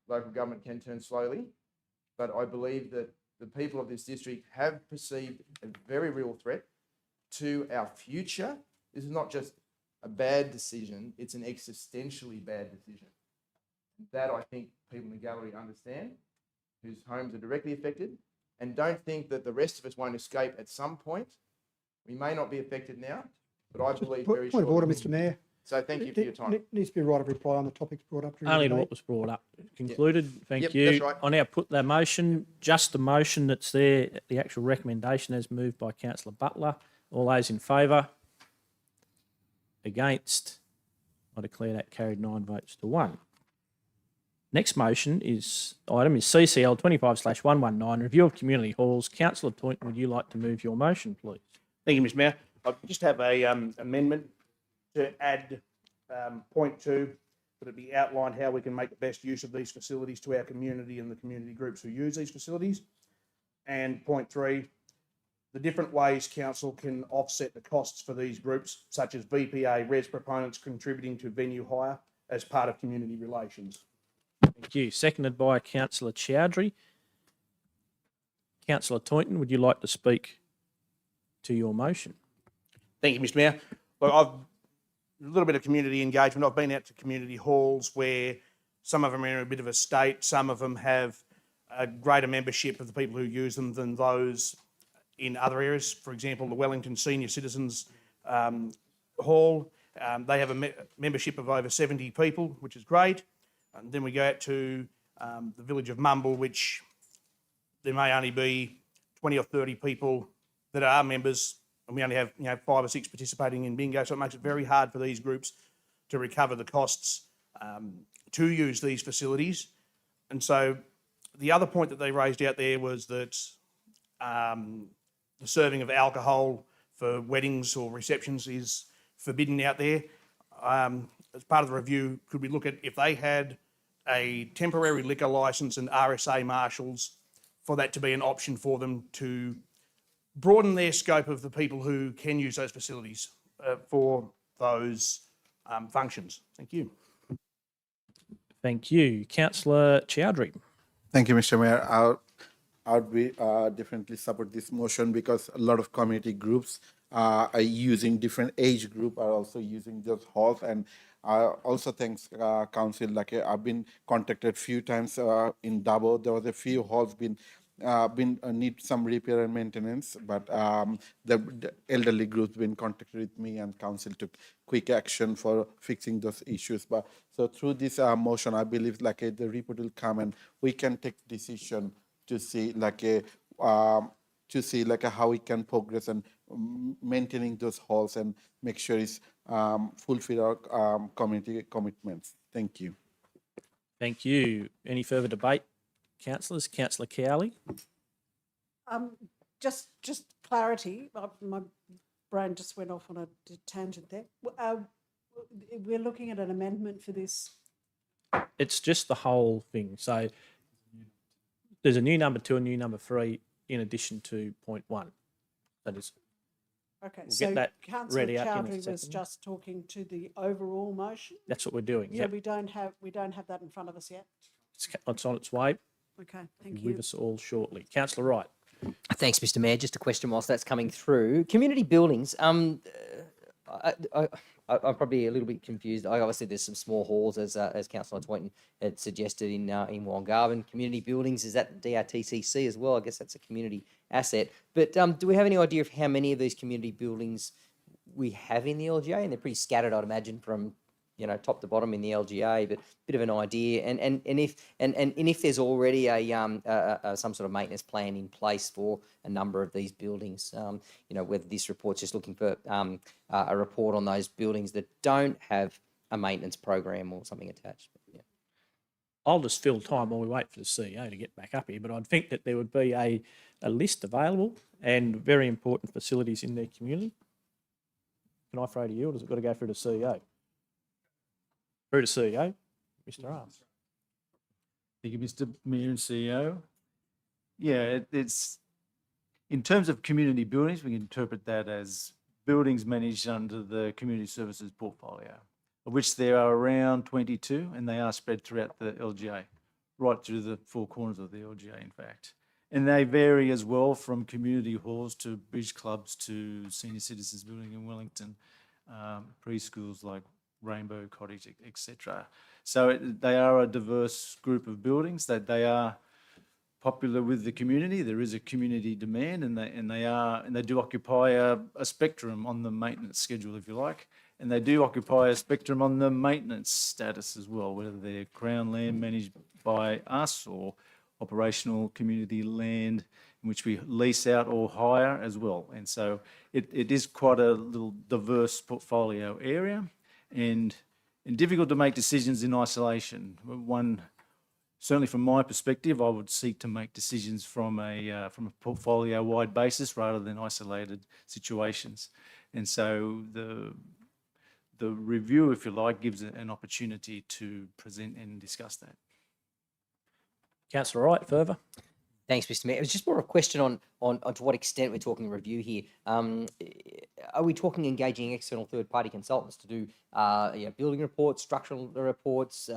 [SPEAKER 2] local government can turn slowly, but I believe that the people of this district have perceived a very real threat to our future. This is not just a bad decision, it's an existentially bad decision. That I think people in the gallery understand, whose homes are directly affected, and don't think that the rest of us won't escape at some point. We may not be affected now, but I believe very
[SPEAKER 16] Point of order,
[SPEAKER 2] shortly.
[SPEAKER 16] Mr Mayor.
[SPEAKER 2] So thank you for your time.
[SPEAKER 16] Needs to be a right of reply on the topics brought up during
[SPEAKER 1] Only
[SPEAKER 16] the
[SPEAKER 1] to
[SPEAKER 16] debate.
[SPEAKER 1] what was brought up. Concluded. Thank
[SPEAKER 2] Yep,
[SPEAKER 1] you.
[SPEAKER 2] that's right.
[SPEAKER 1] I now put the motion, just the motion that's there, the actual recommendation as moved by Councillor Butler. All those in favour? Against? I declare that carried 9 votes to 1. Next motion item is CCL 25/119, review of community halls. Councillor Toynton, would you like to move your motion, please?
[SPEAKER 17] Thank you, Mr Mayor. I just have a amendment to add point 2, that it be outlined how we can make the best use of these facilities to our community and the community groups who use these facilities. And point 3, the different ways council can offset the costs for these groups, such as VPA, res proponents contributing to venue hire as part of community relations.
[SPEAKER 1] Thank you. Seconded by Councillor Chowdhury. Councillor Toynton, would you like to speak to your motion?
[SPEAKER 17] Thank you, Mr Mayor. Look, I've a little bit of community engagement. I've been out to community halls where some of them are in a bit of a state, some of them have a greater membership of the people who use them than those in other areas. For example, the Wellington Senior Citizens Hall, they have a membership of over 70 people, which is great. And then we go out to the village of Mumble, which there may only be 20 or 30 people that are members, and we only have 5 or 6 participating in bingo. So it makes it very hard for these groups to recover the costs to use these facilities. And so the other point that they raised out there was that the serving of alcohol for weddings or receptions is forbidden out there. As part of the review, could we look at if they had a temporary liquor licence and RSA marshals, for that to be an option for them to broaden their scope of the people who can use those facilities for those functions. Thank you.
[SPEAKER 1] Thank you. Councillor Chowdhury.
[SPEAKER 21] Thank you, Mr. Mayor. I would be definitely support this motion because a lot of community groups are using different age group are also using those halls, and also thanks council. Like I've been contacted few times in Dabo. There was a few halls been need some repair and maintenance, but the elderly groups been contacted with me, and council took quick action for fixing those issues. But so through this motion, I believe like the report will come and we can take decision to see like how we can progress and maintaining those halls and make sure it's fulfill our community commitments. Thank you.
[SPEAKER 1] Thank you. Any further debate? Councillors, Councillor Cowley.
[SPEAKER 3] Just clarity. My brain just went off on a tangent there. We're looking at an amendment for this.
[SPEAKER 1] It's just the whole thing. So there's a new number 2 and new number 3 in addition to point 1. That is.
[SPEAKER 3] Okay,
[SPEAKER 1] We'll
[SPEAKER 3] so
[SPEAKER 1] get that
[SPEAKER 3] Councillor
[SPEAKER 1] read out in a
[SPEAKER 3] Chowdhury was
[SPEAKER 1] second.
[SPEAKER 3] just talking to the overall motion.
[SPEAKER 1] That's what we're doing.
[SPEAKER 3] So
[SPEAKER 1] Yep.
[SPEAKER 3] we don't have that in front of us yet.
[SPEAKER 1] It's on its way.
[SPEAKER 3] Okay, thank
[SPEAKER 1] With
[SPEAKER 3] you.
[SPEAKER 1] us all shortly. Councillor Wright.
[SPEAKER 19] Thanks, Mr. Mayor. Just a question whilst that's coming through. Community buildings. I'm probably a little bit confused. Obviously, there's some small halls, as Councillor Toynton had suggested in Wongarvan. Community buildings, is that DRTCC as well? I guess that's a community asset. But do we have any idea of how many of these community buildings we have in the LGA? And they're pretty scattered, I'd imagine, from top to bottom in the LGA, but a bit of an idea. And if there's already some sort of maintenance plan in place for a number of these buildings, whether this report's just looking for a report on those buildings that don't have a maintenance program or something attached. Yeah.
[SPEAKER 1] I'll just fill time while we wait for the CEO to get back up here, but I'd think that there would be a list available and very important facilities in their community. Can I throw to you, or does it got to go through the CEO? Through to CEO, Mr. Arms.
[SPEAKER 18] Thank you, Mr. Mayor and CEO. Yeah, it's in terms of community buildings, we can interpret that as buildings managed under the community services portfolio, of which there are around 22, and they are spread throughout the LGA, right through the four corners of the LGA, in fact. And they vary as well, from community halls to bridge clubs to senior citizens building in Wellington, preschools like Rainbow Cottage, etc. So they are a diverse group of buildings, that they are popular with the community. There is a community demand, and they do occupy a spectrum on the maintenance schedule, if you like, and they do occupy a spectrum on the maintenance status as well, whether they're Crown land managed by us or operational community land in which we lease out or hire as well. And so it is quite a little diverse portfolio area, and difficult to make decisions in isolation. Certainly from my perspective, I would seek to make decisions from a portfolio-wide basis rather than isolated situations. And so the review, if you like, gives an opportunity to present and discuss that.
[SPEAKER 1] Councillor Wright, further.
[SPEAKER 19] Thanks, Mr. Mayor. It was just more a question on to what extent we're talking review here. Are we talking engaging external third-party consultants to do building reports, structural reports,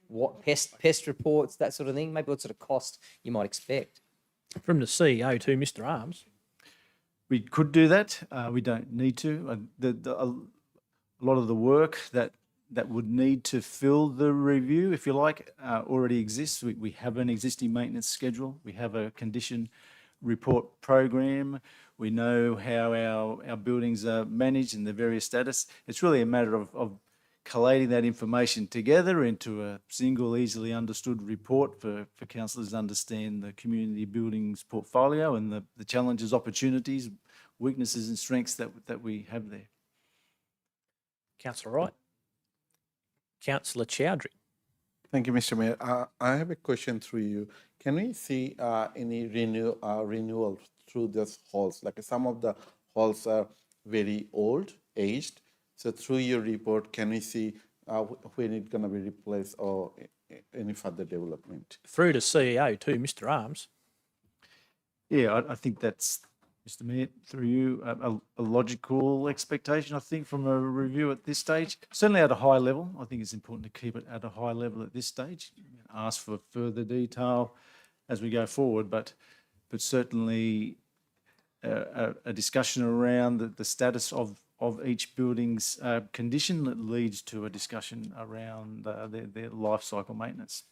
[SPEAKER 19] what pest reports, that sort of thing? Maybe what sort of cost you might expect?
[SPEAKER 1] From the CEO to Mr. Arms.
[SPEAKER 18] We could do that. We don't need to. A lot of the work that would need to fill the review, if you like, already exists. We have an existing maintenance schedule. We have a condition report program. We know how our buildings are managed and the various status. It's really a matter of collating that information together into a single, easily understood report for councillors to understand the community buildings portfolio and the challenges, opportunities, weaknesses and strengths that we have there.
[SPEAKER 1] Councillor Wright. Councillor Chowdhury.
[SPEAKER 21] Thank you, Mr. Mayor. I have a question through you. Can we see any renewal through these halls? Like some of the halls are very old, aged. So through your report, can we see when it's going to be replaced or any further development?
[SPEAKER 1] Through to CEO too, Mr. Arms.
[SPEAKER 18] Yeah, I think that's, Mr. Mayor, through you, a logical expectation, I think, from a review at this stage. Certainly at a high level. I think it's important to keep it at a high level at this stage. Ask for further detail as we go forward, but certainly a discussion around the status of each building's condition that leads to a discussion around their life cycle maintenance.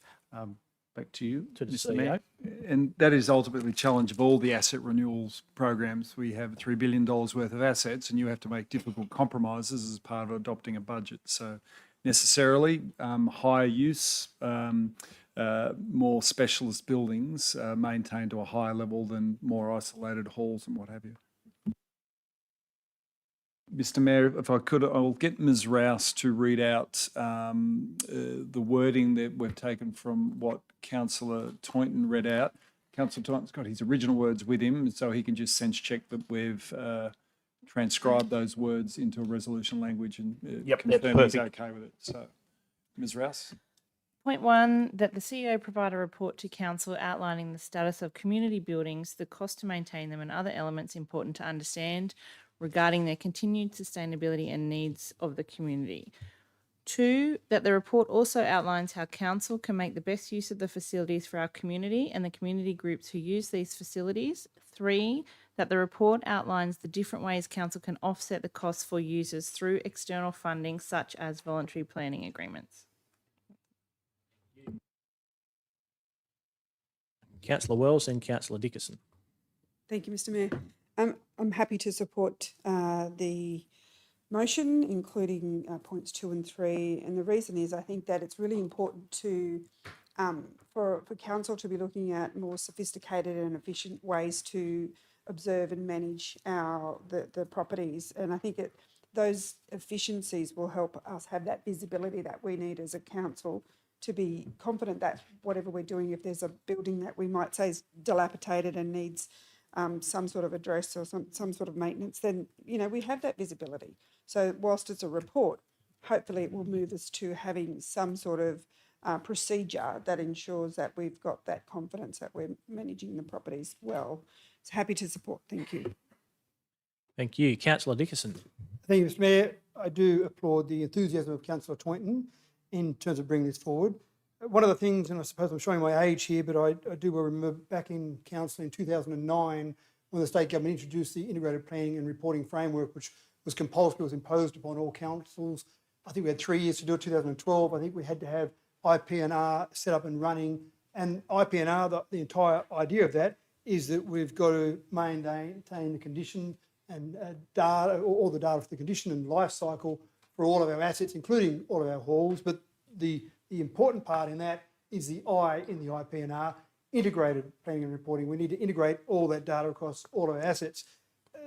[SPEAKER 18] Back to you,
[SPEAKER 1] to the
[SPEAKER 18] Mr.
[SPEAKER 1] CEO.
[SPEAKER 18] Mayor. And
[SPEAKER 4] That is ultimately the challenge of all the asset renewals programs. We have $3 billion worth of assets, and you have to make difficult compromises as part of adopting a budget. So necessarily higher use, more specialist buildings maintained to a higher level than more isolated halls and what have you. Mr. Mayor, if I could, I'll get Ms. Rouse to read out the wording that we've taken from what Councillor Toynton read out. Councillor Toynton's got his original words with him, so he can just sense check that we've transcribed those words into a resolution language and confirm he's okay with it. So, Ms. Rouse.
[SPEAKER 22] Point 1, that the CEO provide a report to Council outlining the status of community buildings, the cost to maintain them and other elements important to understand regarding their continued sustainability and needs of the community. 2, that the report also outlines how council can make the best use of the facilities for our community and the community groups who use these facilities. 3, that the report outlines the different ways council can offset the costs for users through external funding such as voluntary planning agreements.
[SPEAKER 1] Councillor Wells and Councillor Dickinson.
[SPEAKER 13] Thank you, Mr. Mayor. I'm happy to support the motion, including points 2 and 3. And the reason is I think that it's really important to for council to be looking at more sophisticated and efficient ways to observe and manage the properties. And I think those efficiencies will help us have that visibility that we need as a council to be confident that whatever we're doing, if there's a building that we might say is dilapidated and needs some sort of address or some sort of maintenance, then, you know, we have that visibility. So whilst it's a report, hopefully it will move us to having some sort of procedure that ensures that we've got that confidence that we're managing the properties well. So happy to support. Thank you.
[SPEAKER 1] Thank you. Councillor Dickinson.
[SPEAKER 16] Thank you, Mr. Mayor. I do applaud the enthusiasm of Councillor Toynton in terms of bringing this forward. One of the things, and I suppose I'm showing my age here, but I do remember back in council in 2009 when the state government introduced the integrated planning and reporting framework, which was compulsory, was imposed upon all councils. I think we had 3 years to do it. 2012, I think we had to have IPNR set up and running. And IPNR, the entire idea of that is that we've got to maintain the condition and data, all the data for the condition and life cycle for all of our assets, including all of our halls. But the important part in that is the I in the IPNR, integrated planning and reporting. We need to integrate all that data across all of our assets.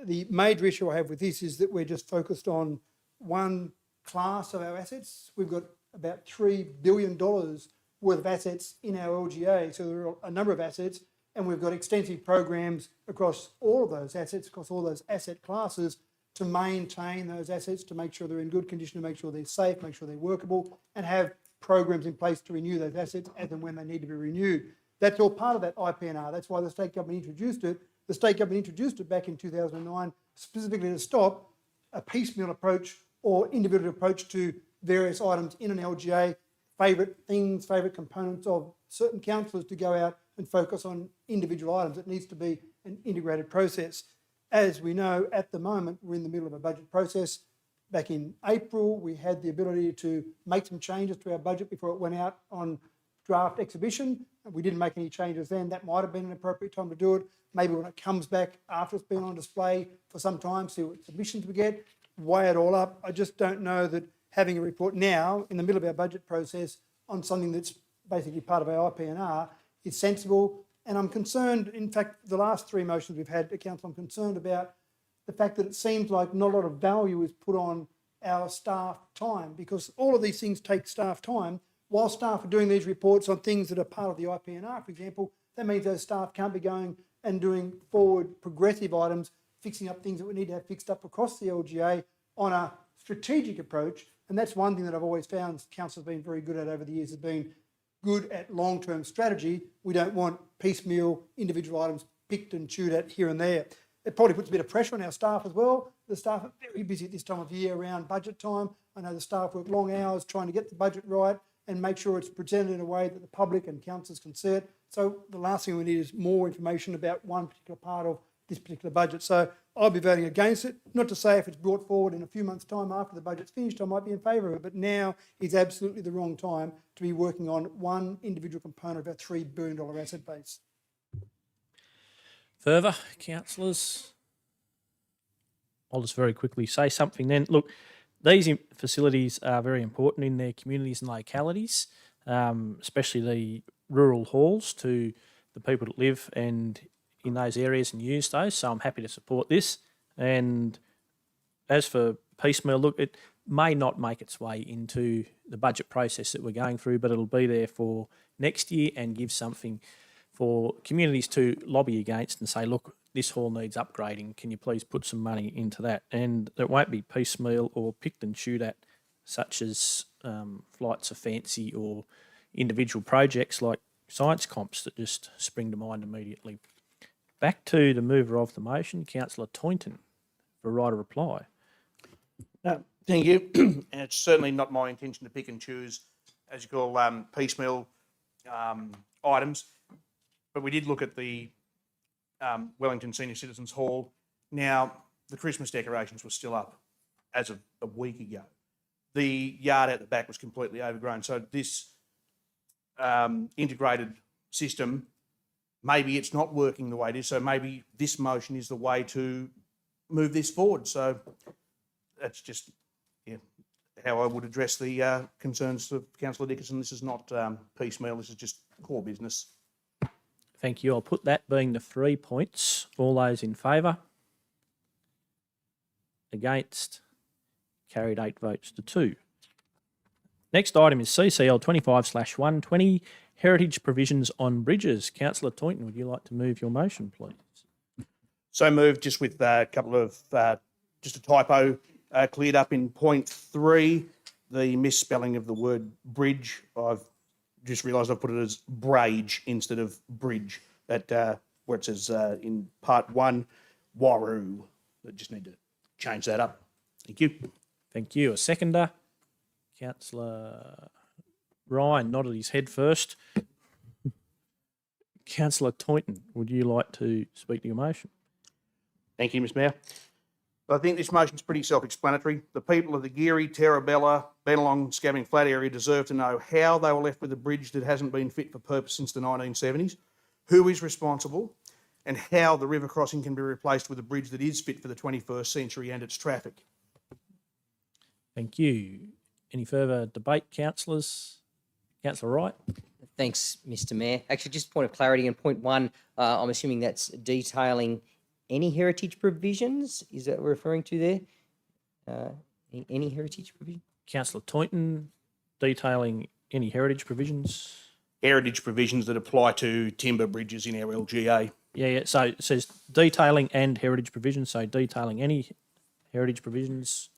[SPEAKER 16] The major issue I have with this is that we're just focused on one class of our assets. We've got about $3 billion worth of assets in our LGA. So there are a number of assets, and we've got extensive programs across all of those assets, across all those asset classes, to maintain those assets, to make sure they're in good condition, to make sure they're safe, make sure they're workable, and have programs in place to renew those assets as and when they need to be renewed. That's all part of that IPNR. That's why the state government introduced it. The state government introduced it back in 2009 specifically to stop a piecemeal approach or individual approach to various items in an LGA, favourite things, favourite components of certain councillors to go out and focus on individual items. It needs to be an integrated process. As we know, at the moment, we're in the middle of a budget process. Back in April, we had the ability to make some changes to our budget before it went out on draft exhibition. We didn't make any changes then. That might have been an appropriate time to do it. Maybe when it comes back after it's been on display for some time, see what submissions we get, weigh it all up. I just don't know that having a report now in the middle of our budget process on something that's basically part of our IPNR is sensible. And I'm concerned, in fact, the last 3 motions we've had at council, I'm concerned about the fact that it seems like not a lot of value is put on our staff time, because all of these things take staff time. While staff are doing these reports on things that are part of the IPNR, for example, that means those staff can't be going and doing forward progressive items, fixing up things that we need to have fixed up across the LGA on a strategic approach. And that's one thing that I've always found council has been very good at over the years, has been good at long-term strategy. We don't want piecemeal individual items picked and chewed at here and there. It probably puts a bit of pressure on our staff as well. The staff are very busy at this time of year around budget time. I know the staff work long hours trying to get the budget right and make sure it's presented in a way that the public and councillors can see it. So the last thing we need is more information about one particular part of this particular budget. So I'll be voting against it. Not to say if it's brought forward in a few months' time after the budget's finished, I might be in favour of it. But now is absolutely the wrong time to be working on one individual component of our $3 billion asset base.
[SPEAKER 1] Further, councillors? I'll just very quickly say something then. Look, these facilities are very important in their communities and localities, especially the rural halls to the people that live and in those areas and use those. So I'm happy to support this. And as for piecemeal, look, it may not make its way into the budget process that we're going through, but it'll be there for next year and give something for communities to lobby against and say, look, this hall needs upgrading. Can you please put some money into that? And it won't be piecemeal or picked and chewed at, such as flights of fancy or individual projects like science comps that just spring to mind immediately. Back to the mover of the motion, Councillor Toynton, for right of reply.
[SPEAKER 17] Thank you. And it's certainly not my intention to pick and choose, as you call, piecemeal items. But we did look at the Wellington Senior Citizens Hall. Now, the Christmas decorations were still up as of a week ago. The yard out the back was completely overgrown. So this integrated system, maybe it's not working the way it is. So maybe this motion is the way to move this forward. So that's just how I would address the concerns of Councillor Dickinson. This is not piecemeal. This is just core business.
[SPEAKER 1] Thank you. I'll put that being the 3 points. All those in favour? Against? Carried 8 votes to 2. Next item is CCL 25/120, Heritage Provisions on Bridges. Councillor Toynton, would you like to move your motion, please?
[SPEAKER 17] So moved, just with a couple of, just a typo cleared up in point 3, the misspelling of the word bridge. I've just realised I've put it as brage instead of bridge, that where it says in part 1, Waroo. I just need to change that up. Thank you.
[SPEAKER 1] Thank you. A seconder? Councillor Ryan nodded his head first. Councillor Toynton, would you like to speak to your motion?
[SPEAKER 17] Thank you, Mr Mayor. I think this motion is pretty self-explanatory. The people of the Geary, Terrabella, Bennelong, Scabbing Flat area deserve to know how they were left with a bridge that hasn't been fit for purpose since the 1970s, who is responsible, and how the river crossing can be replaced with a bridge that is fit for the 21st century and its traffic.
[SPEAKER 1] Thank you. Any further debate, councillors? Councillor Wright?
[SPEAKER 19] Thanks, Mr Mayor. Actually, just a point of clarity on point 1, I'm assuming that's detailing any heritage provisions? Is that what we're referring to there? Any heritage provision?
[SPEAKER 1] Councillor Toynton, detailing any heritage provisions?
[SPEAKER 17] Heritage provisions that apply to timber bridges in our LGA.
[SPEAKER 1] Yeah. So it says detailing and heritage provisions. So detailing any heritage provisions,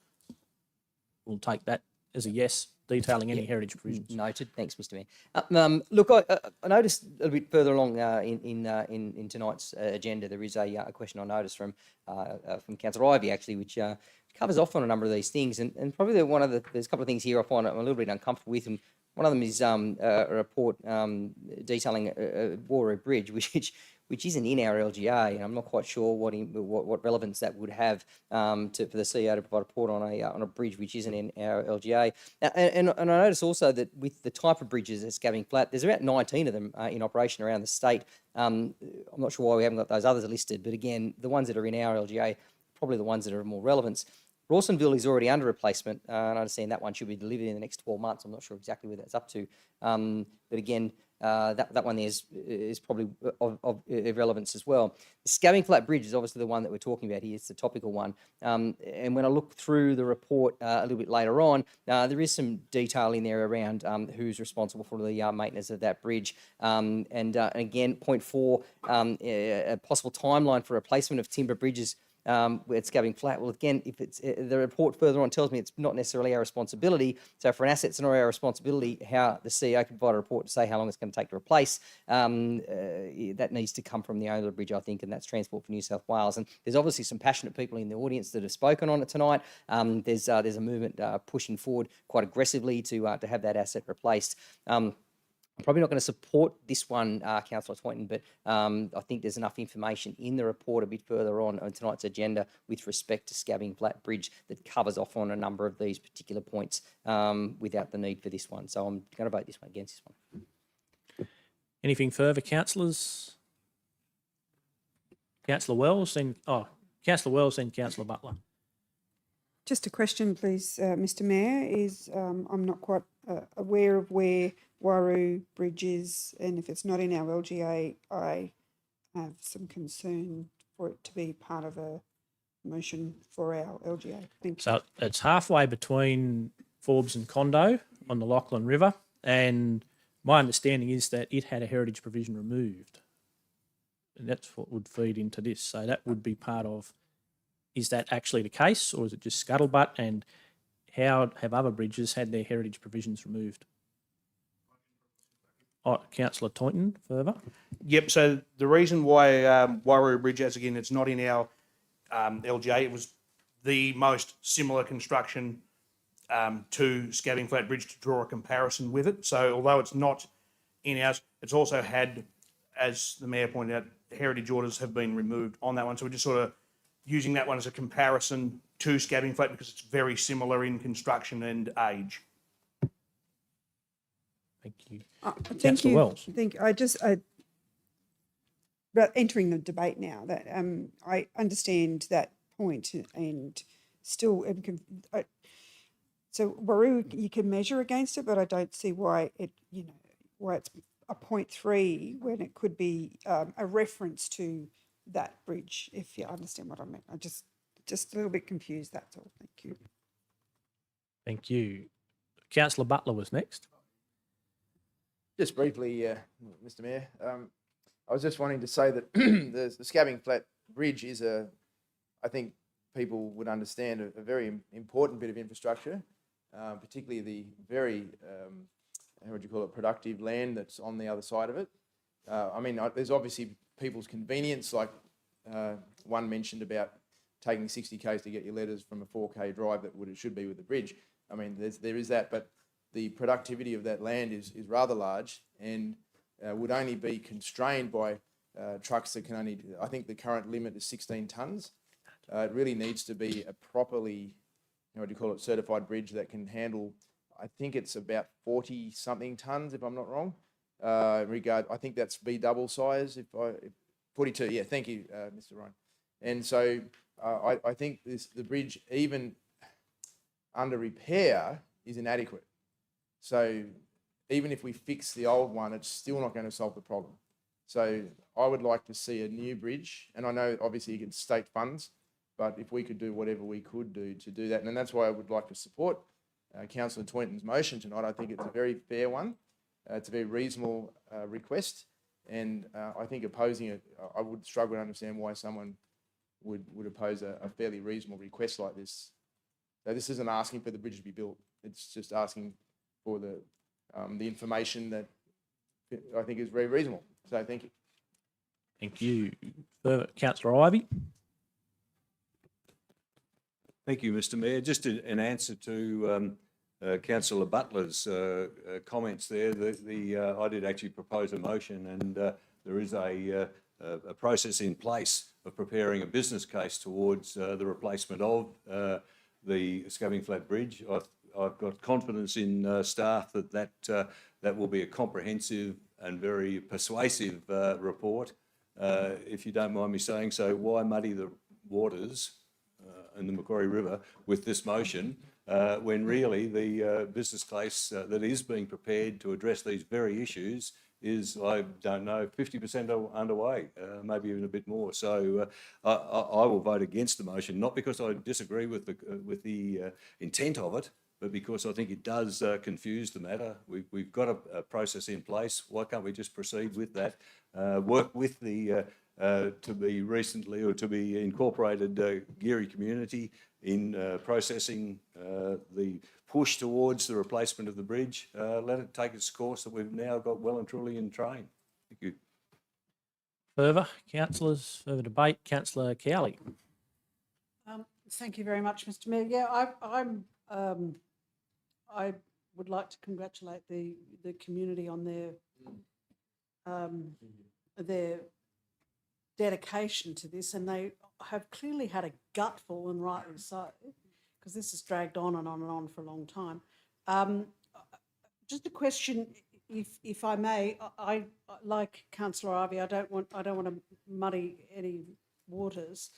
[SPEAKER 1] we'll take that as a yes. Detailing any heritage provisions.
[SPEAKER 19] Noted. Thanks, Mr Mayor. Look, I noticed a little bit further along in tonight's agenda, there is a question I noticed from Councillor Ivey, actually, which covers off on a number of these things. And probably there's a couple of things here I find I'm a little bit uncomfortable with. And one of them is a report detailing Waroo Bridge, which isn't in our LGA, and I'm not quite sure what relevance that would have for the CEO to provide a report on a bridge which isn't in our LGA. And I notice also that with the type of bridges at Scabbing Flat, there's about 19 of them in operation around the state. I'm not sure why we haven't got those others listed, but again, the ones that are in our LGA, probably the ones that are of more relevance. Rawsonville is already under replacement, and I understand that one should be delivered in the next 12 months. I'm not sure exactly where that's up to. But again, that one is probably of relevance as well. The Scabbing Flat Bridge is obviously the one that we're talking about here. It's the topical one. And when I look through the report a little bit later on, there is some detail in there around who's responsible for the maintenance of that bridge. And again, point 4, a possible timeline for replacement of timber bridges at Scabbing Flat. Well, again, if it's the report further on tells me it's not necessarily our responsibility. So for an asset, it's not our responsibility how the CEO can provide a report to say how long it's going to take to replace. That needs to come from the owner of the bridge, I think, and that's Transport for New South Wales. And there's obviously some passionate people in the audience that have spoken on it tonight. There's a movement pushing forward quite aggressively to have that asset replaced. I'm probably not going to support this one, Councillor Toynton, but I think there's enough information in the report a bit further on tonight's agenda with respect to Scabbing Flat Bridge that covers off on a number of these particular points without the need for this one. So I'm going to vote this one against this one.
[SPEAKER 1] Anything further, councillors? Councillor Wells, then Councillor Wells, then Councillor Butler.
[SPEAKER 13] Just a question, please, Mr Mayor, is I'm not quite aware of where Waroo Bridge is, and if it's not in our LGA, I have some concern for it to be part of a motion for our LGA. Thank you.
[SPEAKER 1] So it's halfway between Forbes and Condo on the Lachlan River, and my understanding is that it had a heritage provision removed. And that's what would feed into this. So that would be part of, is that actually the case, or is it just scuttlebutt, and how have other bridges had their heritage provisions removed? Oh, Councillor Toynton, further.
[SPEAKER 17] Yep, so the reason why Waroo Bridge, as again, it's not in our LGA, it was the most similar construction to Scabbing Flat Bridge to draw a comparison with it. So although it's not in ours, it's also had, as the Mayor pointed out, heritage orders have been removed on that one. So we're just sort of using that one as a comparison to Scabbing Flat because it's very similar in construction and age.
[SPEAKER 1] Thank you.
[SPEAKER 13] Thank
[SPEAKER 1] Councillor
[SPEAKER 13] you.
[SPEAKER 1] Wells.
[SPEAKER 13] But entering the debate now, that I understand that point, and still, so Waroo, you can measure against it, but I don't see why why it's a 0.3 when it could be a reference to that bridge. If you understand what I mean, I just a little bit confused. That's all. Thank you.
[SPEAKER 1] Thank you. Councillor Butler was next.
[SPEAKER 2] Just briefly, Mr. Mayor, I was just wanting to say that the Scabbing Flat Bridge is I think people would understand, a very important bit of infrastructure, particularly the very, how would you call it, productive land that's on the other side of it. I mean, there's obviously people's convenience, like one mentioned about taking 60 k's to get your letters from a 4k drive that it should be with the bridge. I mean, there is that, but the productivity of that land is rather large and would only be constrained by trucks that can only, I think the current limit is 16 tonnes. It really needs to be a properly, how would you call it, certified bridge that can handle, I think it's about 40 something tonnes, if I'm not wrong. I think that's B double size, 42, yeah, thank you, Mr. Ryan. And so I think the bridge, even under repair, is inadequate. So even if we fix the old one, it's still not going to solve the problem. So I would like to see a new bridge, and I know obviously you get state funds, but if we could do whatever we could do to do that, and that's why I would like to support Councillor Twinton's motion tonight. I think it's a very fair one. It's a very reasonable request, and I think opposing it, I would struggle to understand why someone would oppose a fairly reasonable request like this. So this isn't asking for the bridge to be built. It's just asking for the information that I think is very reasonable. So thank you.
[SPEAKER 1] Thank you. Councillor Ivey.
[SPEAKER 14] Thank you, Mr. Mayor. Just in answer to Councillor Butler's comments there, I did actually propose a motion, and there is a process in place of preparing a business case towards the replacement of the Scabbing Flat Bridge. I've got confidence in staff that will be a comprehensive and very persuasive report. If you don't mind me saying so, why muddy the waters in the Macquarie River with this motion when really the business case that is being prepared to address these very issues is, I don't know, 50% underway, maybe even a bit more. So I will vote against the motion, not because I disagree with the intent of it, but because I think it does confuse the matter. We've got a process in place. Why can't we just proceed with that? Work with the to be incorporated Geary community in processing the push towards the replacement of the bridge. Let it take its course that we've now got well and truly in train. Thank you.
[SPEAKER 1] Further, councillors, further debate. Councillor Cowley.
[SPEAKER 3] Thank you very much, Mr. Mayor. Yeah, I would like to congratulate the community on their dedication to this, and they have clearly had a gutful, and rightly so, because this has dragged on and on and on for a long time. Just a question, if I may. I like Councillor Ivey. I don't want to muddy any waters.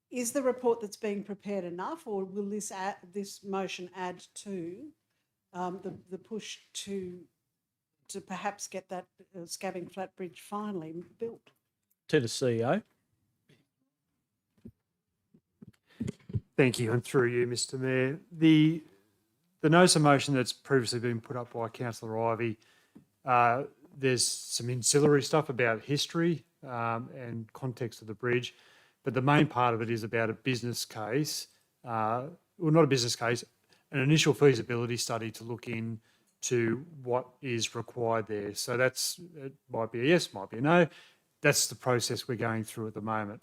[SPEAKER 3] Is the report that's being prepared enough, or will this motion add to the push to perhaps get that Scabbing Flat Bridge finally built?
[SPEAKER 1] To the CEO.
[SPEAKER 6] Thank you, and through you, Mr. Mayor. The notice of motion that's previously been put up by Councillor Ivey, there's some ancillary stuff about history and context of the bridge, but the main part of it is about a business case, well, not a business case, an initial feasibility study to look into what is required there. So it might be a yes, might be a no. That's the process we're going through at the moment.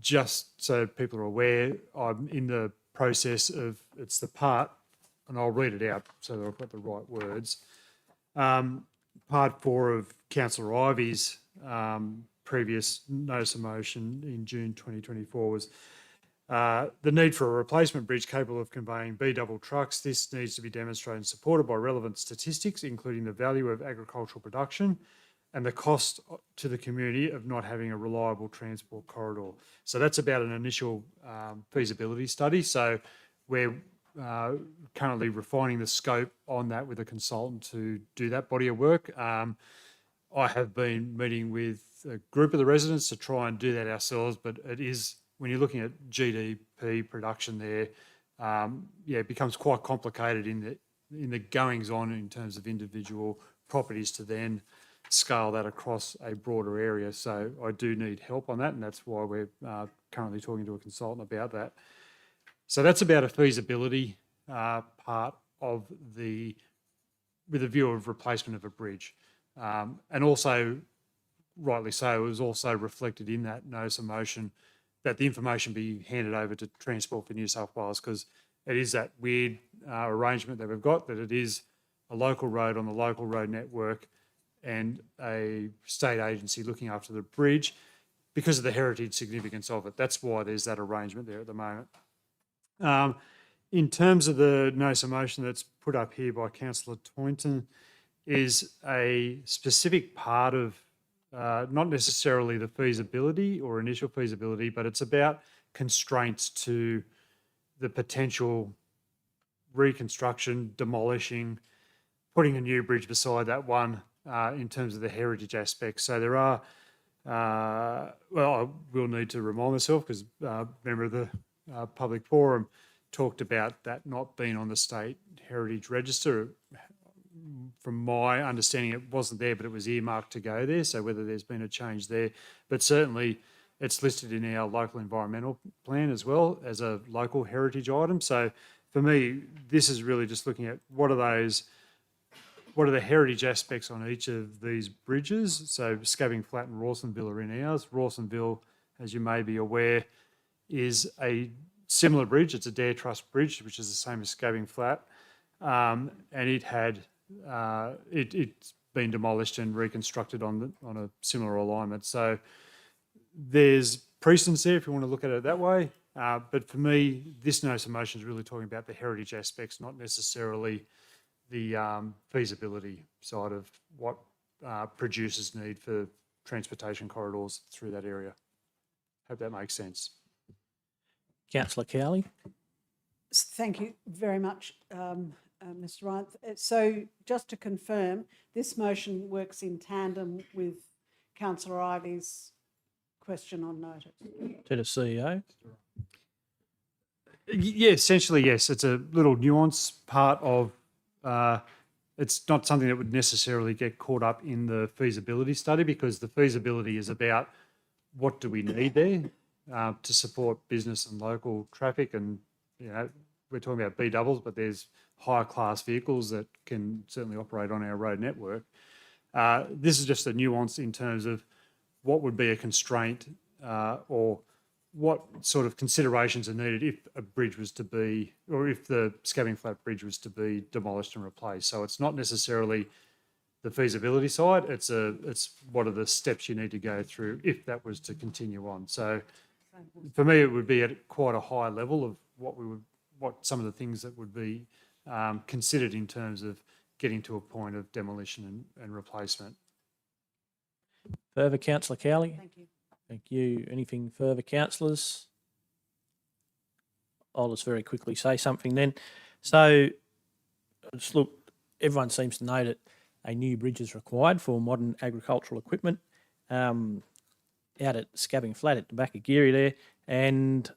[SPEAKER 6] Just so people are aware, I'm in the process of, it's the part, and I'll read it out so that I've got the right words. Part 4 of Councillor Ivy's previous notice of motion in June 2024 was the need for a replacement bridge capable of conveying B-double trucks. This needs to be demonstrated and supported by relevant statistics, including the value of agricultural production and the cost to the community of not having a reliable transport corridor. So that's about an initial feasibility study. So we're currently refining the scope on that with a consultant to do that body of work. I have been meeting with a group of the residents to try and do that ourselves, but it is, when you're looking at GDP production there, it becomes quite complicated in the goings on in terms of individual properties to then scale that across a broader area. So I do need help on that, and that's why we're currently talking to a consultant about that. So that's about a feasibility part of with a view of replacement of a bridge. And also, rightly so, it was also reflected in that notice of motion that the information be handed over to Transport for New South Wales, because it is that weird arrangement that we've got, that it is a local road on the local road network and a state agency looking after the bridge because of the heritage significance of it. That's why there's that arrangement there at the moment. In terms of the notice of motion that's put up here by Councillor Toynton, is a specific part of not necessarily the feasibility or initial feasibility, but it's about constraints to the potential reconstruction, demolishing, putting a new bridge beside that one in terms of the heritage aspects. So there are, well, I will need to remind myself because a member of the public forum talked about that not being on the state heritage register. From my understanding, it wasn't there, but it was earmarked to go there. So whether there's been a change there, but certainly it's listed in our local environmental plan as well as a local heritage item. So for me, this is really just looking at what are the heritage aspects on each of these bridges. So Scabbing Flat and Rawsonville are in ours. Rawsonville, as you may be aware, is a similar bridge. It's a Dare Trust bridge, which is the same as Scabbing Flat. And it had, it's been demolished and reconstructed on a similar alignment. So there's precedence there if you want to look at it that way. But for me, this notice of motion is really talking about the heritage aspects, not necessarily the feasibility side of what producers need for transportation corridors through that area. Hope that makes sense.
[SPEAKER 1] Councillor Cowley.
[SPEAKER 3] Thank you very much, Mr. Ryan. So just to confirm, this motion works in tandem with Councillor Ivy's question on notice.
[SPEAKER 1] To the CEO.
[SPEAKER 6] Yeah, essentially, yes. It's a little nuance part of, it's not something that would necessarily get caught up in the feasibility study, because the feasibility is about what do we need there to support business and local traffic. And, you know, we're talking about B doubles, but there's higher class vehicles that can certainly operate on our road network. This is just a nuance in terms of what would be a constraint or what sort of considerations are needed if a bridge was to be, or if the Scabbing Flat Bridge was to be demolished and replaced. So it's not necessarily the feasibility side, it's what are the steps you need to go through if that was to continue on. So for me, it would be at quite a high level of what some of the things that would be considered in terms of getting to a point of demolition and replacement.
[SPEAKER 1] Further, Councillor Cowley?
[SPEAKER 3] Thank you.
[SPEAKER 1] Thank you. Anything further, councillors? I'll just very quickly say something then. So, just look, everyone seems to know that a new bridge is required for modern agricultural equipment out at Scabbing Flat at the back of Geary there, and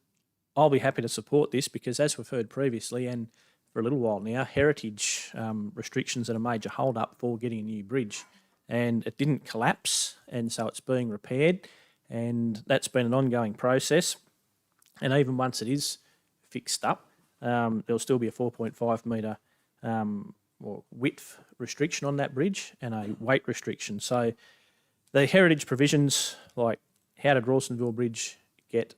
[SPEAKER 1] I'll be happy to support this because, as we've heard previously and for a little while now, heritage restrictions are a major hold-up for getting a new bridge, and it didn't collapse, and so it's being repaired. And that's been an ongoing process. And even once it is fixed up, there'll still be a 4.5 metre or width restriction on that bridge and a weight restriction. So the heritage provisions, like how did Rawsonville Bridge get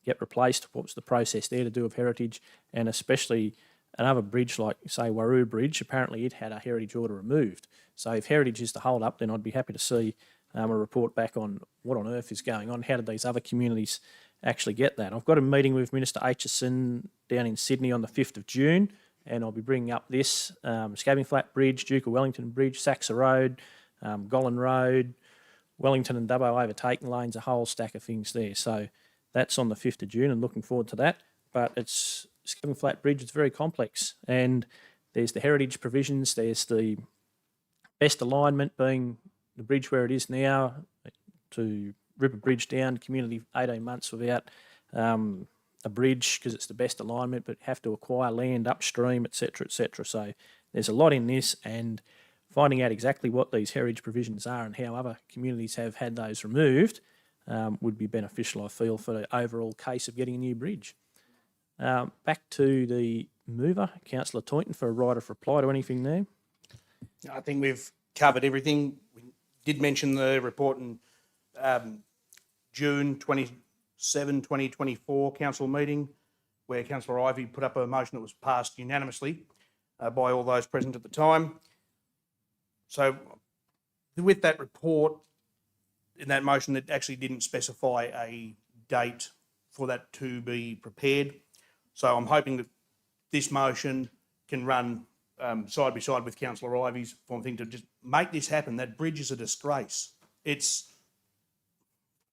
[SPEAKER 1] get replaced? What's the process there to do with heritage? And especially another bridge like, say, Waroo Bridge, apparently it had a heritage order removed. So if heritage is the hold up, then I'd be happy to see a report back on what on earth is going on. How did these other communities actually get that? I've got a meeting with Minister Aitchison down in Sydney on the 5th of June, and I'll be bringing up this, Scabbing Flat Bridge, Duke of Wellington Bridge, Saxa Road, Gollan Road, Wellington and Dubbo overtaking lanes, a whole stack of things there. So that's on the 5th of June and looking forward to that. But it's Scabbing Flat Bridge, it's very complex. And there's the heritage provisions, there's the best alignment being the bridge where it is now, to rip a bridge down, community 18 months without a bridge because it's the best alignment, but have to acquire land upstream, etc., etc. So there's a lot in this, and finding out exactly what these heritage provisions are and how other communities have had those removed would be beneficial, I feel, for the overall case of getting a new bridge. Back to the mover, Councillor Toynton, for a right of reply to anything there.
[SPEAKER 17] I think we've covered everything. We did mention the report in June 27, 2024 council meeting, where Councillor Ivey put up a motion that was passed unanimously by all those present at the time. So with that report, in that motion, it actually didn't specify a date for that to be prepared. So I'm hoping that this motion can run side by side with Councillor Ivey's form thing to just make this happen. That bridge is a disgrace. It's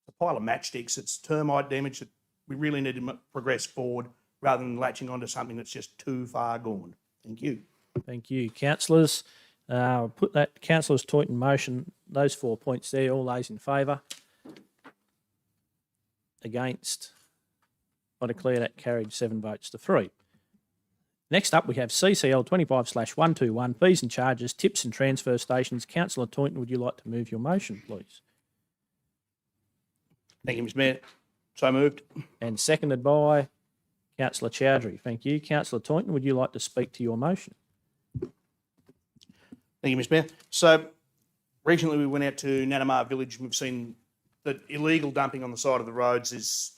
[SPEAKER 17] a pile of matchsticks. It's termite damage that we really need to progress forward rather than latching onto something that's just too far gone. Thank you.
[SPEAKER 1] Thank you, councillors. Put that councillors Toynton motion, those 4 points there, all those in favour. Against? I declare that carried 7 votes to 3. Next up, we have CCL 25/121, fees and charges, tips and transfer stations. Councillor Toynton, would you like to move your motion, please?
[SPEAKER 17] Thank you, Mr Mayor. So moved.
[SPEAKER 1] And seconded by Councillor Chowdhury. Thank you. Councillor Toynton, would you like to speak to your motion?
[SPEAKER 17] Thank you, Mr Mayor. So recently we went out to Nanamar Village and we've seen that illegal dumping on the side of the roads is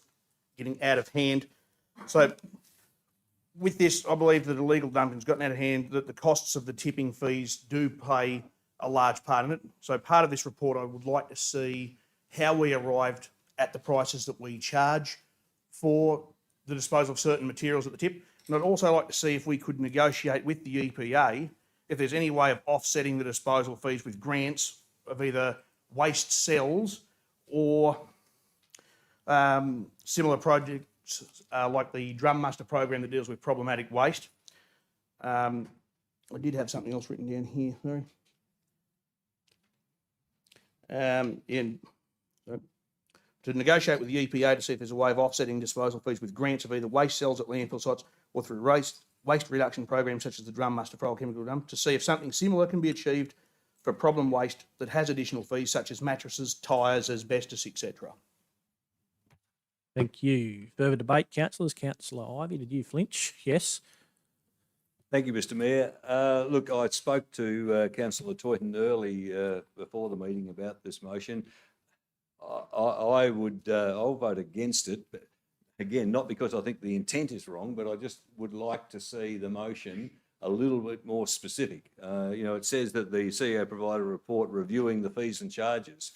[SPEAKER 17] getting out of hand. So with this, I believe that illegal dumping's gotten out of hand, that the costs of the tipping fees do play a large part in it. So part of this report, I would like to see how we arrived at the prices that we charge for the disposal of certain materials at the tip. And I'd also like to see if we could negotiate with the EPA if there's any way of offsetting the disposal fees with grants of either waste cells or similar projects like the Drum Muster program that deals with problematic waste. I did have something else written down here, sorry. To negotiate with the EPA to see if there's a way of offsetting disposal fees with grants of either waste cells at landfill sites or through waste reduction programs such as the Drum Muster chemical dump, to see if something similar can be achieved for problem waste that has additional fees such as mattresses, tyres, asbestos, etc.
[SPEAKER 1] Thank you. Further debate, councillors. Councillor Ivey, did you flinch? Yes.
[SPEAKER 14] Thank you, Mr Mayor. Look, I spoke to Councillor Toynton early before the meeting about this motion. I'll vote against it, but again, not because I think the intent is wrong, but I just would like to see the motion a little bit more specific. It says that the CEO provided a report reviewing the fees and charges.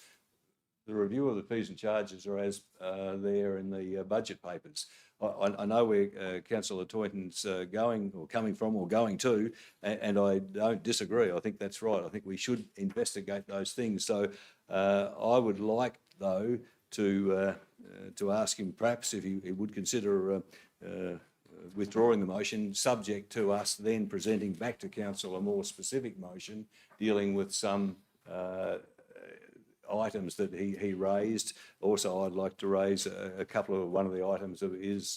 [SPEAKER 14] The review of the fees and charges are as there in the budget papers. I know where Councillor Toynton's going or coming from or going to, and I don't disagree. I think that's right. I think we should investigate those things. So I would like, though, to ask him perhaps if he would consider withdrawing the motion, subject to us then presenting back to council a more specific motion dealing with some items that he raised. Also, I'd like to raise one of the items is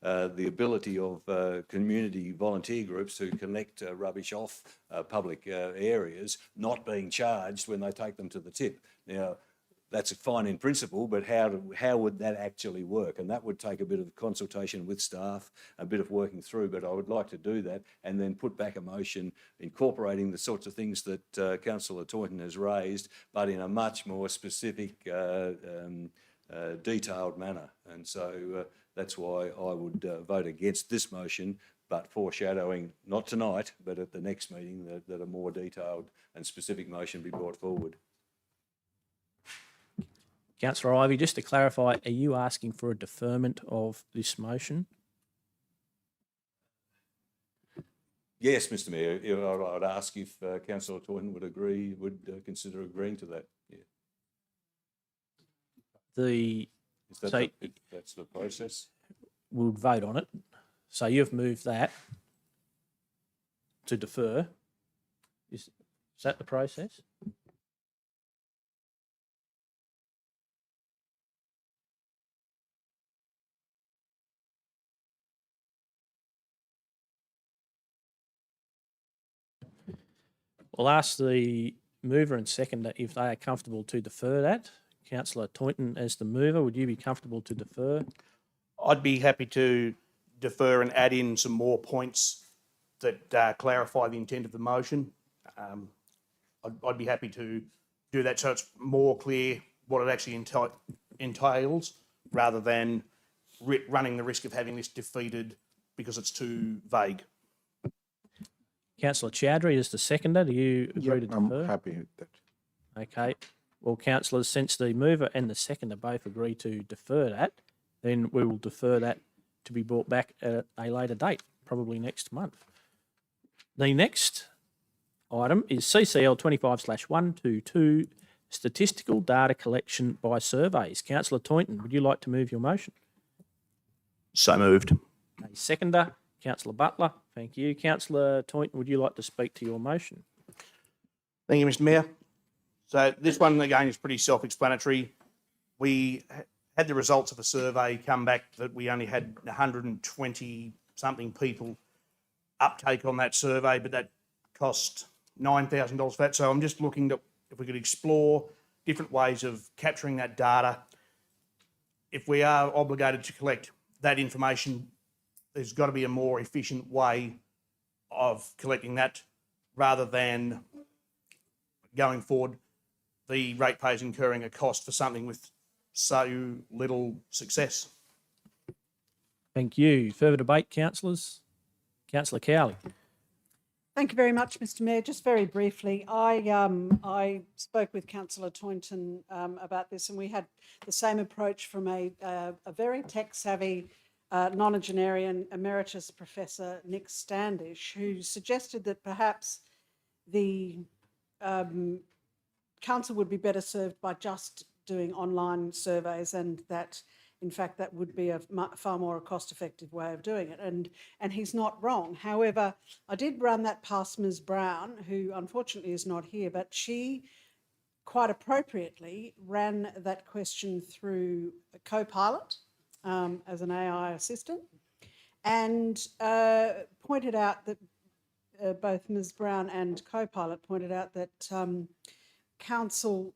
[SPEAKER 14] the ability of community volunteer groups to collect rubbish off public areas, not being charged when they take them to the tip. Now, that's fine in principle, but how would that actually work? And that would take a bit of consultation with staff, a bit of working through, but I would like to do that and then put back a motion incorporating the sorts of things that Councillor Toynton has raised, but in a much more specific, detailed manner. And so That's why I would vote against this motion, but foreshadowing, not tonight, but at the next meeting, that a more detailed and specific motion be brought forward.
[SPEAKER 1] Councillor Ivey, just to clarify, are you asking for a deferment of this motion?
[SPEAKER 14] Yes, Mr Mayor, I'd ask if Councillor Taunton would consider agreeing to that. Yeah. That's the process?
[SPEAKER 1] We'll vote on it. So you've moved that to defer. Is that the process? We'll ask the mover and seconder if they are comfortable to defer that. Councillor Taunton, as the mover, would you be comfortable to defer?
[SPEAKER 17] I'd be happy to defer and add in some more points that clarify the intent of the motion. I'd be happy to do that so it's more clear what it actually entails, rather than running the risk of having this defeated because it's too vague.
[SPEAKER 1] Councillor Chowdhury is the seconder. Do you agree to defer?
[SPEAKER 21] I'm happy with that.
[SPEAKER 1] Okay. Well, councillors, since the mover and the seconder both agree to defer that, then we will defer that to be brought back at a later date, probably next month. The next item is CCL 25/122, statistical data collection by surveys. Councillor Taunton, would you like to move your motion?
[SPEAKER 17] So moved.
[SPEAKER 1] A seconder, Councillor Butler. Thank you. Councillor Taunton, would you like to speak to your motion?
[SPEAKER 17] Thank you, Mr Mayor. So this one, again, is pretty self-explanatory. We had the results of a survey come back that we only had 120-something people uptake on that survey, but that cost $9,000 for that. So I'm just looking at if we could explore different ways of capturing that data. If we are obligated to collect that information, there's got to be a more efficient way of collecting that, rather than going forward the ratepayers incurring a cost for something with so little success.
[SPEAKER 1] Thank you. Further debate, councillors? Councillor Cowley.
[SPEAKER 3] Thank you very much, Mr Mayor. Just very briefly, I spoke with Councillor Taunton about this, and we had the same approach from a very tech-savvy nonagenarian emeritus Professor Nick Standish, who suggested that perhaps the council would be better served by just doing online surveys, and that in fact that would be a far more cost-effective way of doing it, and he's not wrong. However, I did run that past Ms Brown, who unfortunately is not here, but she quite appropriately ran that question through a Copilot as an AI assistant, and pointed out that both Ms Brown and Copilot pointed out that council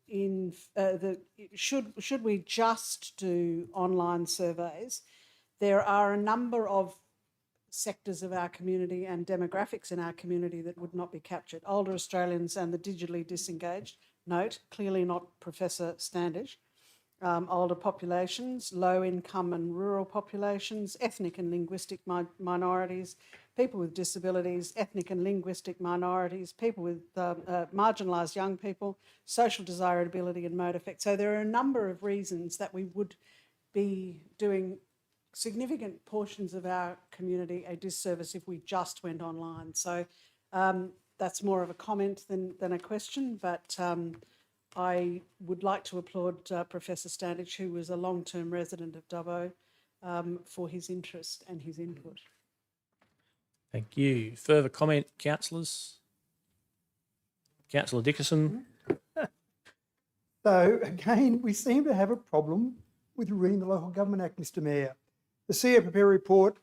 [SPEAKER 3] should we just do online surveys, there are a number of sectors of our community and demographics in our community that would not be captured. Older Australians and the digitally disengaged, note, clearly not Professor Standish. Older populations, low income and rural populations, ethnic and linguistic minorities, people with disabilities, ethnic and linguistic minorities, people with marginalised young people, social desirability and mode effect. So there are a number of reasons that we would be doing significant portions of our community a disservice if we just went online. So that's more of a comment than a question, but I would like to applaud Professor Standish, who was a long-term resident of Dubbo, for his interest and his input.
[SPEAKER 1] Thank you. Further comment, councillors? Councillor Dickinson.
[SPEAKER 16] So again, we seem to have a problem with reading the Local Government Act, Mr Mayor. The CEO prepared a report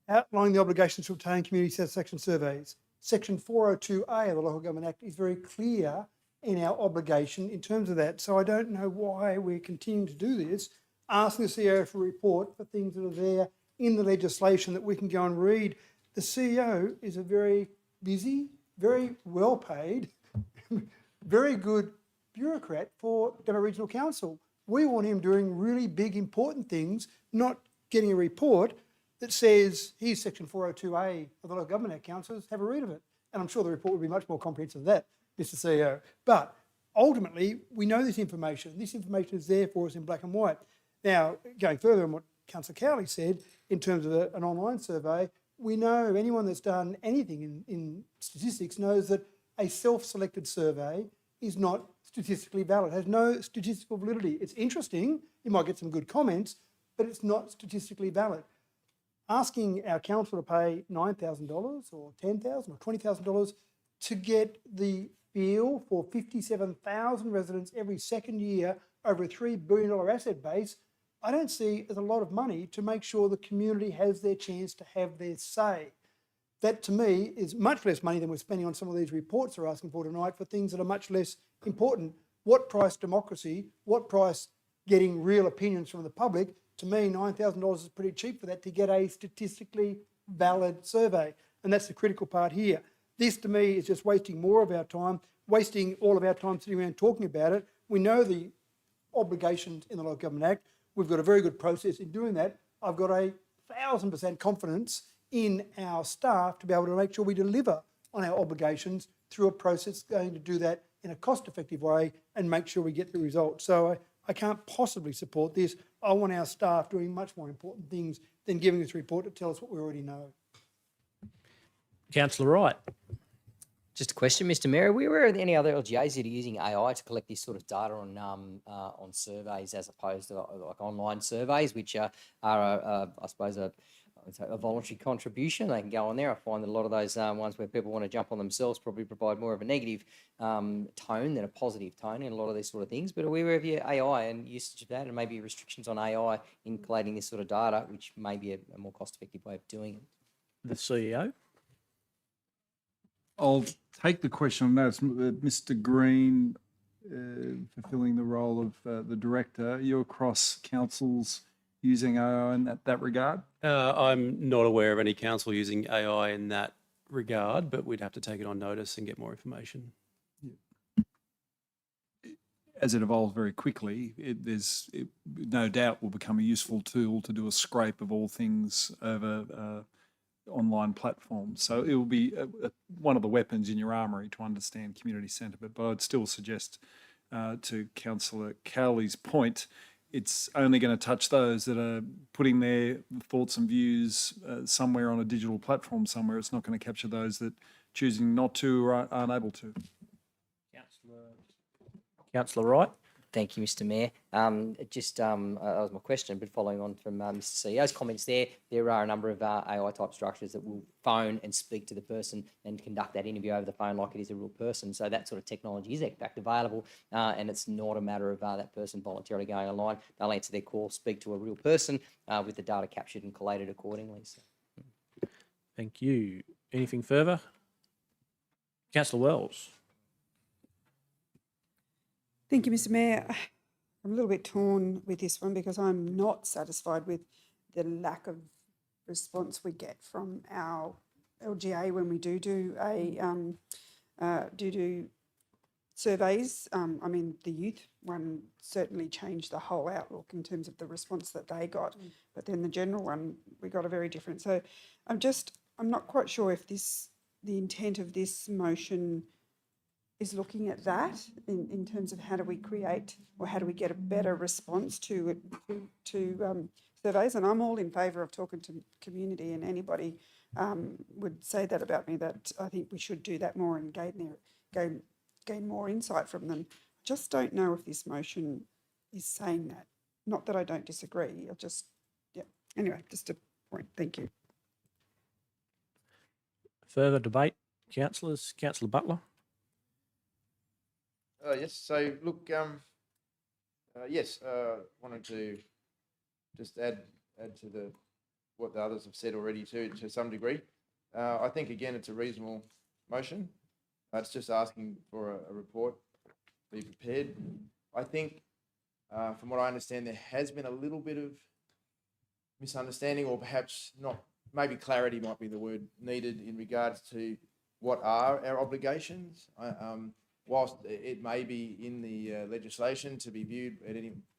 [SPEAKER 16] outlining the obligations to obtain community satisfaction surveys. Section 402A of the Local Government Act is very clear in our obligation in terms of that. So I don't know why we're continuing to do this, asking the CEO for a report for things that are there in the legislation that we can go and read. The CEO is a very busy, very well paid, very good bureaucrat for Dubbo Regional Council. We want him doing really big, important things, not getting a report that says, here's section 402A of the Local Government Act, councillors, have a read of it. And I'm sure the report would be much more comprehensive than that, Mr CEO. But ultimately, we know this information. This information is there for us in black and white. Now, going further on what Councillor Cowley said, in terms of an online survey, we know anyone that's done anything in statistics knows that a self-selected survey is not statistically valid, has no statistical validity. It's interesting, you might get some good comments, but it's not statistically valid. Asking our council to pay $9,000 or $10,000 or $20,000 to get the feel for 57,000 residents every second year over a $3 billion asset base, I don't see as a lot of money to make sure the community has their chance to have their say. That to me is much less money than we're spending on some of these reports they're asking for tonight for things that are much less important. What price democracy? What price getting real opinions from the public? To me, $9,000 is pretty cheap for that to get a statistically valid survey. And that's the critical part here. This to me is just wasting more of our time, wasting all of our time sitting around talking about it. We know the obligations in the Local Government Act. We've got a very good process in doing that. I've got 1,000% confidence in our staff to be able to make sure we deliver on our obligations through a process going to do that in a cost-effective way and make sure we get the result. So I can't possibly support this. I want our staff doing much more important things than giving us a report to tell us what we already know.
[SPEAKER 1] Councillor Wright.
[SPEAKER 19] Just a question, Mr. Mayor. Are we aware of any other LGAs that are using AI to collect this sort of data on surveys as opposed to like online surveys, which are I suppose, a voluntary contribution? They can go on there. I find that a lot of those ones where people want to jump on themselves probably provide more of a negative tone than a positive tone in a lot of these sort of things. But are we aware of your AI and usage of that, and maybe restrictions on AI in collating this sort of data, which may be a more cost-effective way of doing it?
[SPEAKER 1] The CEO.
[SPEAKER 18] I'll take the question on notice. Mr. Green, fulfilling the role of the director, you're across councils using AI in that regard?
[SPEAKER 7] I'm not aware of any council using AI in that regard, but we'd have to take it on notice and get more information.
[SPEAKER 18] As it evolves very quickly, it no doubt will become a useful tool to do a scrape of all things over online platforms. So it will be one of the weapons in your armoury to understand community sentiment. But I'd still suggest, to Councillor Cowley's point, it's only going to touch those that are putting their thoughts and views somewhere on a digital platform somewhere. It's not going to capture those that choosing not to or aren't able to.
[SPEAKER 1] Councillor Wright.
[SPEAKER 19] Thank you, Mr. Mayor. That was my question, but following on from Mr. CEO's comments there are a number of AI type structures that will phone and speak to the person and conduct that interview over the phone like it is a real person. So that sort of technology is in fact available, and it's not a matter of that person voluntarily going online. They'll answer their call, speak to a real person with the data captured and collated accordingly. So.
[SPEAKER 1] Thank you. Anything further? Councillor Wells.
[SPEAKER 13] Thank you, Mr. Mayor. I'm a little bit torn with this one because I'm not satisfied with the lack of response we get from our LGA when we do surveys. I mean, the youth one certainly changed the whole outlook in terms of the response that they got, but then the general one we got a very different. So I'm not quite sure if the intent of this motion is looking at that in terms of how do we create or how do we get a better response to surveys. And I'm all in favour of talking to community, and anybody would say that about me, that I think we should do that more and gain more insight from them. I just don't know if this motion is saying that. Not that I don't disagree, anyway, just a point. Thank you.
[SPEAKER 1] Further debate, councillors. Councillor Butler.
[SPEAKER 2] Yes. So look, wanted to just add to what the others have said already to some degree. I think again it's a reasonable motion. It's just asking for a report, be prepared. I think, from what I understand, there has been a little bit of misunderstanding, or perhaps not. Maybe clarity might be the word needed in regards to what are our obligations. Whilst it may be in the legislation to be viewed at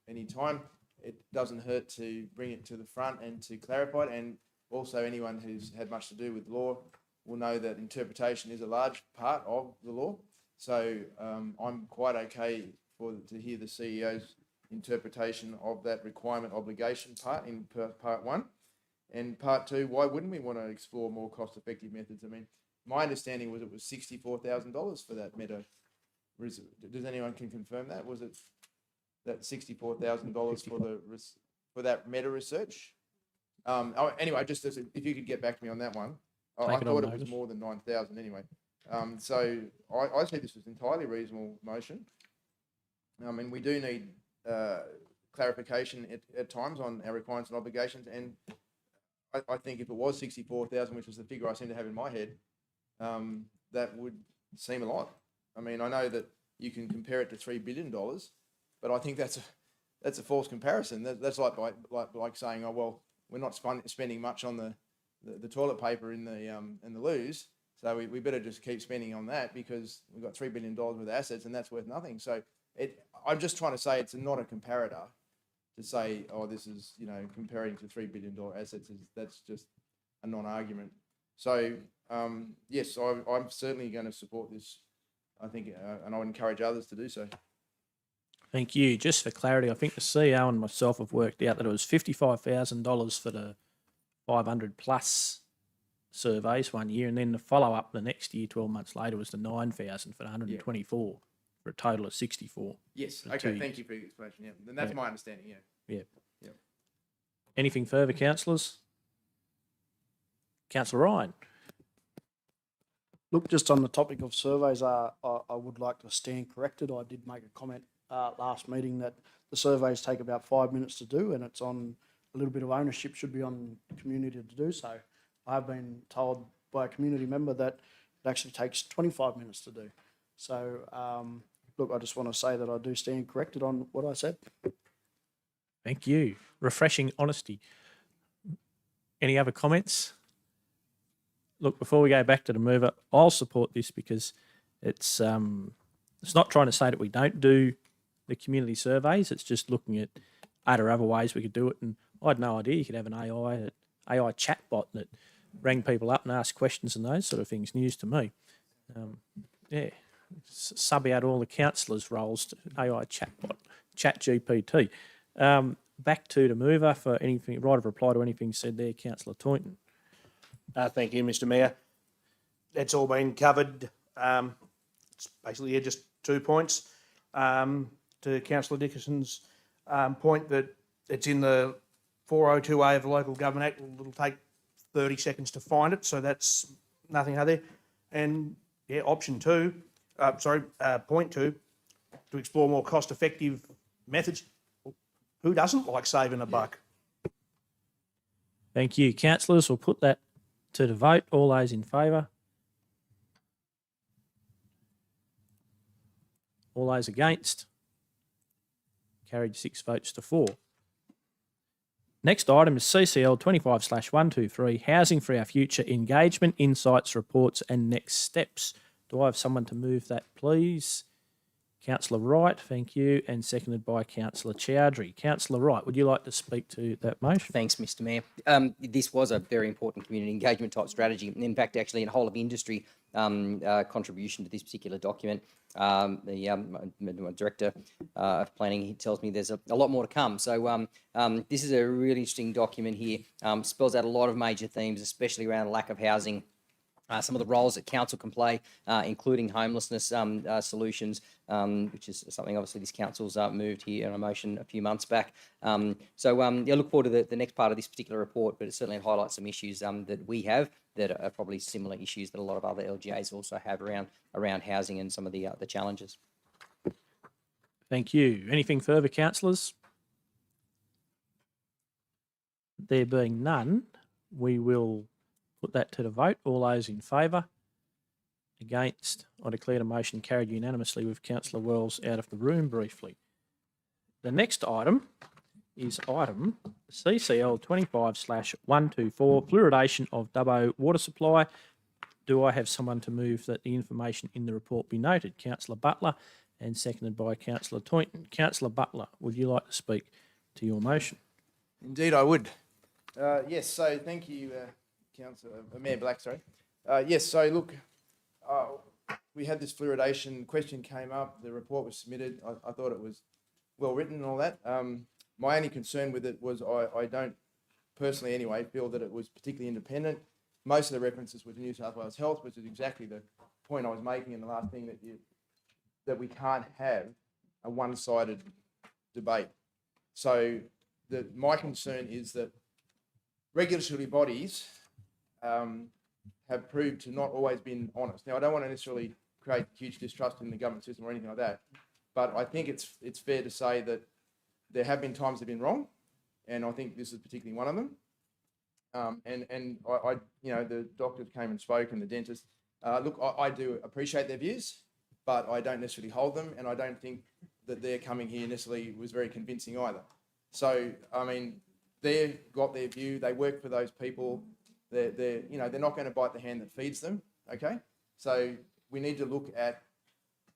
[SPEAKER 2] any time, it doesn't hurt to bring it to the front and to clarify it. And also anyone who's had much to do with law will know that interpretation is a large part of the law. So I'm quite okay to hear the CEO's interpretation of that requirement obligation part in part one. And part two, why wouldn't we want to explore more cost-effective methods? I mean, my understanding was it was $64,000 for that meta. Does anyone can confirm that? Was it that $64,000 for that meta research? Anyway, just if you could get back to me on that one. I thought it was more than 9,000 anyway. So I see this as entirely reasonable motion. And we do need clarification at times on our requirements and obligations. And I think if it was 64,000, which was the figure I seem to have in my head, that would seem a lot. I mean, I know that you can compare it to $3 billion, but I think that's a false comparison. That's like saying, oh well, we're not spending much on the toilet paper in the loos, so we better just keep spending on that because we've got $3 billion worth of assets and that's worth nothing. So I'm just trying to say it's not a comparator to say, oh, this is, comparing to $3 billion assets, that's just a non-argument. So yes, I'm certainly going to support this, I think, and I would encourage others to do so.
[SPEAKER 1] Thank you. Just for clarity, I think the CEO and myself have worked out that it was $55,000 for the 500 plus surveys one year, and then the follow-up the next year, 12 months later, was the 9,000 for the 124, for a total of 64.
[SPEAKER 2] Yes, okay, thank you for your explanation. Yeah, then that's my understanding,
[SPEAKER 1] Yeah. Anything further, councillors? Councillor Ryan.
[SPEAKER 15] Look, just on the topic of surveys, I would like to stand corrected. I did make a comment last meeting that the surveys take about 5 minutes to do, and it's on a little bit of ownership should be on the community to do so. I have been told by a community member that it actually takes 25 minutes to do. So, look, I just want to say that I do stand corrected on what I said.
[SPEAKER 1] Thank you. Refreshing honesty. Any other comments? Look, before we go back to the mover, I'll support this because it's not trying to say that we don't do the community surveys. It's just looking at are there other ways we could do it. And I had no idea you could have an AI chatbot that rang people up and asked questions and those sort of things. News to me. Sub out all the councillors' roles to AI chatbot, ChatGPT. Back to the mover for anything, right of reply to anything said there, Councillor Toynton.
[SPEAKER 17] Thank you, Mr. Mayor. That's all been covered. It's basically just 2 points. To Councillor Dickinson's point that it's in the 402A of the Local Government Act. It'll take 30 seconds to find it, so that's nothing out there. And yeah, point two, to explore more cost-effective methods. Who doesn't like saving a buck?
[SPEAKER 1] Thank you. Councillors, we'll put that to the vote. All those in favour? All those against? Carried 6 votes to 4. Next item is CCL 25/123, Housing for Our Future, Engagement, Insights, Reports and Next Steps. Do I have someone to move that, please? Councillor Wright, thank you, and seconded by Councillor Chowdhury. Councillor Wright, would you like to speak to that motion?
[SPEAKER 19] Thanks, Mr. Mayor. This was a very important community engagement type strategy. In fact, actually, a whole of industry contribution to this particular document. My director of planning, he tells me there's a lot more to come. So this is a really interesting document here. Spells out a lot of major themes, especially around lack of housing. Some of the roles that council can play, including homelessness solutions, which is something obviously this council's moved here on a motion a few months back. Look forward to the next part of this particular report, but it certainly highlights some issues that we have that are probably similar issues that a lot of other LGAs also have around housing and some of the challenges.
[SPEAKER 1] Thank you. Anything further, councillors? There being none, we will put that to the vote. All those in favour? Against? I declare the motion carried unanimously with Councillor Wells out of the room briefly. The next item is item CCL 25/124, Fluoridation of Dubbo Water Supply. Do I have someone to move that the information in the report be noted? Councillor Butler, and seconded by Councillor Toynton. Councillor Butler, would you like to speak to your motion.
[SPEAKER 2] Indeed, I would. Yes, so thank you, Councillor Mayor Black. Sorry. Yes, so look, we had this fluoridation question came up. The report was submitted. I thought it was well written and all that. My only concern with it was I don't personally anyway feel that it was particularly independent. Most of the references were to New South Wales Health, which is exactly the point I was making in the last thing, that we can't have a one-sided debate. So my concern is that regulatory bodies have proved to not always been honest. Now, I don't want to necessarily create huge distrust in the government system or anything like that, but I think it's fair to say that there have been times they've been wrong, and I think this is particularly one of them. And I you know, the doctors came and spoke, and the dentist. Look, I do appreciate their views, but I don't necessarily hold them, and I don't think that their coming here necessarily was very convincing either. So, I mean, they've got their view. They work for those people. They're you know, they're not going to bite the hand that feeds them. Okay, so we need to look at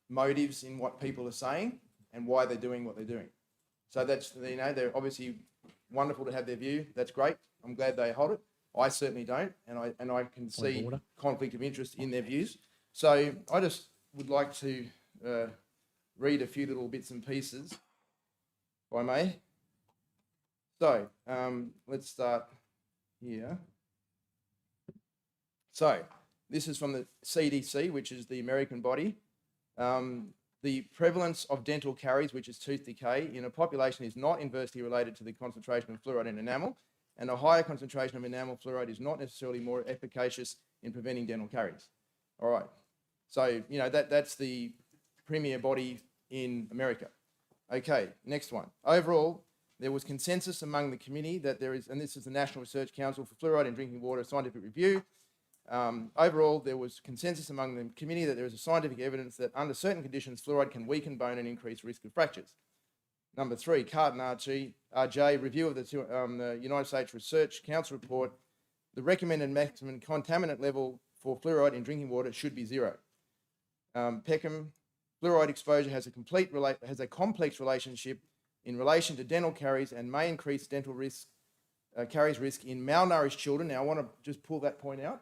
[SPEAKER 2] motives in what people are saying and why they're doing what they're doing. So that's, you know, they're obviously wonderful to have their view. That's great. I'm glad they hold it. I certainly don't, and I can see conflict of interest in their views. So I just would like to read a few little bits and pieces, if I may. So let's start here. So this is from the CDC, which is the American body. The prevalence of dental caries, which is tooth decay, in a population is not inversely related to the concentration of fluoride in enamel, and a higher concentration of enamel fluoride is not necessarily more efficacious in preventing dental caries. All right. So, you know, that's the premier body in America. Okay, next one. Overall, there was consensus among the committee that there is, and this is the National Research Council for Fluoride in Drinking Water Scientific Review. Overall, there was consensus among the committee that there is a scientific evidence that under certain conditions, fluoride can weaken bone and increase risk of fractures. Number 3, Carton RJ, review of the United States Research Council report. The recommended maximum contaminant level for fluoride in drinking water should be 0. Peckham, fluoride exposure has a complex relationship in relation to dental caries and may increase dental risk, caries risk in malnourished children. Now, I want to just pull that point out.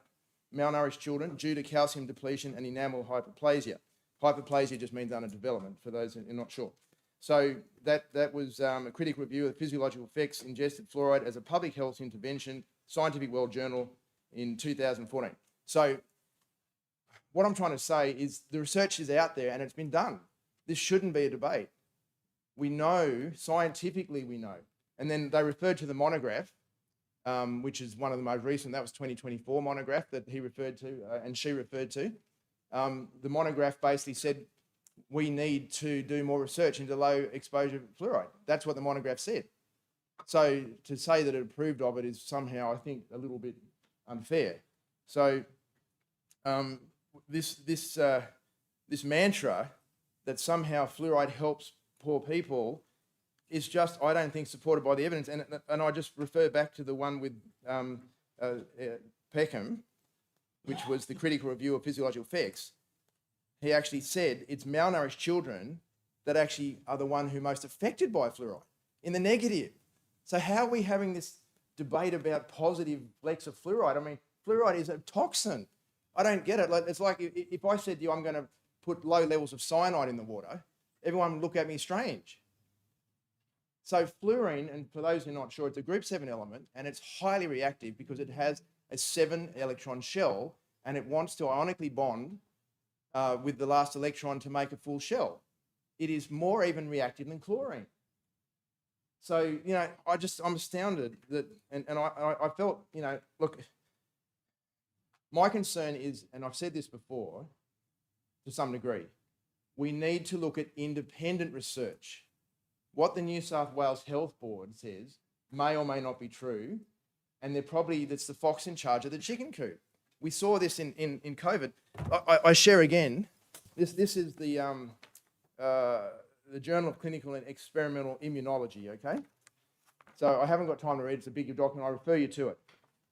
[SPEAKER 2] Malnourished children due to calcium depletion and enamel hyperplasia. Hyperplasia just means underdevelopment, for those who are not sure. So that was a critical review of the physiological effects ingested fluoride as a public health intervention, Scientific World Journal in 2014. So what I'm trying to say is the research is out there and it's been done. This shouldn't be a debate. We know, scientifically we know. And then they referred to the monograph, which is one of the most recent, that was 2024 monograph that he referred to and she referred to. The monograph basically said we need to do more research into low exposure fluoride. That's what the monograph said. So to say that it approved of it is somehow, I think, a little bit unfair. So this mantra that somehow fluoride helps poor people is just, I don't think, supported by the evidence. And I just refer back to the one with Peckham, which was the critical review of physiological effects. He actually said it's malnourished children that actually are the one who are most affected by fluoride, in the negative. So how are we having this debate about positive flecks of fluoride? I mean, fluoride is a toxin. I don't get it. It's like if I said to you, I'm going to put low levels of cyanide in the water, everyone would look at me strange. So fluorine, and for those who are not sure, it's a group 7 element, and it's highly reactive because it has a 7-electron shell, and it wants to ionically bond with the last electron to make a full shell. It is more even reactive than chlorine. So, you know, I'm astounded that, and I felt, you know, look, my concern is, and I've said this before to some degree, we need to look at independent research. What the New South Wales Health Board says may or may not be true, and that's the fox in charge of the chicken coop. We saw this in COVID. I share again. This is the Journal of Clinical and Experimental Immunology, okay? So I haven't got time to read, it's a big document, I refer you to it.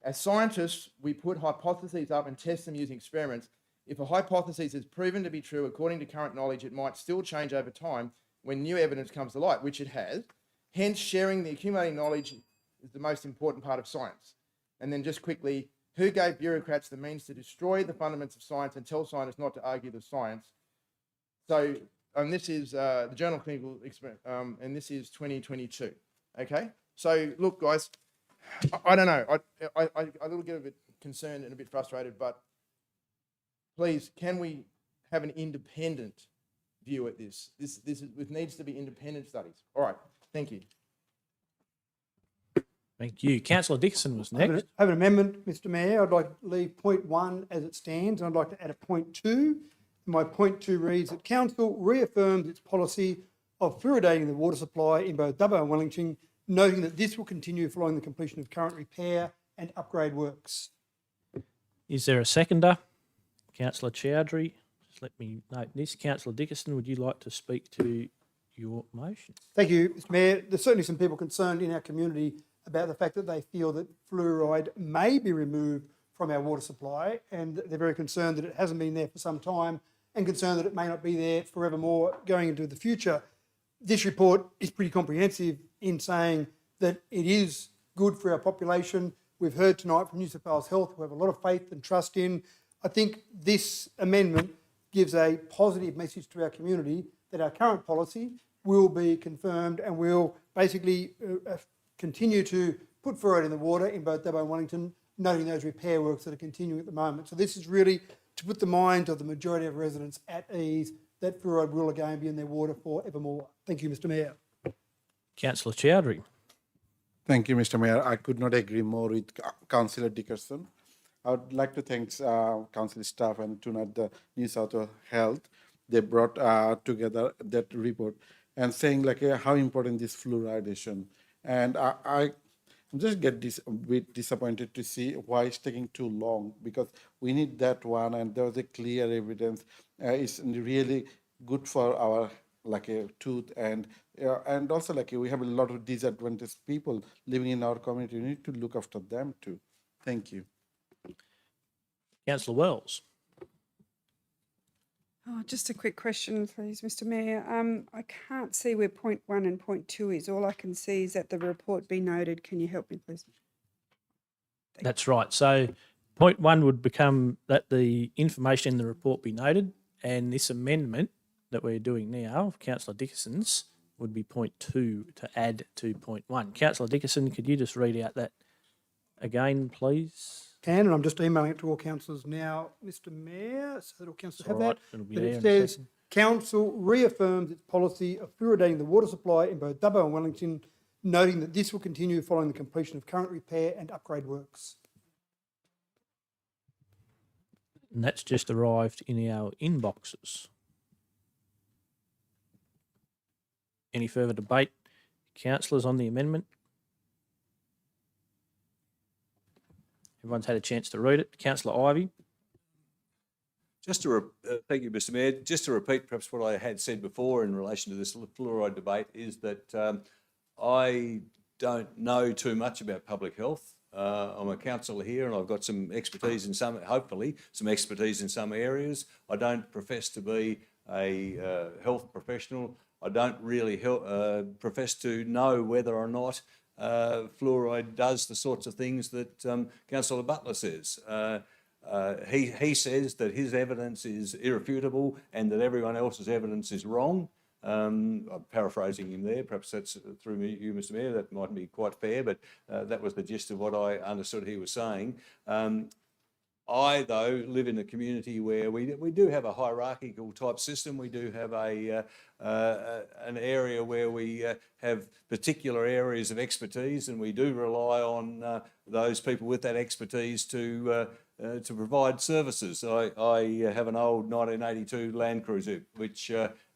[SPEAKER 2] As scientists, we put hypotheses up and test them using experiments. If a hypothesis is proven to be true according to current knowledge, it might still change over time when new evidence comes to light, which it has. Hence, sharing the accumulating knowledge is the most important part of science. And then just quickly, who gave bureaucrats the means to destroy the fundamentals of science and tell scientists not to argue the science? So, and this is the Journal of Clinical Experiment, and this is 2022. Okay, so look, guys, I don't know. I a little bit concerned and a bit frustrated, but please, can we have an independent view at this? It needs to be independent studies. All right, thank you.
[SPEAKER 1] Thank you. Councillor Dickinson was
[SPEAKER 16] I have
[SPEAKER 1] next.
[SPEAKER 16] an amendment, Mr Mayor. I'd like to leave point 1 as it stands, and I'd like to add a point 2. My point 2 reads that Council reaffirms its policy of fluoridating the water supply in both Dubbo and Wellington, noting that this will continue following the completion of current repair and upgrade works.
[SPEAKER 1] Is there a seconder? Councillor Chowdhury. Just let me note this. Councillor Dickinson, would you like to speak to your motion?
[SPEAKER 16] Thank you, Mr Mayor. There's certainly some people concerned in our community about the fact that they feel that fluoride may be removed from our water supply, and they're very concerned that it hasn't been there for some time and concerned that it may not be there forevermore going into the future. This report is pretty comprehensive in saying that it is good for our population. We've heard tonight from New South Wales Health, who have a lot of faith and trust in. I think this amendment gives a positive message to our community that our current policy will be confirmed and will basically continue to put fluoride in the water in both Dubbo and Wellington, noting those repair works that are continuing at the moment. So this is really to put the mind of the majority of residents at ease that fluoride will again be in their water forevermore. Thank you, Mr Mayor.
[SPEAKER 1] Councillor Chowdhury.
[SPEAKER 21] Thank you, Mr. Mayor. I could not agree more with Councillor Dickerson. I would like to thank council staff and tonight the New South Wales Health. They brought together that report and saying like how important this fluoridation. And I just get a bit disappointed to see why it's taking too long, because we need that one, and there was a clear evidence. It's really good for our tooth, and also we have a lot of disadvantaged people living in our community. We need to look after them too. Thank you.
[SPEAKER 1] Councillor Wells.
[SPEAKER 13] Oh, just a quick question, please, Mr Mayor. I can't see where point 1 and point 2 is. All I can see is that the report be noted. Can you help me, please?
[SPEAKER 1] That's right. So point 1 would become that the information in the report be noted, and this amendment that we're doing now, Councillor Dickinson's, would be point 2 to add to point 1. Councillor Dickinson, could you just read out that again, please?
[SPEAKER 16] And I'm just emailing it to all councillors now, Mr Mayor, so that all councillors have
[SPEAKER 1] All right,
[SPEAKER 16] that.
[SPEAKER 1] it'll be
[SPEAKER 16] But
[SPEAKER 1] there
[SPEAKER 16] it
[SPEAKER 1] in a
[SPEAKER 16] says,
[SPEAKER 1] second.
[SPEAKER 16] Council reaffirms its policy of fluoridating the water supply in both Dubbo and Wellington, noting that this will continue following the completion of current repair and upgrade works.
[SPEAKER 1] And that's just arrived in our inboxes. Any further debate? Councillors on the amendment? Everyone's had a chance to read it. Councillor Ivey.
[SPEAKER 14] Just to thank you, Mr. Mayor. Just to repeat perhaps what I had said before in relation to this fluoride debate is that I don't know too much about public health. I'm a councillor here and I've got some expertise in some, hopefully, some expertise in some areas. I don't profess to be a health professional. I don't really profess to know whether or not fluoride does the sorts of things that Councillor Butler says. He says that his evidence is irrefutable and that everyone else's evidence is wrong. I'm paraphrasing him there. Perhaps that's through you, Mr. Mayor. That might be quite fair, but that was the gist of what I understood he was saying. I, though, live in a community where we do have a hierarchical type system. We do have an area where we have particular areas of expertise, and we do rely on those people with that expertise to provide services. I have an old 1982 Land Cruiser, which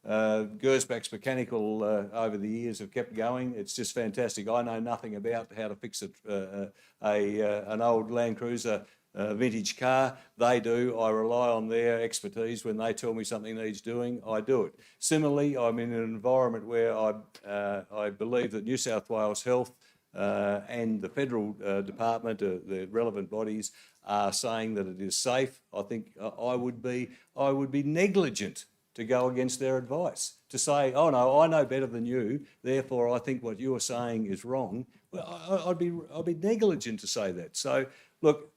[SPEAKER 14] Gersbach's Mechanical over the years have kept going. It's just fantastic. I know nothing about how to fix an old Land Cruiser vintage car. They do. I rely on their expertise. When they tell me something needs doing, I do it. Similarly, I'm in an environment where I believe that New South Wales Health and the federal department, the relevant bodies, are saying that it is safe. I think I would be negligent to go against their advice, to say, oh no, I know better than you, therefore I think what you're saying is wrong. Well, I'd be negligent to say that. So look,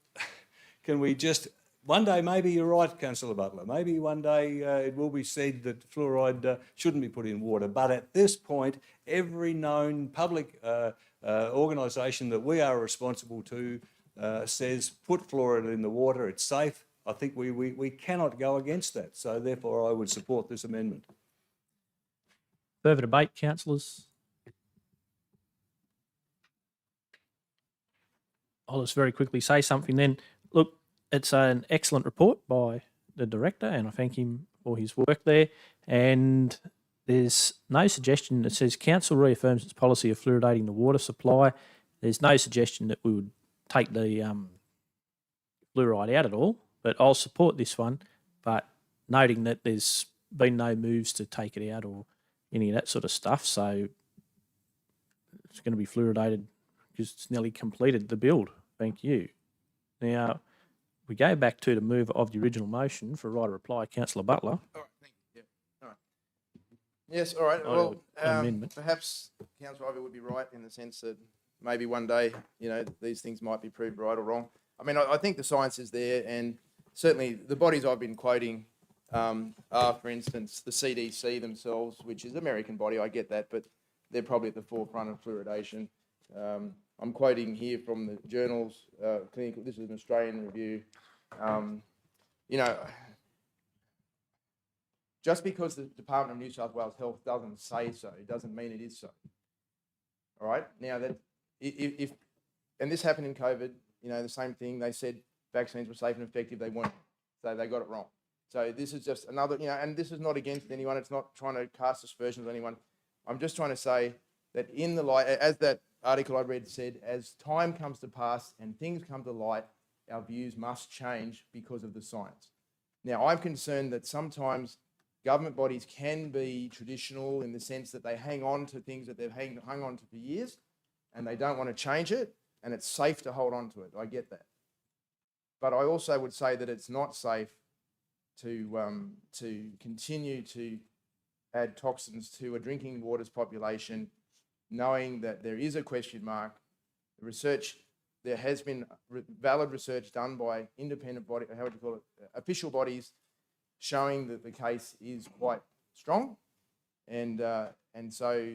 [SPEAKER 14] can we just, one day maybe you're right, Councillor Butler, maybe one day it will be said that fluoride shouldn't be put in water, but at this point, every known public organisation that we are responsible to says put fluoride in the water, it's safe. I think we cannot go against that. So therefore I would support this amendment.
[SPEAKER 1] Further debate, councillors? I'll just very quickly say something then. Look, it's an excellent report by the director, and I thank him for his work there. And there's no suggestion that says council reaffirms its policy of fluoridating the water supply. There's no suggestion that we would take the fluoride out at all, but I'll support this one, but noting that there's been no moves to take it out or any of that sort of stuff. So it's going to be fluoridated because it's nearly completed the build. Thank you. Now, we go back to the move of the original motion for right of reply, Councillor Butler.
[SPEAKER 2] All right, thank you. Yeah, all right. Yes, all right.
[SPEAKER 1] Oh,
[SPEAKER 2] Well,
[SPEAKER 1] amendment.
[SPEAKER 2] perhaps Councillor Ivey would be right in the sense that maybe one day, these things might be proved right or wrong. I mean, I think the science is there, and certainly the bodies I've been quoting are, for instance, the CDC themselves, which is an American body, I get that, but they're probably at the forefront of fluoridation. I'm quoting here from the journals, clinical, this is an Australian review. Just because the Department of New South Wales Health doesn't say so, it doesn't mean it is so. All right, now that if and this happened in COVID, the same thing, they said vaccines were safe and effective, they weren't, so they got it wrong. So this is just another, and this is not against anyone, it's not trying to cast aspersions on anyone. I'm just trying to say that in the light, as that article I read said, as time comes to pass and things come to light, our views must change because of the science. Now, I'm concerned that sometimes government bodies can be traditional in the sense that they hang on to things that they've hung on to for years and they don't want to change it, and it's safe to hold on to it. I get that. But I also would say that it's not safe to continue to add toxins to a drinking waters population, knowing that there is a question mark. The research, there has been valid research done by independent body, how would you call it, official bodies, showing that the case is quite strong. And so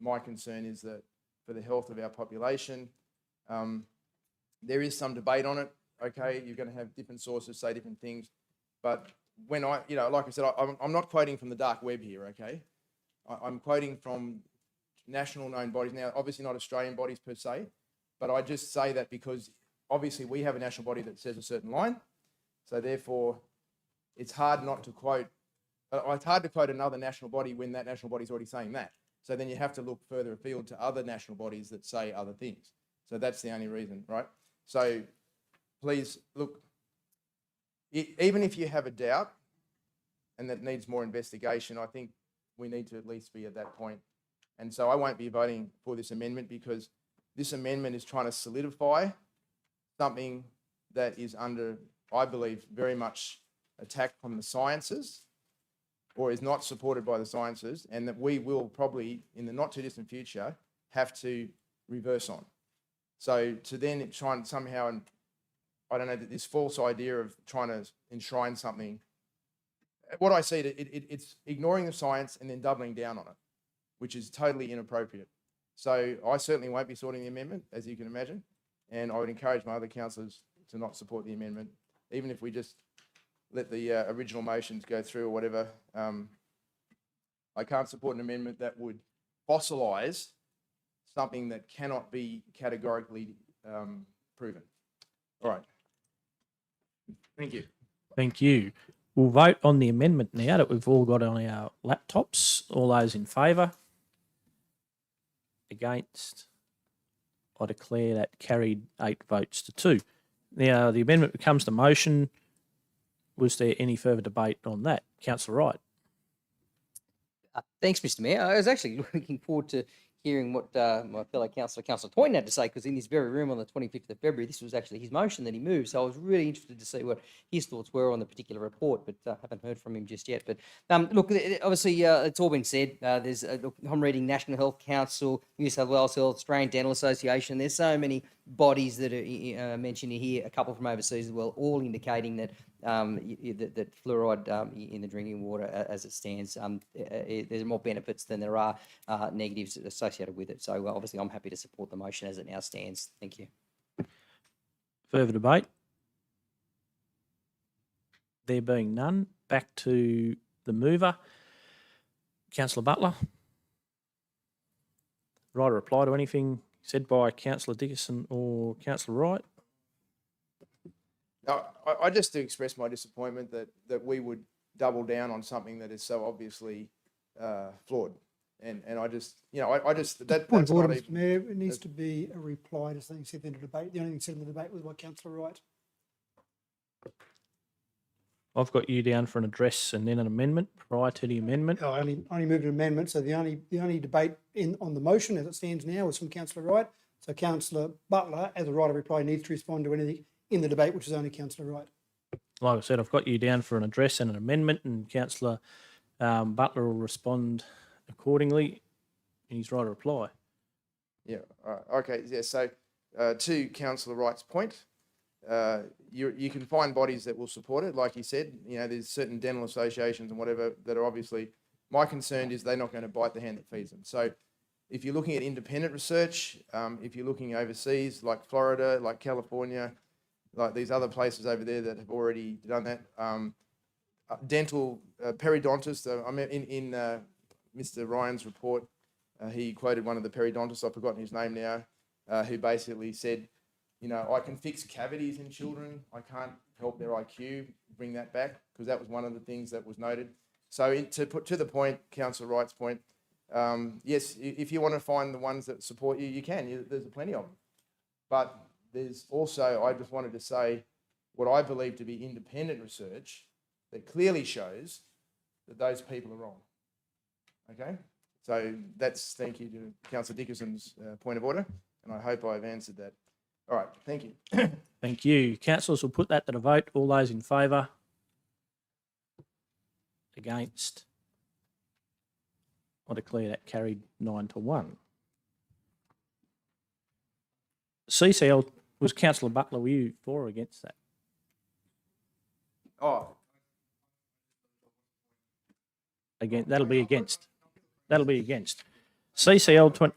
[SPEAKER 2] my concern is that for the health of our population, there is some debate on it. Okay, you're going to have different sources say different things, but when like I said, I'm not quoting from the dark web here. Okay, I'm quoting from national known bodies. Now, obviously not Australian bodies per se, but I just say that because obviously we have a national body that says a certain line, so therefore it's hard not to quote. It's hard to quote another national body when that national body is already saying that. So then you have to look further afield to other national bodies that say other things. So that's the only reason, right? So please look, even if you have a doubt and that needs more investigation, I think we need to at least be at that point. And so I won't be voting for this amendment because this amendment is trying to solidify something that is under, I believe, very much attack from the sciences or is not supported by the sciences, and that we will probably, in the not too distant future, have to reverse on. So to then try and somehow, and I don't know, this false idea of trying to enshrine something, what I see, it's ignoring the science and then doubling down on it, which is totally inappropriate. So I certainly won't be supporting the amendment, as you can imagine, and I would encourage my other councillors to not support the amendment, even if we just let the original motions go through or whatever. I can't support an amendment that would fossilise something that cannot be categorically proven. All right. Thank you.
[SPEAKER 1] Thank you. We'll vote on the amendment now that we've all got on our laptops. All those in favour? Against? I declare that carried 8 votes to 2. Now, the amendment becomes the motion. Was there any further debate on that? Councillor Wright.
[SPEAKER 19] Thanks, Mr. Mayor. I was actually looking forward to hearing what my fellow councillor, Councillor Toynton, had to say, because in this very room on the 25th of February, this was actually his motion that he moved. So I was really interested to see what his thoughts were on the particular report, but haven't heard from him just yet. But look, obviously, it's all been said. Look, I'm reading National Health Council, New South Wales Health, Australian Dental Association. There's so many bodies that are mentioned here, a couple from overseas as well, all indicating that that fluoride in the drinking water as it stands, there's more benefits than there are negatives associated with it. So obviously I'm happy to support the motion as it now stands. Thank you.
[SPEAKER 1] Further debate? There being none, back to the mover. Councillor Butler. Right, a reply to anything said by Councillor Dickinson or Councillor Wright?
[SPEAKER 2] No, I just to express my disappointment that we would double down on something that is so obviously flawed. And I just,
[SPEAKER 16] Point
[SPEAKER 2] that's
[SPEAKER 16] of order,
[SPEAKER 2] not
[SPEAKER 16] Mr
[SPEAKER 2] even,
[SPEAKER 16] Mayor. It needs to be a reply to something said in the debate. The only thing said in the debate was by Councillor Wright.
[SPEAKER 1] I've got you down for an address and then an amendment prior to the amendment.
[SPEAKER 16] I only moved an amendment, so the only debate on the motion as it stands now is from Councillor Wright. So Councillor Butler, as a right of reply, needs to respond to anything in the debate, which is only Councillor Wright.
[SPEAKER 1] Like I said, I've got you down for an address and an amendment, and Councillor Butler will respond accordingly in his right of reply.
[SPEAKER 2] yeah, okay, yeah, so to Councillor Wright's point, you can find bodies that will support it. Like you said, there's certain dental associations and whatever that are obviously, my concern is they're not going to bite the hand that feeds them. So if you're looking at independent research, if you're looking overseas, like Florida, like California, like these other places over there that have already done that, dental periodontists, I mean, in Mr. Ryan's report, he quoted one of the periodontists, I've forgotten his name now, who basically said, I can fix cavities in children. I can't help their IQ, bring that back, because that was one of the things that was noted. So to put to the point, Councillor Wright's point, yes, if you want to find the ones that support you, you can. There's plenty of them. But there's also, I just wanted to say, what I believe to be independent research that clearly shows that those people are wrong. Okay? So that's, thank you to Councillor Dickinson's point of order, and I hope I've answered that. All right, thank you.
[SPEAKER 1] Thank you. Councillors will put that to the vote. All those in favour? Against? I declare that carried 9-1. CCL, was Councillor Butler, were you for or against that?
[SPEAKER 2] Oh,
[SPEAKER 1] Again, that'll be against. That'll be against. CCL 20.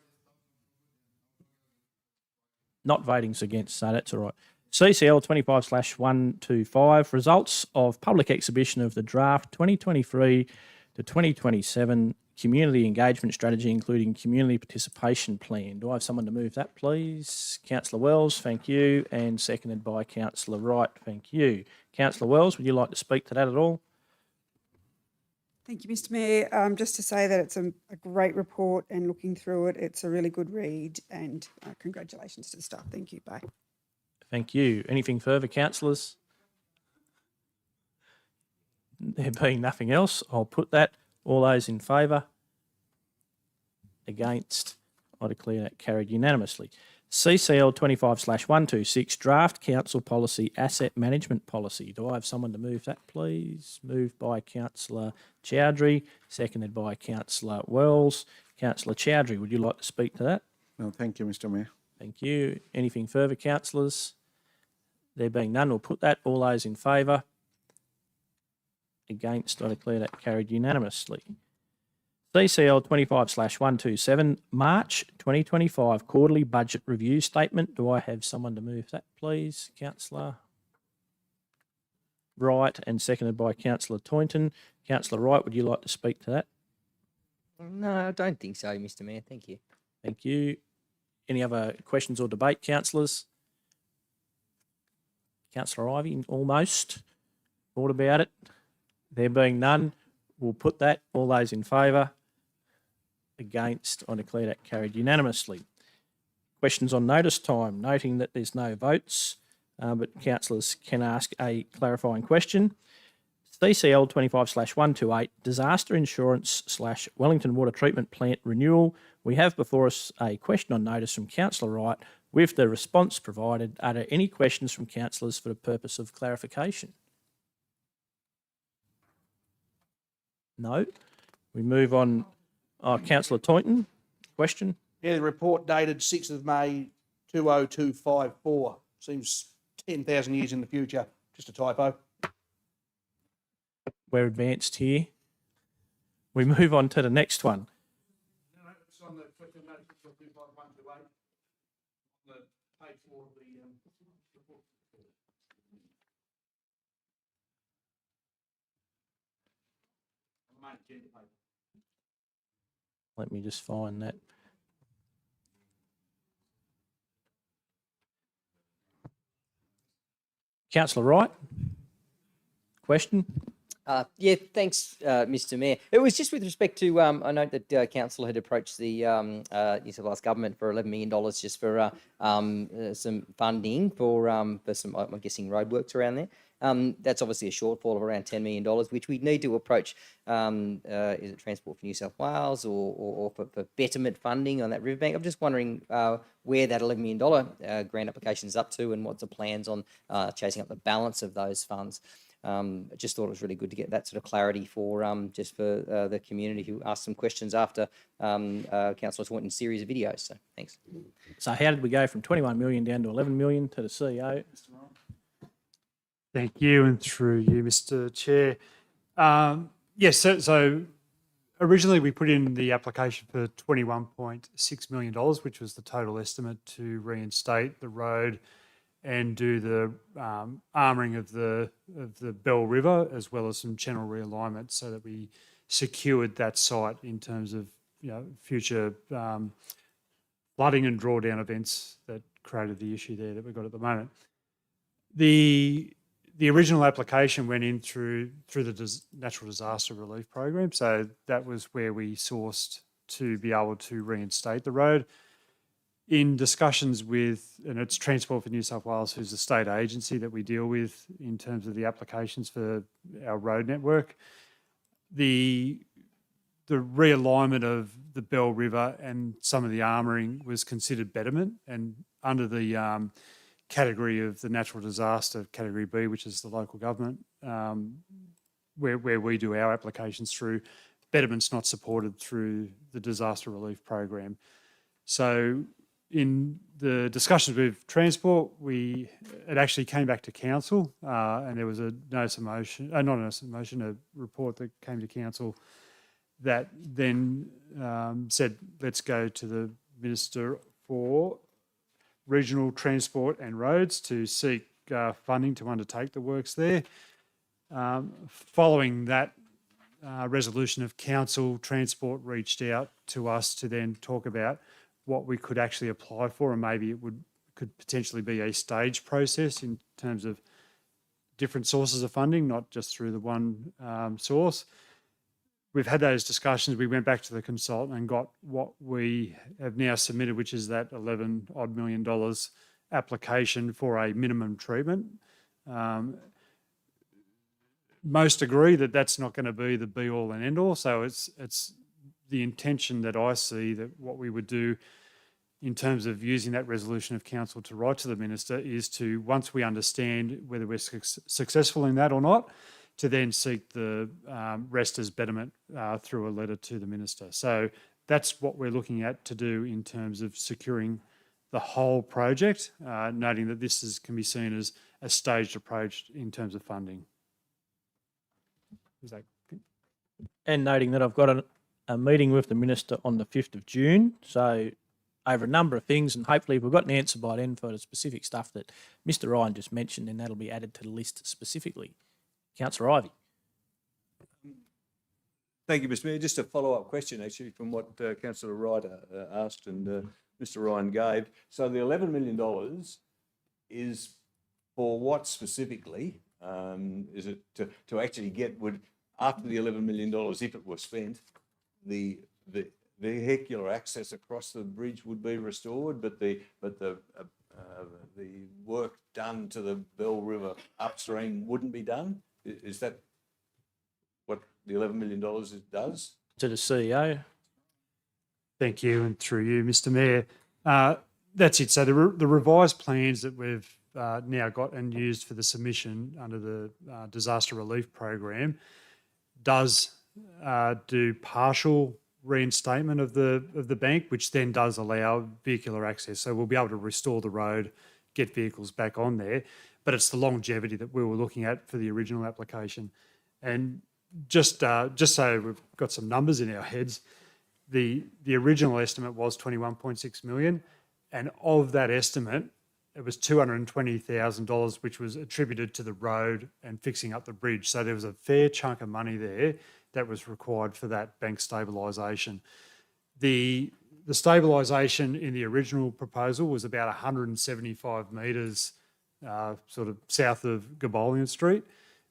[SPEAKER 1] Not voting's against, so that's all right. CCL 25/125, results of public exhibition of the draft 2023 to 2027 community engagement strategy, including community participation plan. Do I have someone to move that, please? Councillor Wells, thank you, and seconded by Councillor Wright, thank you. Councillor Wells, would you like to speak to that at all?
[SPEAKER 13] Thank you, Mr Mayor. Just to say that it's a great report, and looking through it, it's a really good read, and congratulations to the staff. Thank you. Bye.
[SPEAKER 1] Thank you. Anything further, councillors? There being nothing else, I'll put that. All those in favour? Against? I declare that carried unanimously. CCL 25/126, draft council policy, asset management policy. Do I have someone to move that, please? Moved by Councillor Chowdhury, seconded by Councillor Wells. Councillor Chowdhury, would you like to speak to that?
[SPEAKER 21] No, thank you, Mr. Mayor.
[SPEAKER 1] Thank you. Anything further, councillors? There being none, we'll put that. All those in favour? Against? I declare that carried unanimously. CCL 25/127, March 2025 quarterly budget review statement. Do I have someone to move that, please? Councillor Wright, and seconded by Councillor Toynton. Councillor Wright, would you like to speak to that?
[SPEAKER 19] No, I don't think so, Mr Mayor. Thank you.
[SPEAKER 1] Thank you. Any other questions or debate, councillors? Councillor Ivey, almost. Thought about it. There being none, we'll put that. All those in favour? Against? I declare that carried unanimously. Questions on notice time, noting that there's no votes, but councillors can ask a clarifying question. CCL 25/128 disaster insurance / Wellington Water Treatment Plant renewal. We have before us a question on notice from Councillor Wright with the response provided. Are there any questions from councillors for the purpose of clarification? No. We move on. Councillor Toynton, question?
[SPEAKER 17] Yeah, the report dated 6th of May 20254. Seems 10,000 years in the future. Just a typo.
[SPEAKER 1] We're advanced here. We move on to the next one.
[SPEAKER 17] It's on the question notice 25128 on the page 4 of the report. On the main agenda page.
[SPEAKER 1] Let me just find that. Councillor Wright, question?
[SPEAKER 19] Yeah, thanks, Mr. Mayor. It was just with respect to, I note that Council had approached the New South Wales Government for $11 million just for some funding for some, I'm guessing, roadworks around there. That's obviously a shortfall of around $10 million, which we need to approach, is it Transport for New South Wales or for betterment funding on that riverbank? I'm just wondering where that $11 million grant application is up to and what's the plans on chasing up the balance of those funds. I just thought it was really good to get that sort of clarity for just for the community who asked some questions after Councillor Taunton's series of videos. So thanks.
[SPEAKER 1] So how did we go from 21 million down to 11 million to the CEO?
[SPEAKER 6] Thank you, and through you, Mr. Chair. Yes, so originally we put in the application for $21.6 million, which was the total estimate to reinstate the road and do the armouring of the Bell River, as well as some channel realignment, so that we secured that site in terms of future flooding and drawdown events that created the issue there that we've got at the moment. The original application went in through the Natural Disaster Relief Program, so that was where we sourced to be able to reinstate the road. In discussions with, and it's Transport for New South Wales, who's the state agency that we deal with in terms of the applications for our road network, the realignment of the Bell River and some of the armouring was considered betterment, and under the category of the natural disaster, category B, which is the local government, where we do our applications through, betterment's not supported through the disaster relief program. So in the discussions with Transport, it actually came back to council, and there was a notice of motion, not a notice of motion, a report that came to council that then said, let's go to the Minister for Regional Transport and Roads to seek funding to undertake the works there. Following that resolution of council, Transport reached out to us to then talk about what we could actually apply for, and maybe it could potentially be a stage process in terms of different sources of funding, not just through the one source. We've had those discussions. We went back to the consultant and got what we have now submitted, which is that $11 odd million application for a minimum treatment. Most agree that that's not going to be the be all and end all. So it's the intention that I see that what we would do in terms of using that resolution of council to write to the minister is to, once we understand whether we're successful in that or not, to then seek the rest as betterment through a letter to the minister. So that's what we're looking at to do in terms of securing the whole project, noting that this can be seen as a staged approach in terms of funding.
[SPEAKER 1] And noting that I've got a meeting with the minister on the 5th of June, so over a number of things, and hopefully if we've got an answer by then for the specific stuff that Mr. Ryan just mentioned, then that'll be added to the list specifically. Councillor Ivey.
[SPEAKER 14] Thank you, Mr. Mayor. Just a follow-up question, actually, from what Councillor Wright asked and Mr. Ryan gave. So the $11 million is for what specifically? Is it to actually get, after the $11 million, if it were spent, the vehicular access across the bridge would be restored, but the work done to the Bell River upstream wouldn't be done? Is that what the $11 million does?
[SPEAKER 1] To the CEO.
[SPEAKER 6] Thank you, and through you, Mr. Mayor. That's it. So the revised plans that we've now got and used for the submission under the disaster relief program does do partial reinstatement of the bank, which then does allow vehicular access. So we'll be able to restore the road, get vehicles back on there. But it's the longevity that we were looking at for the original application. And just so we've got some numbers in our heads, the original estimate was 21.6 million, and of that estimate, it was $220,000, which was attributed to the road and fixing up the bridge. So there was a fair chunk of money there that was required for that bank stabilisation. The stabilisation in the original proposal was about 175 metres sort of south of Gabolian Street,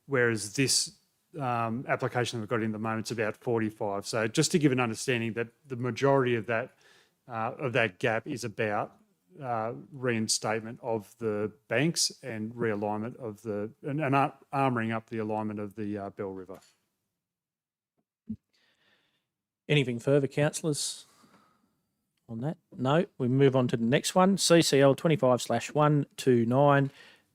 [SPEAKER 6] whereas this application that we've got in the moment is about 45. So just to give an understanding that the majority of that gap is about reinstatement of the banks and realignment of and armouring up the alignment of the Bell River.
[SPEAKER 1] Anything further, councillors, on that? No. We move on to the next one. CCL 25/129,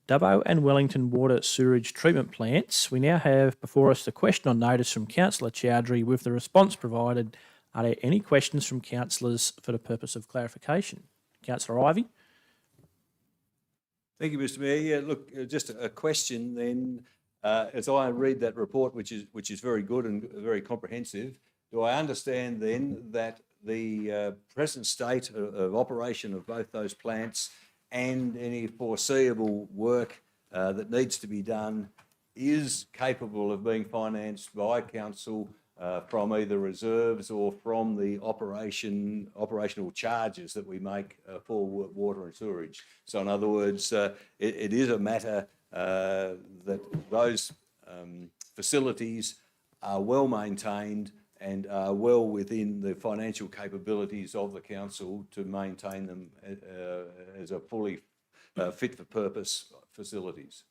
[SPEAKER 1] Dubbo and Wellington Water Sewerage Treatment Plants. We now have before us the question on notice from Councillor Chowdhury with the response provided. Are there any questions from councillors for the purpose of clarification? Councillor Ivey.
[SPEAKER 14] Thank you, Mr. Mayor. Yeah, look, just a question then. As I read that report, which is very good and very comprehensive, do I understand then that the present state of operation of both those plants and any foreseeable work that needs to be done is capable of being financed by council from either reserves or from the operational charges that we make for water and sewerage? So in other words, it is a matter that those facilities are well maintained and are well within the financial capabilities of the council to maintain them as a fully fit for purpose facilities.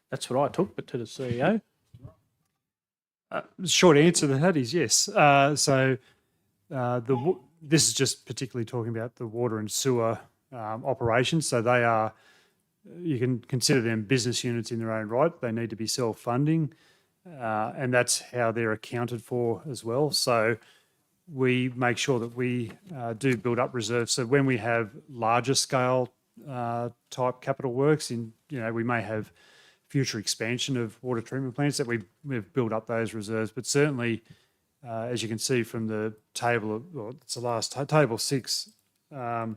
[SPEAKER 1] That's what I took, but to the CEO.
[SPEAKER 6] Short answer to that is yes. This is just particularly talking about the water and sewer operations. So they are, you can consider them business units in their own right. They need to be self-funding, and that's how they're accounted for as well. So we make sure that we do build up reserves. So when we have larger scale type capital works, we may have future expansion of water treatment plants that we've built up those reserves. But certainly, as you can see from the table, it's the last table 6, where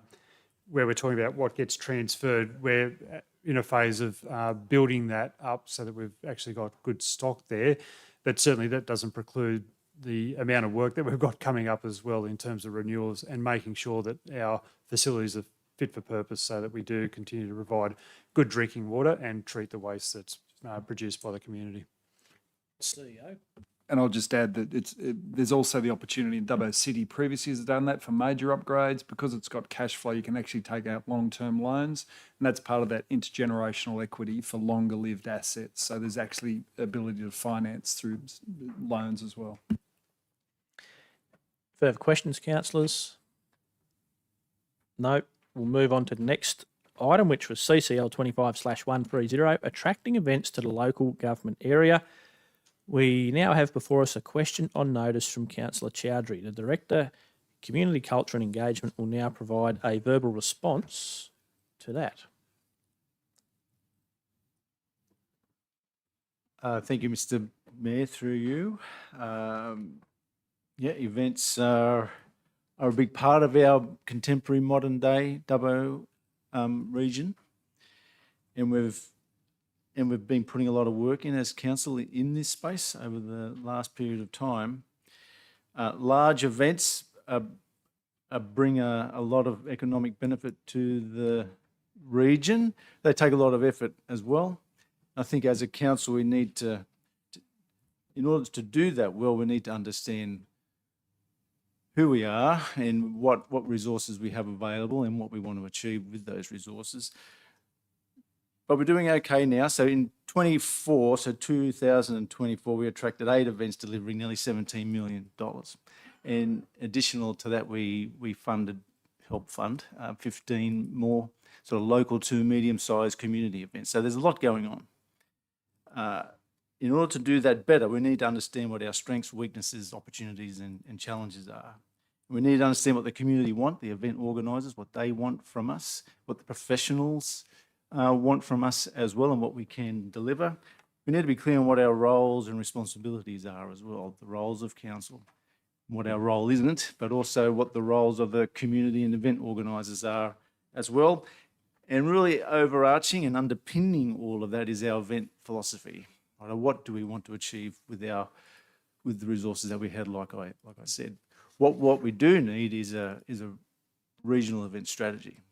[SPEAKER 6] we're talking about what gets transferred, we're in a phase of building that up so that we've actually got good stock there. But certainly that doesn't preclude the amount of work that we've got coming up as well in terms of renewals and making sure that our facilities are fit for purpose so that we do continue to provide good drinking water and treat the waste that's produced by the community.
[SPEAKER 1] CEO.
[SPEAKER 18] And I'll just add that there's also the opportunity in Dubbo City previously has done that for major upgrades. Because it's got cash flow, you can actually take out long-term loans, and that's part of that intergenerational equity for longer-lived assets. So there's actually ability to finance through loans as well.
[SPEAKER 1] Further questions, councillors? No. We'll move on to the next item, which was CCL 25/130, attracting events to the local government area. We now have before us a question on notice from Councillor Chowdhury. The Director, Community Culture and Engagement, will now provide a verbal response to that.
[SPEAKER 8] Thank you, Mr. Mayor, through you. Events are a big part of our contemporary modern day Dubbo region, and we've been putting a lot of work in as council in this space over the last period of time. Large events bring a lot of economic benefit to the region. They take a lot of effort as well. I think as a council we need to in order to do that well, we need to understand who we are and what resources we have available and what we want to achieve with those resources. but we're doing okay now. So in 2024, we attracted 8 events delivering nearly $17 million. And additional to that, we funded, help fund 15 more sort of local to medium-sized community events. So there's a lot going on. In order to do that better, we need to understand what our strengths, weaknesses, opportunities and challenges are. We need to understand what the community want, the event organisers, what they want from us, what the professionals want from us as well, and what we can deliver. We need to be clear on what our roles and responsibilities are as well, the roles of council, what our role isn't, but also what the roles of the community and event organisers are as well. And really overarching and underpinning all of that is our event philosophy. Right? What do we want to achieve with the resources that we had, like I said. What we do need is a regional event strategy.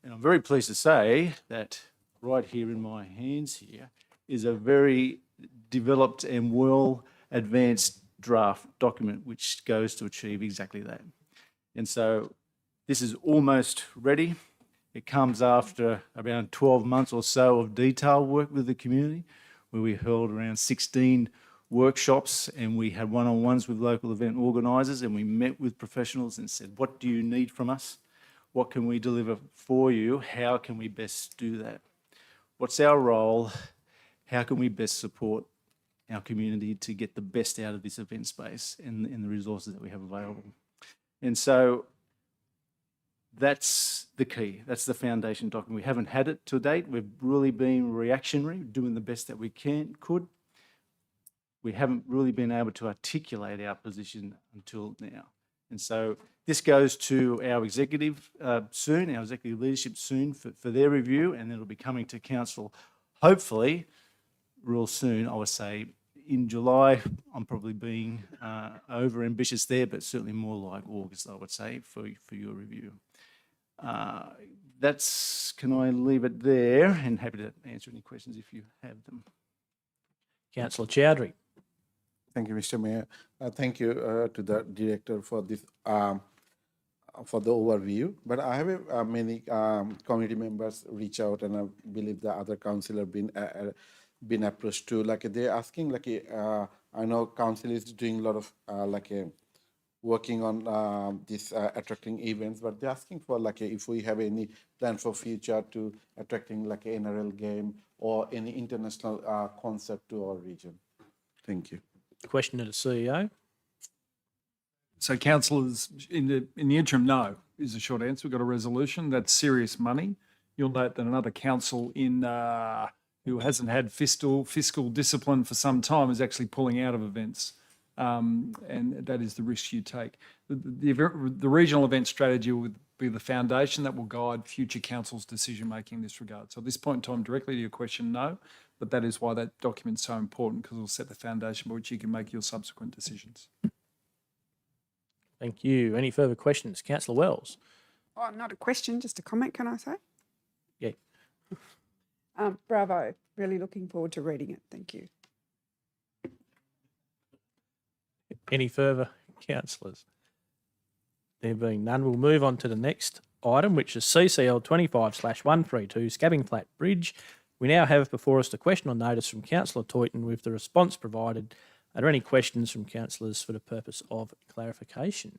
[SPEAKER 8] And I'm very pleased to say that right here in my hands here is a very developed and well advanced draft document which goes to achieve exactly that. And so this is almost ready. It comes after around 12 months or so of detailed work with the community, where we held around 16 workshops and we had one-on-ones with local event organisers, and we met with professionals and said, what do you need from us? What can we deliver for you? How can we best do that? What's our role? How can we best support our community to get the best out of this event space and the resources that we have available? And so that's the key. That's the foundation document. We haven't had it to date. We've really been reactionary, doing the best that we could. We haven't really been able to articulate our position until now. And so this goes to our executive soon, our executive leadership soon for their review, and it'll be coming to council hopefully real soon. I would say in July. I'm probably being over ambitious there, but certainly more like August, I would say, for your review. Can I leave it there? And happy to answer any questions if you have them.
[SPEAKER 1] Councillor Chowdhury.
[SPEAKER 21] Thank you, Mr. Mayor. Thank you to the director for this for the overview. But I have many community members reach out, and I believe the other councillor been approached too. Like they're asking, I know council is doing a lot of working on this attracting events, but they're asking for if we have any plan for future to attracting a NRL game or any international concept to our region. Thank you.
[SPEAKER 1] Question to the CEO.
[SPEAKER 18] So councillors, in the interim, no, is the short answer. We've got a resolution. That's serious money. You'll note that another council who hasn't had fiscal discipline for some time is actually pulling out of events. And that is the risk you take. The regional event strategy will be the foundation that will guide future council's decision-making in this regard. So at this point in time, directly to your question, no, but that is why that document's so important, because it will set the foundation by which you can make your subsequent decisions.
[SPEAKER 1] Thank you. Any further questions? Councillor Wells.
[SPEAKER 13] Oh, not a question, just a comment, can I say?
[SPEAKER 1] Yeah.
[SPEAKER 13] Bravo. Really looking forward to reading it. Thank you.
[SPEAKER 1] Any further councillors? There being none, we'll move on to the next item, which is CCL 25/132 Scabbing Flat Bridge. We now have before us the question on notice from Councillor Toyton with the response provided. Are there any questions from councillors for the purpose of clarification?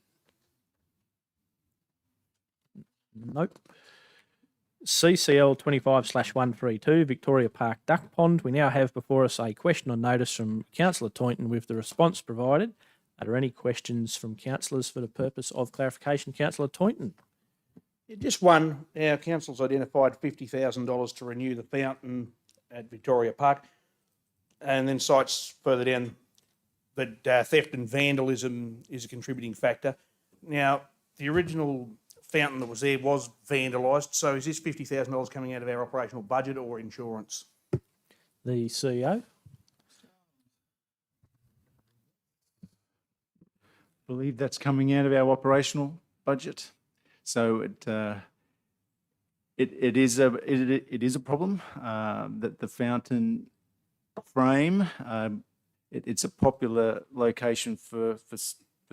[SPEAKER 1] Nope. CCL 25/132 Victoria Park Duck Pond. We now have before us a question on notice from Councillor Toyton with the response provided. Are there any questions from councillors for the purpose of clarification? Councillor Toyton.
[SPEAKER 17] Just one. Our council's identified $50,000 to renew the fountain at Victoria Park, and then cites further down that theft and vandalism is a contributing factor. Now, the original fountain that was there was vandalised, so is this $50,000 coming out of our operational budget or insurance?
[SPEAKER 1] The CEO.
[SPEAKER 8] I believe that's coming out of our operational budget. So it is a problem that the fountain frame. It's a popular location for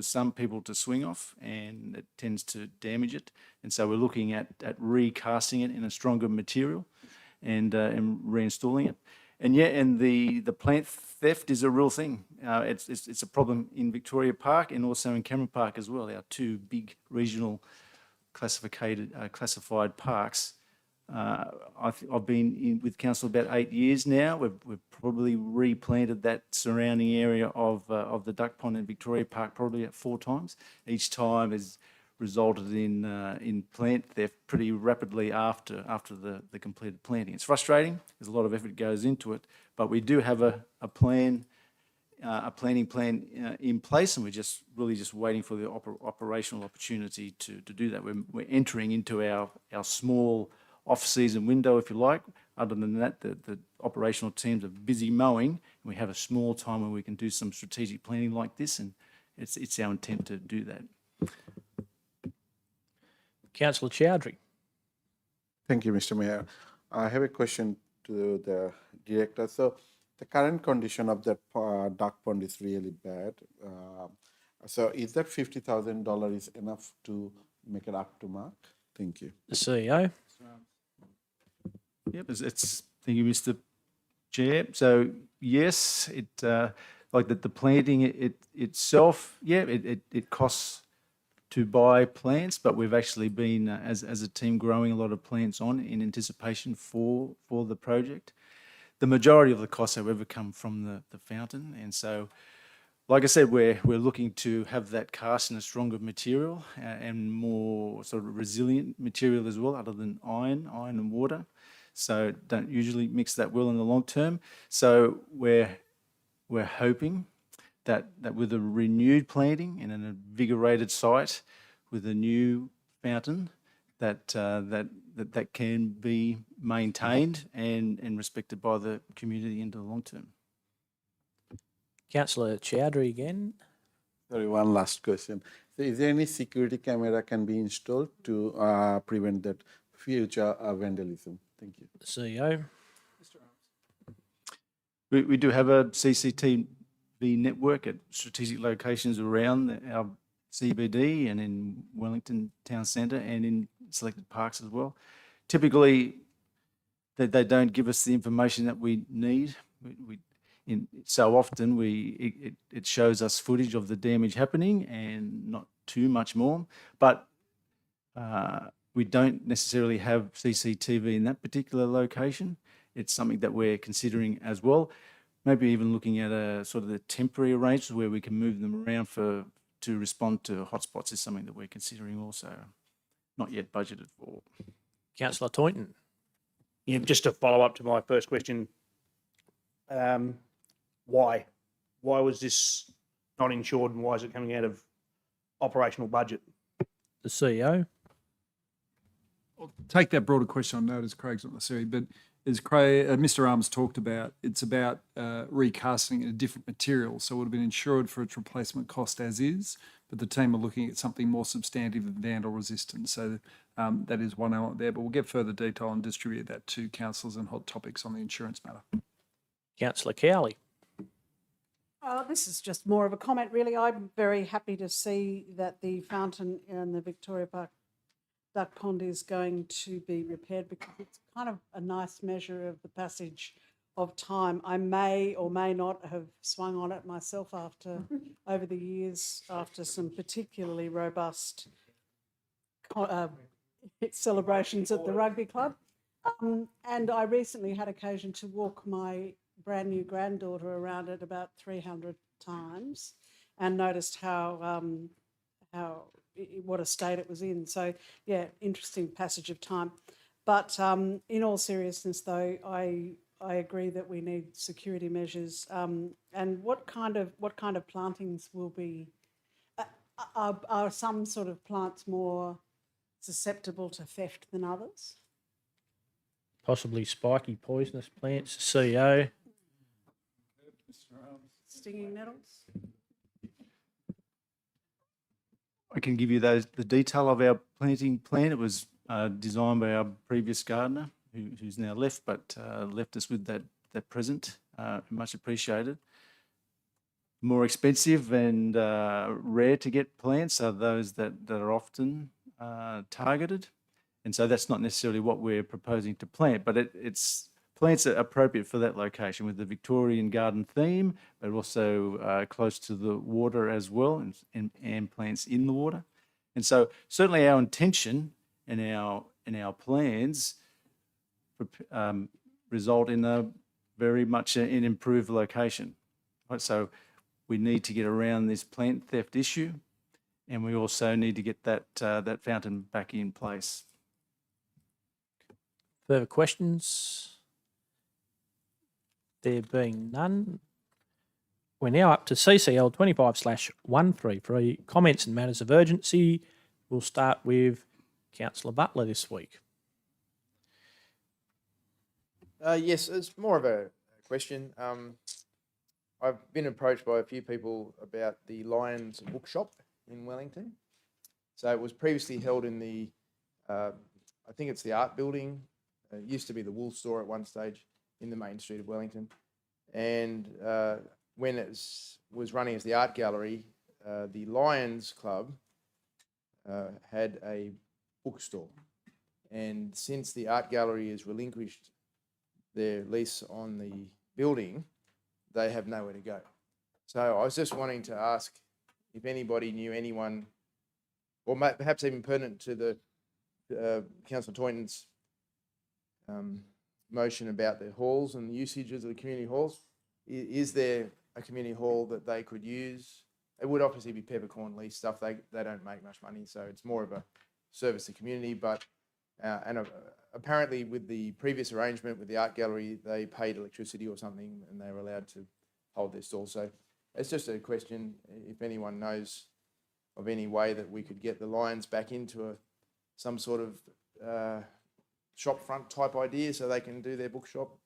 [SPEAKER 8] some people to swing off, and it tends to damage it. And so we're looking at recasting it in a stronger material. and reinstalling it. And yeah, and the plant theft is a real thing. It's a problem in Victoria Park and also in Cameron Park as well, our two big regional classified parks. I've been with council about 8 years now. We've probably replanted that surrounding area of the duck pond in Victoria Park probably 4 times. Each time has resulted in plant theft pretty rapidly after the completed planting. It's frustrating. There's a lot of effort goes into it, but we do have a planning plan in place, and we're just waiting for the operational opportunity to do that. We're entering into our small off-season window, if you like. Other than that, the operational teams are busy mowing, and we have a small time where we can do some strategic planning like this, and it's our intent to do that.
[SPEAKER 1] Councillor Chowdhury.
[SPEAKER 21] Thank you, Mr. Mayor. I have a question to the director. So the current condition of that duck pond is really bad. So is that $50,000 is enough to make it up to mark? Thank you.
[SPEAKER 1] The CEO.
[SPEAKER 8] Yep, thank you, Mr. Chair. So yes, like the planting itself, yeah, it costs to buy plants, but we've actually been as a team growing a lot of plants on in anticipation for the project. The majority of the costs, however, come from the fountain, and so, like I said, we're looking to have that cast in a stronger material and more sort of resilient material as well, other than iron and water. So don't usually mix that well in the long term. So we're hoping that with a renewed planting and an invigorated site with a new fountain, that can be maintained and respected by the community into the long term.
[SPEAKER 1] Councillor Chowdhury again.
[SPEAKER 21] Sorry, one last question. So is there any security camera can be installed to prevent that future vandalism? Thank you.
[SPEAKER 1] The CEO.
[SPEAKER 8] We do have a CCTV network at strategic locations around our CBD and in Wellington Town Centre and in selected parks as well. Typically, they don't give us the information that we need. So often it shows us footage of the damage happening and not too much more. But we don't necessarily have CCTV in that particular location. It's something that we're considering as well. Maybe even looking at a sort of the temporary arrangements where we can move them around to respond to hotspots is something that we're considering also. Not yet budgeted for.
[SPEAKER 1] Councillor Toynton.
[SPEAKER 17] Yeah, just to follow up to my first question, why? Why was this not insured, and why is it coming out of operational budget?
[SPEAKER 1] The CEO.
[SPEAKER 18] I'll take that broader question on notice. Craig's not necessarily, but as Mr. Arms talked about, it's about recasting a different material. So it would have been insured for its replacement cost as is, but the team are looking at something more substantive than vandal resistant. So that is one element there, but we'll get further detail and distribute that to councillors and hot topics on the insurance matter.
[SPEAKER 1] Councillor Cowley.
[SPEAKER 3] This is just more of a comment, really. I'm very happy to see that the fountain in the Victoria Park duck pond is going to be repaired, because it's kind of a nice measure of the passage of time. I may or may not have swung on it myself over the years, after some particularly robust celebrations at the rugby club. And I recently had occasion to walk my brand new granddaughter around it about 300 times and noticed what a state it was in. So yeah, interesting passage of time. But in all seriousness, though, I agree that we need security measures. And what kind of plantings will be? Are some sort of plants more susceptible to theft than others?
[SPEAKER 1] Possibly spiky, poisonous plants. CEO.
[SPEAKER 3] Stinging nettles.
[SPEAKER 8] I can give you the detail of our planting plan. It was designed by our previous gardener, who's now left, but left us with that present. Much appreciated. More expensive and rare to get plants are those that are often targeted, And so that's not necessarily what we're proposing to plant, but it's plants are appropriate for that location with the Victorian garden theme, but also close to the water as well, and plants in the water. And so certainly our intention and our plans result in a very much an improved location. Right, so we need to get around this plant theft issue, and we also need to get that fountain back in place.
[SPEAKER 1] Further questions? There being none, we're now up to CCL 25/133, comments and matters of urgency. We'll start with Councillor Butler this week.
[SPEAKER 2] Yes, it's more of a question. I've been approached by a few people about the Lions Bookshop in Wellington. So it was previously held in the, I think it's the art building. It used to be the wool store at one stage in the main street of Wellington. And when it was running as the art gallery, the Lions Club had a bookstore. And since the art gallery has relinquished their lease on the building, they have nowhere to go. So I was just wanting to ask if anybody knew anyone, or perhaps even pertinent to the Councillor Toynton's motion about the halls and the usages of the community halls. Is there a community hall that they could use? It would obviously be peppercorn lease stuff. They don't make much money, so it's more of a service to community. But apparently with the previous arrangement with the art gallery, they paid electricity or something and they were allowed to hold their stall. So it's just a question if anyone knows of any way that we could get the Lions back into some sort of shop front type idea so they can do their bookshop.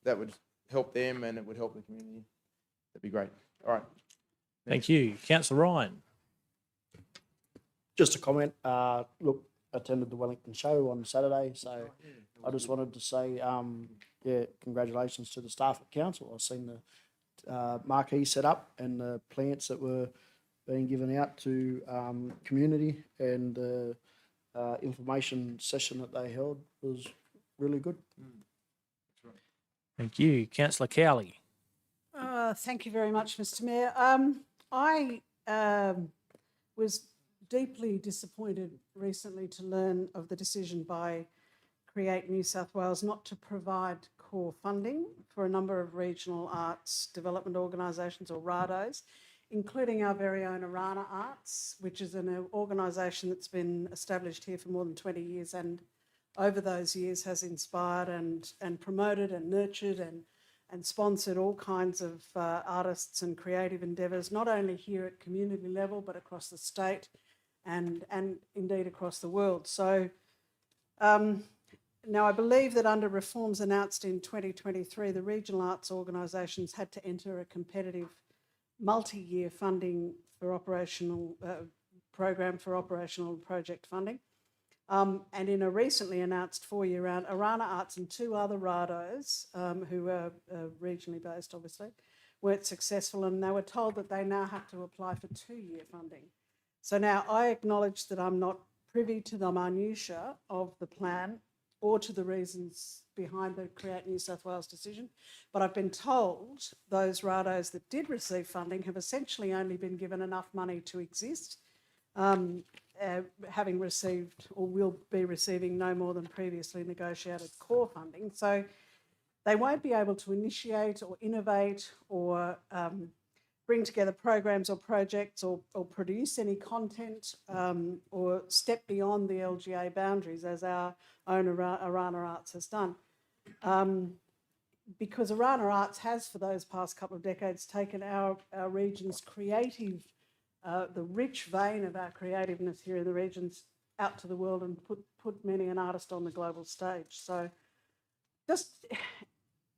[SPEAKER 2] That would help them and it would help the community. That'd be great. All right.
[SPEAKER 1] Thank you. Councillor Ryan.
[SPEAKER 15] Just a comment. Look, attended the Wellington show on Saturday, so I just wanted to say, yeah, congratulations to the staff at council. I've seen the marquee set up and the plants that were being given out to community, and the information session that they held was really good.
[SPEAKER 1] Thank you. Councillor Cowley.
[SPEAKER 3] Thank you very much, Mr. Mayor. I was deeply disappointed recently to learn of the decision by Create New South Wales not to provide core funding for a number of regional arts development organisations, or RADOs, including our very own Arana Arts, which is an organisation that's been established here for more than 20 years and over those years has inspired and promoted and nurtured and sponsored all kinds of artists and creative endeavours, not only here at community level, but across the state and indeed across the world. So now I believe that under reforms announced in 2023, the regional arts organisations had to enter a competitive multi-year funding for operational program for operational project funding. And in a recently announced 4-year round, Arana Arts and 2 other RADOs, who are regionally based obviously, weren't successful, and they were told that they now have to apply for 2-year funding. So now I acknowledge that I'm not privy to the minutiae of the plan or to the reasons behind the Create New South Wales decision, but I've been told those RADOs that did receive funding have essentially only been given enough money to exist, having received or will be receiving no more than previously negotiated core funding. So they won't be able to initiate or innovate or bring together programs or projects or produce any content or step beyond the LGA boundaries as our own Arana Arts has done. Because Arana Arts has, for those past couple of decades, taken our region's creative, the rich vein of our creativeness here in the regions out to the world and put many an artist on the global stage. So just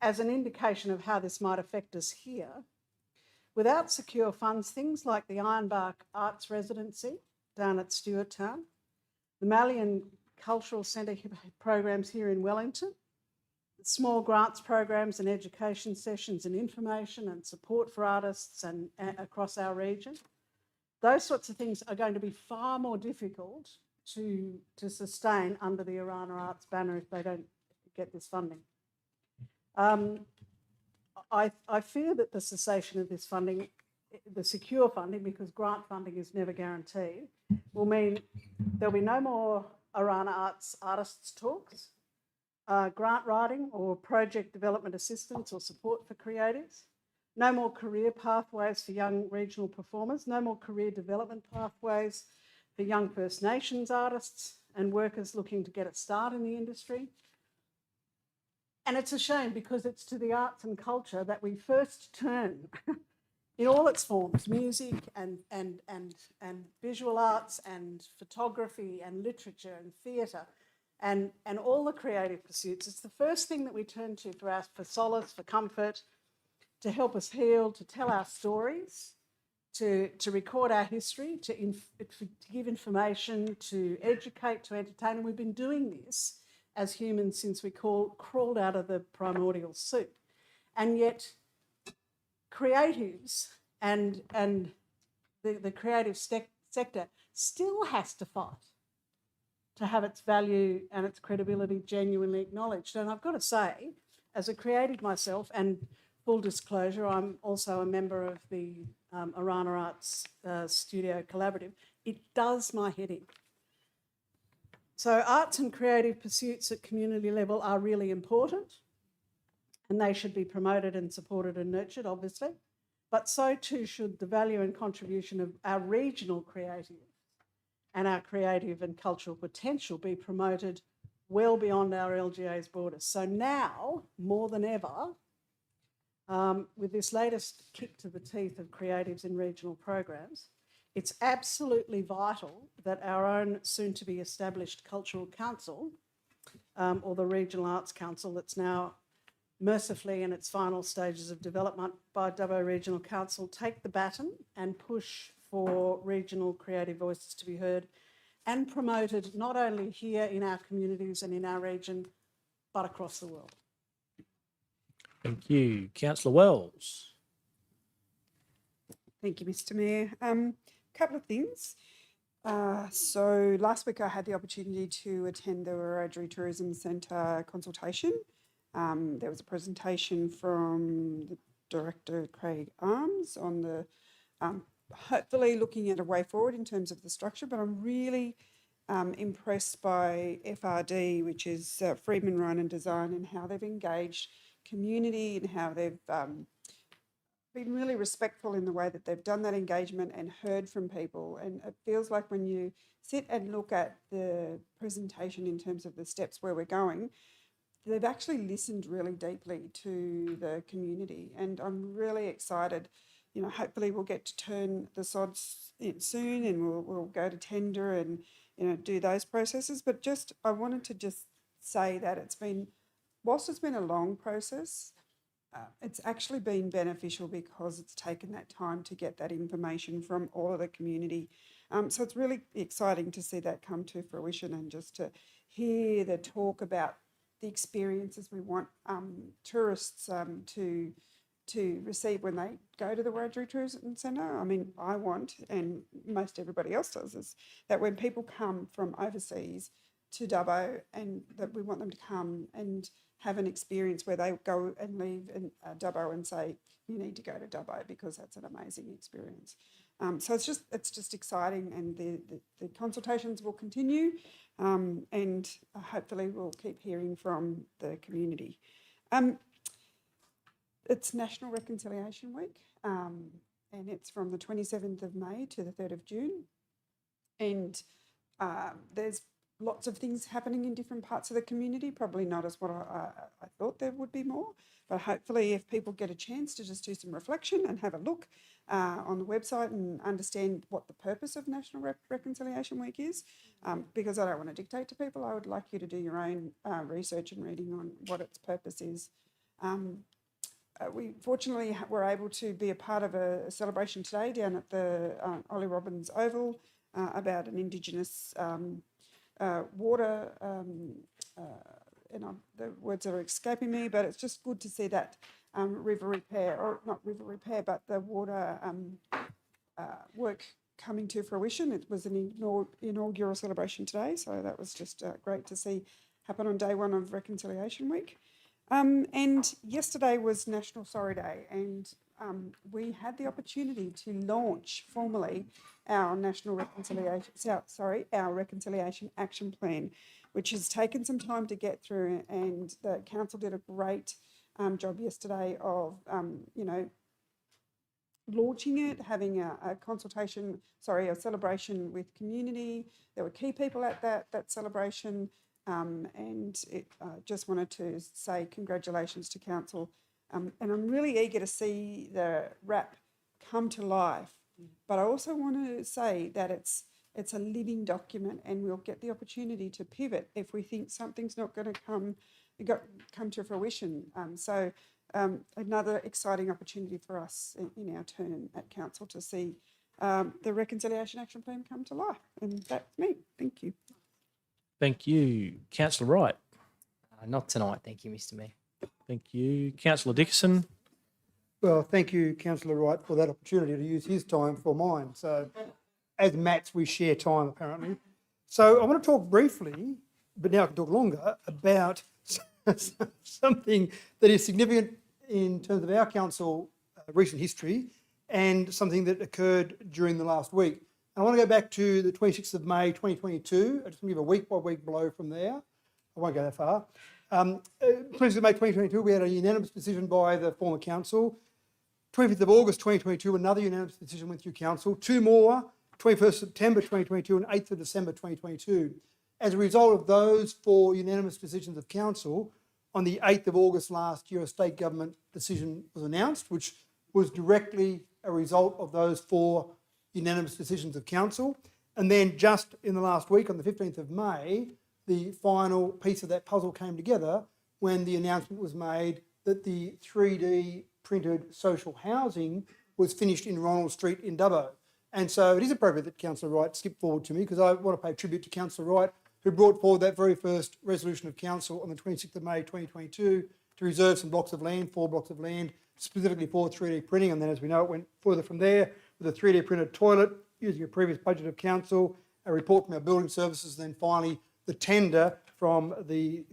[SPEAKER 3] as an indication of how this might affect us here, without secure funds, things like the Ironbark Arts Residency down at Stewarttown, the Malian Cultural Centre programs here in Wellington, small grants programs and education sessions and information and support for artists and across our region, those sorts of things are going to be far more difficult to sustain under the Arana Arts banner if they don't get this funding. I fear that the cessation of this funding, the secure funding, because grant funding is never guaranteed, will mean there'll be no more Arana Arts artists talks, grant writing or project development assistance or support for creatives, no more career pathways for young regional performers, no more career development pathways for young First Nations artists and workers looking to get a start in the industry. And it's a shame because it's to the arts and culture that we first turn in all its forms, music and visual arts and photography and literature and theatre and all the creative pursuits. It's the first thing that we turn to for solace, for comfort, to help us heal, to tell our stories, to record our history, to give information, to educate, to entertain. And we've been doing this as humans since we crawled out of the primordial soup. And yet creatives and the creative sector still has to fight to have its value and its credibility genuinely acknowledged. And I've got to say, as a creative myself, and full disclosure, I'm also a member of the Arana Arts Studio Collaborative, it does my head in. So arts and creative pursuits at community level are really important and they should be promoted and supported and nurtured, obviously, but so too should the value and contribution of our regional creative and our creative and cultural potential be promoted well beyond our LGA's borders. So now, more than ever, with this latest kick to the teeth of creatives in regional programs, it's absolutely vital that our own soon-to-be established Cultural Council, or the Regional Arts Council that's now mercifully in its final stages of development by Dubbo Regional Council, take the baton and push for regional creative voices to be heard and promoted not only here in our communities and in our region, but across the world.
[SPEAKER 1] Thank you. Councillor Wells.
[SPEAKER 13] Thank you, Mr. Mayor. Couple of things. So last week I had the opportunity to attend the Wiradjuri Tourism Centre consultation. There was a presentation from the Director, Craig Arms, on the hopefully looking at a way forward in terms of the structure, but I'm really impressed by FRD, which is Friedman Ryan and Design, and how they've engaged community and how they've been really respectful in the way that they've done that engagement and heard from people. And it feels like when you sit and look at the presentation in terms of the steps where we're going, they've actually listened really deeply to the community. And I'm really excited. You know, hopefully we'll get to turn the sods soon and we'll go to tender and, you know, do those processes. But just, I wanted to just say that it's been, whilst it's been a long process, it's actually been beneficial because it's taken that time to get that information from all of the community. So it's really exciting to see that come to fruition and just to hear the talk about the experiences we want tourists to receive when they go to the Wiradjuri Tourism Centre. I mean, I want, and most everybody else does, is that when people come from overseas to Dubbo, and that we want them to come and have an experience where they go and leave in Dubbo and say, you need to go to Dubbo because that's an amazing experience. So it's just exciting, and the consultations will continue, and hopefully we'll keep hearing from the community. It's National Reconciliation Week, and it's from the 27th of May to the 3rd of June. And there's lots of things happening in different parts of the community, probably not as what I thought there would be more, but hopefully if people get a chance to just do some reflection and have a look on the website and understand what the purpose of National Reconciliation Week is, because I don't want to dictate to people, I would like you to do your own research and reading on what its purpose is. We fortunately were able to be a part of a celebration today down at the Ollie Robbins Oval about an Indigenous water, the words are escaping me, but it's just good to see that river repair, or not river repair, but the water work coming to fruition. It was an inaugural celebration today, so that was just great to see happen on day one of Reconciliation Week. And yesterday was National Sorry Day, and we had the opportunity to launch formally our our Reconciliation Action Plan, which has taken some time to get through, and the council did a great job yesterday of, launching it, having a celebration with community. There were key people at that celebration, and just wanted to say congratulations to council. And I'm really eager to see the RAP come to life. But I also want to say that it's a living document, and we'll get the opportunity to pivot if we think something's not going to come to fruition. Another exciting opportunity for us in our turn at council to see the Reconciliation Action Plan come to life. And that's me. Thank you.
[SPEAKER 1] Thank you. Councillor Wright.
[SPEAKER 19] Not tonight, thank you, Mr. Mayor.
[SPEAKER 1] Thank you. Councillor Dickinson.
[SPEAKER 16] Well, thank you, Councillor Wright, for that opportunity to use his time for mine. So, as Matt's, we share time apparently. So, I want to talk briefly, but now I can talk longer, about something that is significant in terms of our council recent history and something that occurred during the last week. I want to go back to the 26th of May 2022. I just want to give a week-by-week blow from there. I won't go that far. 26th of May 2022, we had a unanimous decision by the former council. 25th of August 2022, another unanimous decision went through council. Two more, 21st September 2022 and 8th of December 2022. As a result of those four unanimous decisions of council, on the 8th of August last year, a state government decision was announced, which was directly a result of those four unanimous decisions of council. And then just in the last week, on the 15th of May, the final piece of that puzzle came together when the announcement was made that the 3D printed social housing was finished in Ronald Street in Dubbo. And so it is appropriate that Councillor Wright skip forward to me, because I want to pay tribute to Councillor Wright, who brought forward that very first resolution of council on the 26th of May 2022 to reserve some blocks of land, 4 blocks of land, specifically for 3D printing. And then, as we know, it went further from there with a 3D printed toilet using a previous budget of council, a report from our building services, then finally the tender from the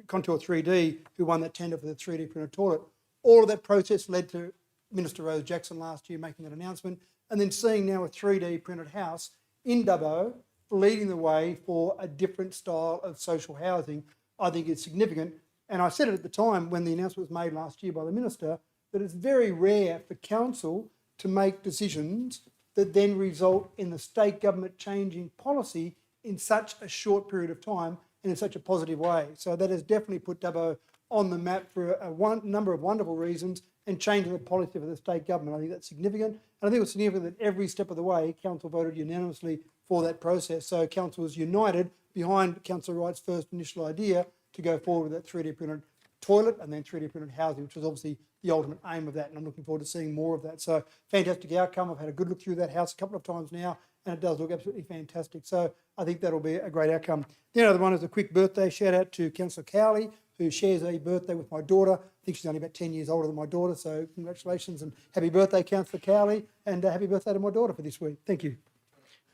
[SPEAKER 16] Contour 3D, who won that tender for the 3D printed toilet. All of that process led to Minister Rose Jackson last year making that announcement, and then seeing now a 3D printed house in Dubbo leading the way for a different style of social housing, I think is significant. And I said it at the time when the announcement was made last year by the Minister, that it's very rare for council to make decisions that then result in the state government changing policy in such a short period of time and in such a positive way. So that has definitely put Dubbo on the map for a number of wonderful reasons, and changing the policy of the state government. I think that's significant. And I think it's significant that every step of the way, council voted unanimously for that process. So council was united behind Councillor Wright's first initial idea to go forward with that 3D printed toilet and then 3D printed housing, which was obviously the ultimate aim of that. And I'm looking forward to seeing more of that. So fantastic outcome. I've had a good look through that house a couple of times now, and it does look absolutely fantastic. So I think that'll be a great outcome. The other one is a quick birthday shout out to Councillor Cowley, who shares a birthday with my daughter. I think she's only about 10 years older than my daughter. So congratulations and happy birthday, Councillor Cowley, and happy birthday to my daughter for this week. Thank you.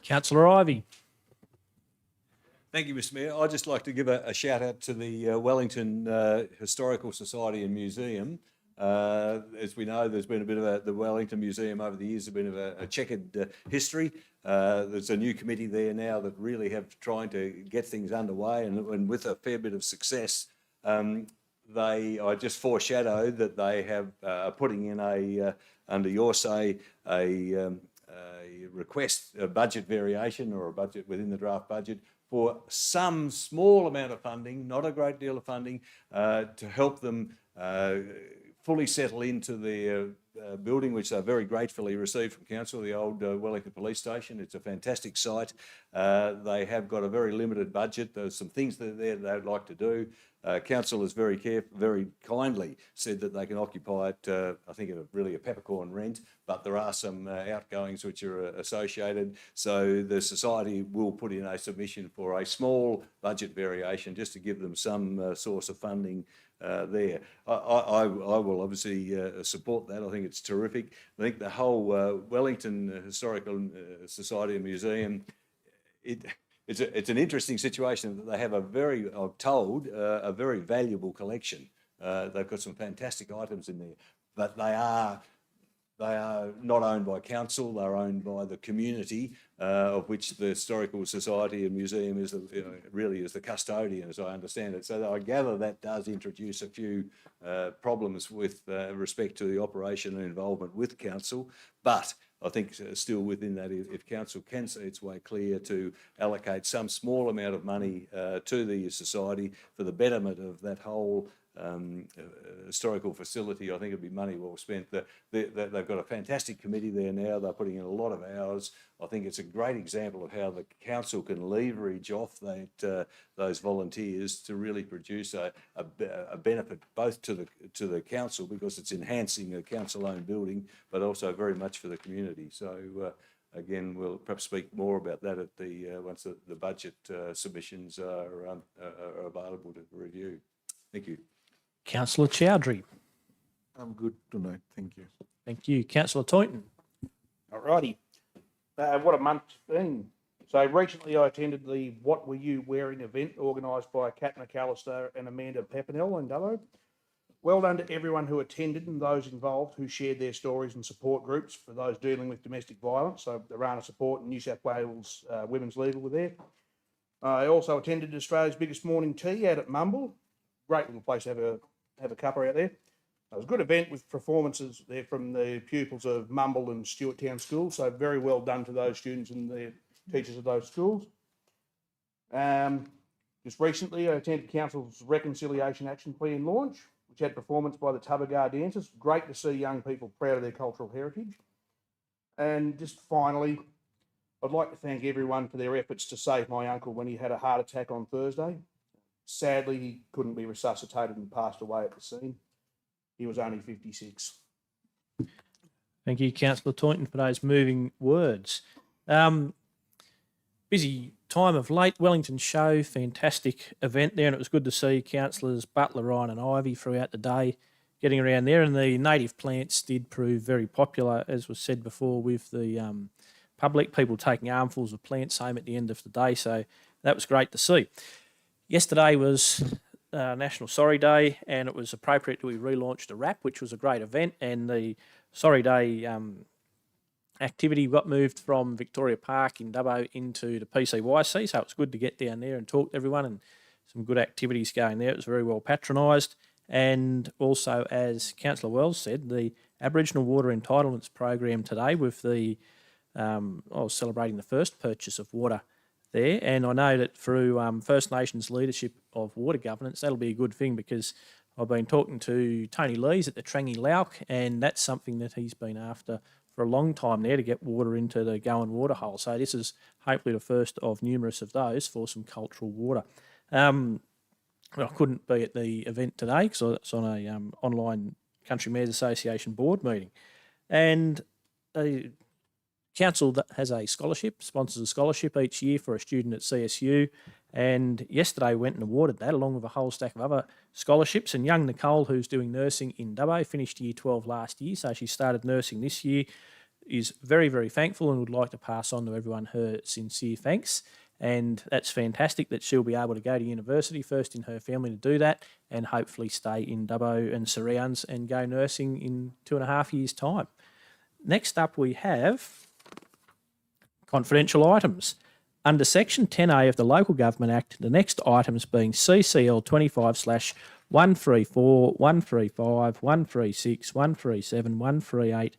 [SPEAKER 1] Councillor Ivey.
[SPEAKER 14] Thank you, Mr. Mayor. I'd just like to give a shout out to the Wellington Historical Society and Museum. As we know, there's been a bit of the Wellington Museum over the years, a bit of a checkered history. There's a new committee there now that really have trying to get things underway, and with a fair bit of success. I just foreshadow that they have putting in under your say, a request, a budget variation or a budget within the draft budget for some small amount of funding, not a great deal of funding, to help them fully settle into the building, which they very gratefully received from council, the old Wellington Police Station. It's a fantastic site. They have got a very limited budget. There's some things that they'd like to do. Council has very kindly said that they can occupy it, I think, at really a peppercorn rent, but there are some outgoings which are associated. So the society will put in a submission for a small budget variation just to give them some source of funding there. I will obviously support that. I think think it's terrific. I think the whole Wellington Historical Society and Museum, it's an interesting situation that they have I'm told, a very valuable collection. They've got some fantastic items in there, but they are not owned by council, they're owned by the community, of which the Historical Society and Museum is really is the custodian, as I understand it. So I gather that does introduce a few problems with respect to the operation and involvement with council, but I think still within that, if council can see its way clear to allocate some small amount of money to the society for the betterment of that whole historical facility, I think it'd be money well spent. They've got a fantastic committee there now. They're putting in a lot of hours. I think it's a great example of how the council can leverage off those volunteers to really produce a benefit both to the council, because it's enhancing a council-owned building, but also very much for the community. So again, we'll perhaps speak more about that at once the budget submissions are available to review. Thank you.
[SPEAKER 1] Councillor Chowdhury.
[SPEAKER 21] I'm good tonight, thank you.
[SPEAKER 1] Thank you. Councillor Toynton.
[SPEAKER 17] Alrighty. What a month it's been. So recently I attended the What Were You Wearing event organised by Kat McAllister and Amanda Pepinell in Dubbo. Well done to everyone who attended and those involved who shared their stories and support groups for those dealing with domestic violence. So the Rana Support and New South Wales Women's Legal were there. I also attended Australia's biggest morning tea out at Mumble. Great little place to have a cuppa out there. It was a good event with performances there from the pupils of Mumble and Stewart Town Schools. So very well done to those students and the teachers of those schools. Just recently, I attended Council's Reconciliation Action Plan launch, which had performance by the Tubbergar dancers. Great to see young people proud of their cultural heritage. And just finally, I'd like to thank everyone for their efforts to save my uncle when he had a heart attack on Thursday. Sadly, he couldn't be resuscitated and passed away at the scene. He was only 56.
[SPEAKER 1] Thank you, Councillor Toynton, for those moving words. Busy time of late, Wellington Show, fantastic event there, and it was good to see Councillors Butler, Ryan and Ivy throughout the day getting around there, and the native plants did prove very popular, as was said before, with the public, people taking armfuls of plants home at the end of the day, so that was great to see. Yesterday was National Sorry Day, and it was appropriate that we relaunched a wrap, which was a great event, and the Sorry Day activity got moved from Victoria Park in Dubbo into the PCYC, so it was good to get down there and talk to everyone, and some good activities going there. It was very well patronised, and also, as Councillor Wells said, the Aboriginal Water Entitlements Program today with the, I was celebrating the first purchase of water there, and I know that through First Nations leadership of water governance, that'll be a good thing, because I've been talking to Tony Lees at the Trangie Lauk, and that's something that he's been after for a long time there, to get water into the Gowan waterhole. So this is hopefully the first of numerous of those for some cultural water. I couldn't be at the event today because it's on a online Country Mayors Association board meeting, and the council that has a scholarship, sponsors a scholarship each year for a student at CSU, and yesterday went and awarded that along with a whole stack of other scholarships. And young Nicole, who's doing nursing in Dubbo, finished year 12 last year, so she started nursing this year, is very, very thankful and would like to pass on to everyone her sincere thanks. And that's fantastic that she'll be able to go to university, first in her family to do that, and hopefully stay in Dubbo and surrounds and go nursing in 2.5 years' time. Next up we have confidential items. Under Section 10A of the Local Government Act, the next items being CCL 25/134, 135, 136, 137, 138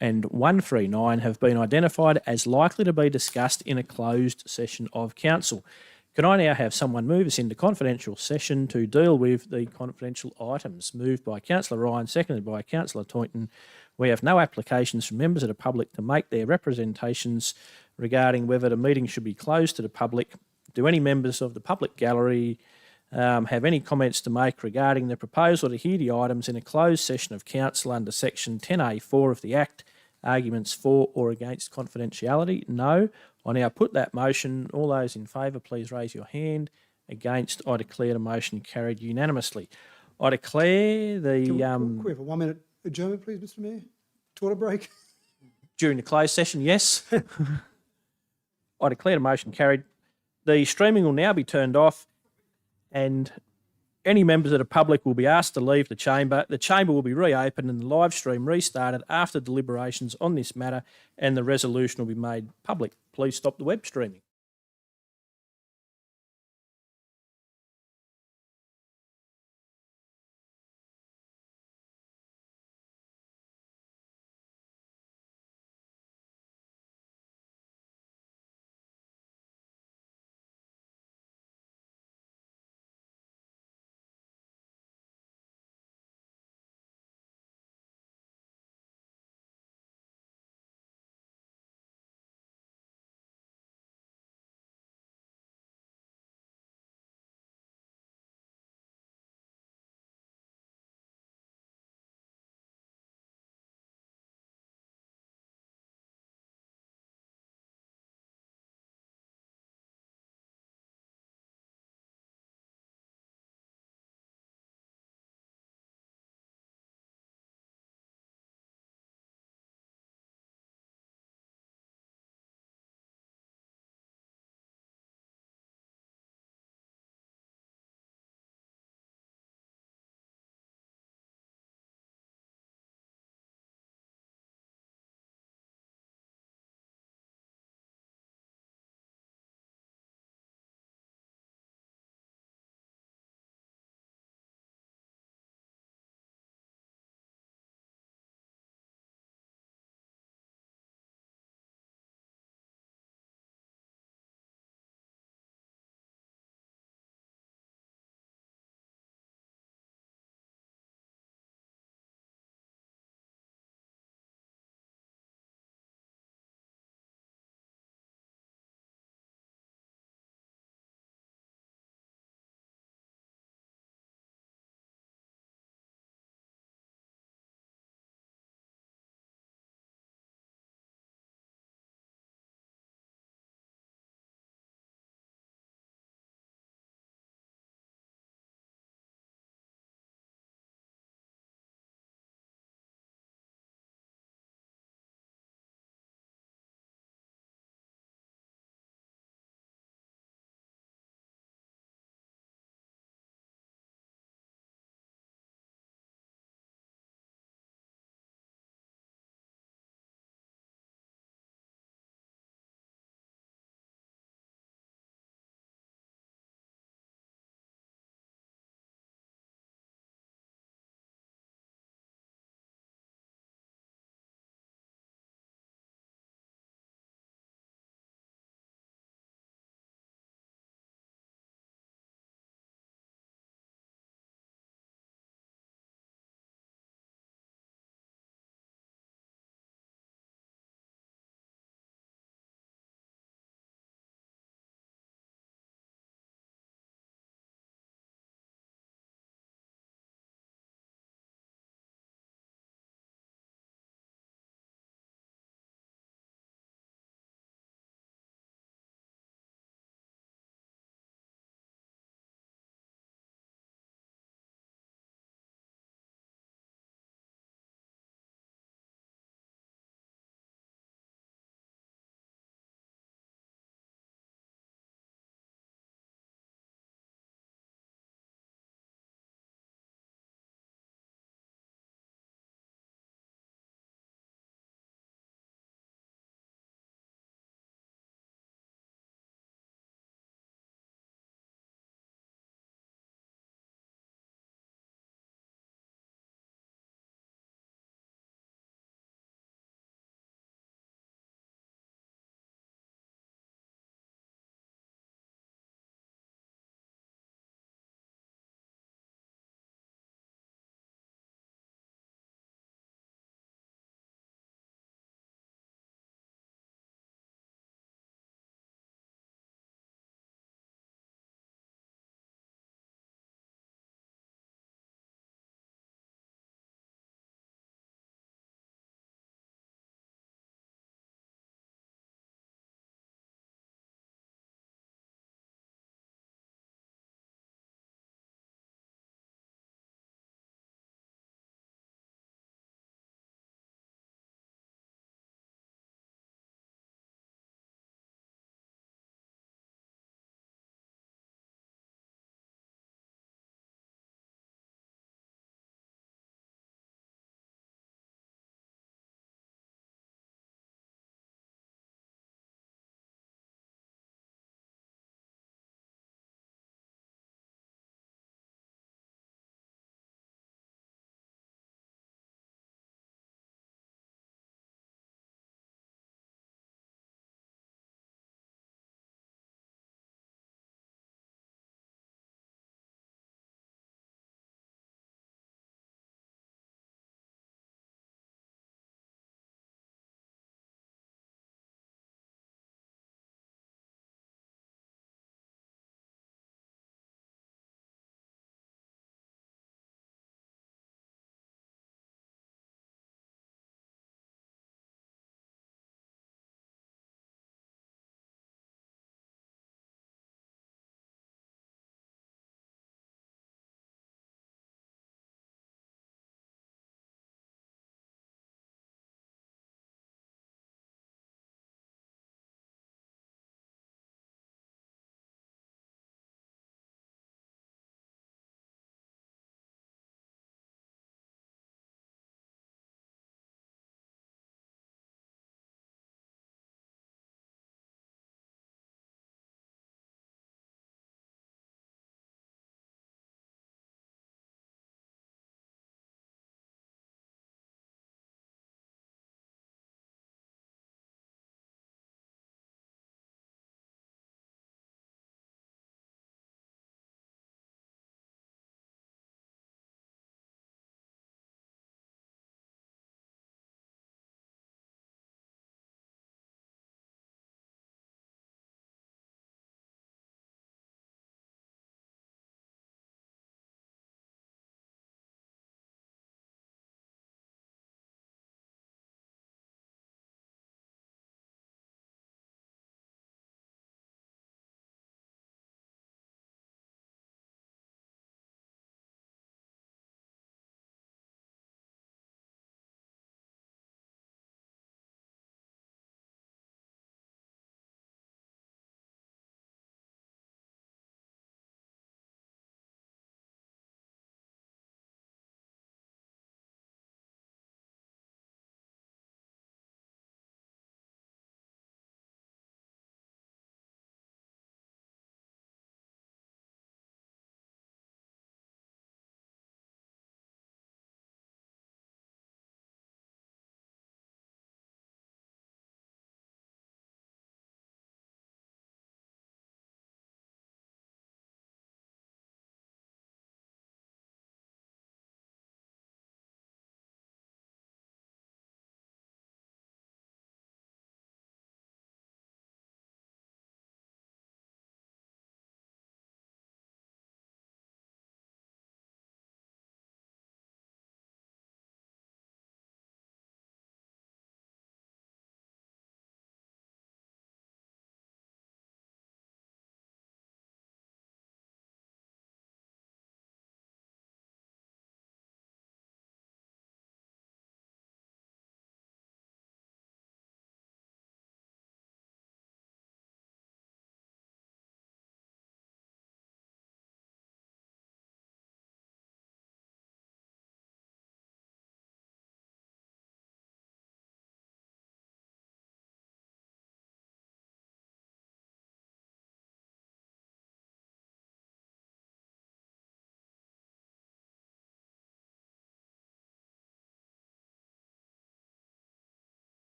[SPEAKER 1] and 139 have been identified as likely to be discussed in a closed session of Council. Can I now have someone move us into confidential session to deal with the confidential items? Moved by Councillor Ryan, seconded by Councillor Toynton. We have no applications from members of the public to make their representations regarding whether the meeting should be closed to the public. Do any members of the public gallery have any comments to make regarding the proposal to hear the items in a closed session of Council under Section 10A(4) of the Act? Arguments for or against confidentiality? No. I now put that motion. All those in favour, please raise your hand. Against, I declare the motion carried unanimously. I declare the...
[SPEAKER 16] Can we have a 1 minute adjournment, please, Mr Mayor? toilet break?
[SPEAKER 1] During the closed session, yes. I declare the motion carried. The streaming will now be turned off, and any members of the public will be asked to leave the chamber. The chamber will be reopened and the live stream restarted after deliberations on this matter, and the resolution will be made public. Please stop the web streaming.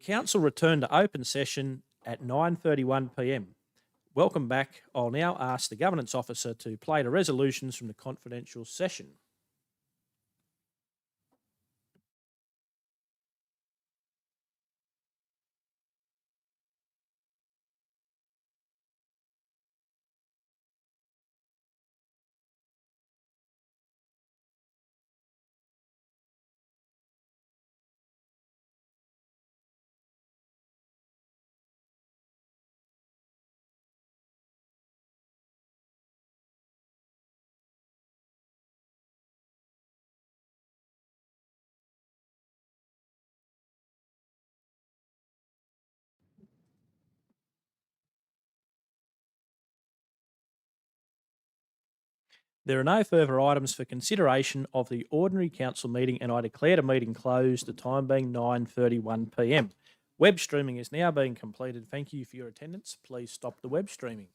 [SPEAKER 1] Council returned to open session at 9:31 p.m. Welcome back. I'll now ask the Governance Officer to play the resolutions from the confidential session. There are no further items for consideration of the ordinary council meeting, and I declare the meeting closed, the time being 9:31 p.m. Web streaming is now being completed. Thank you for your attendance. Please stop the web streaming.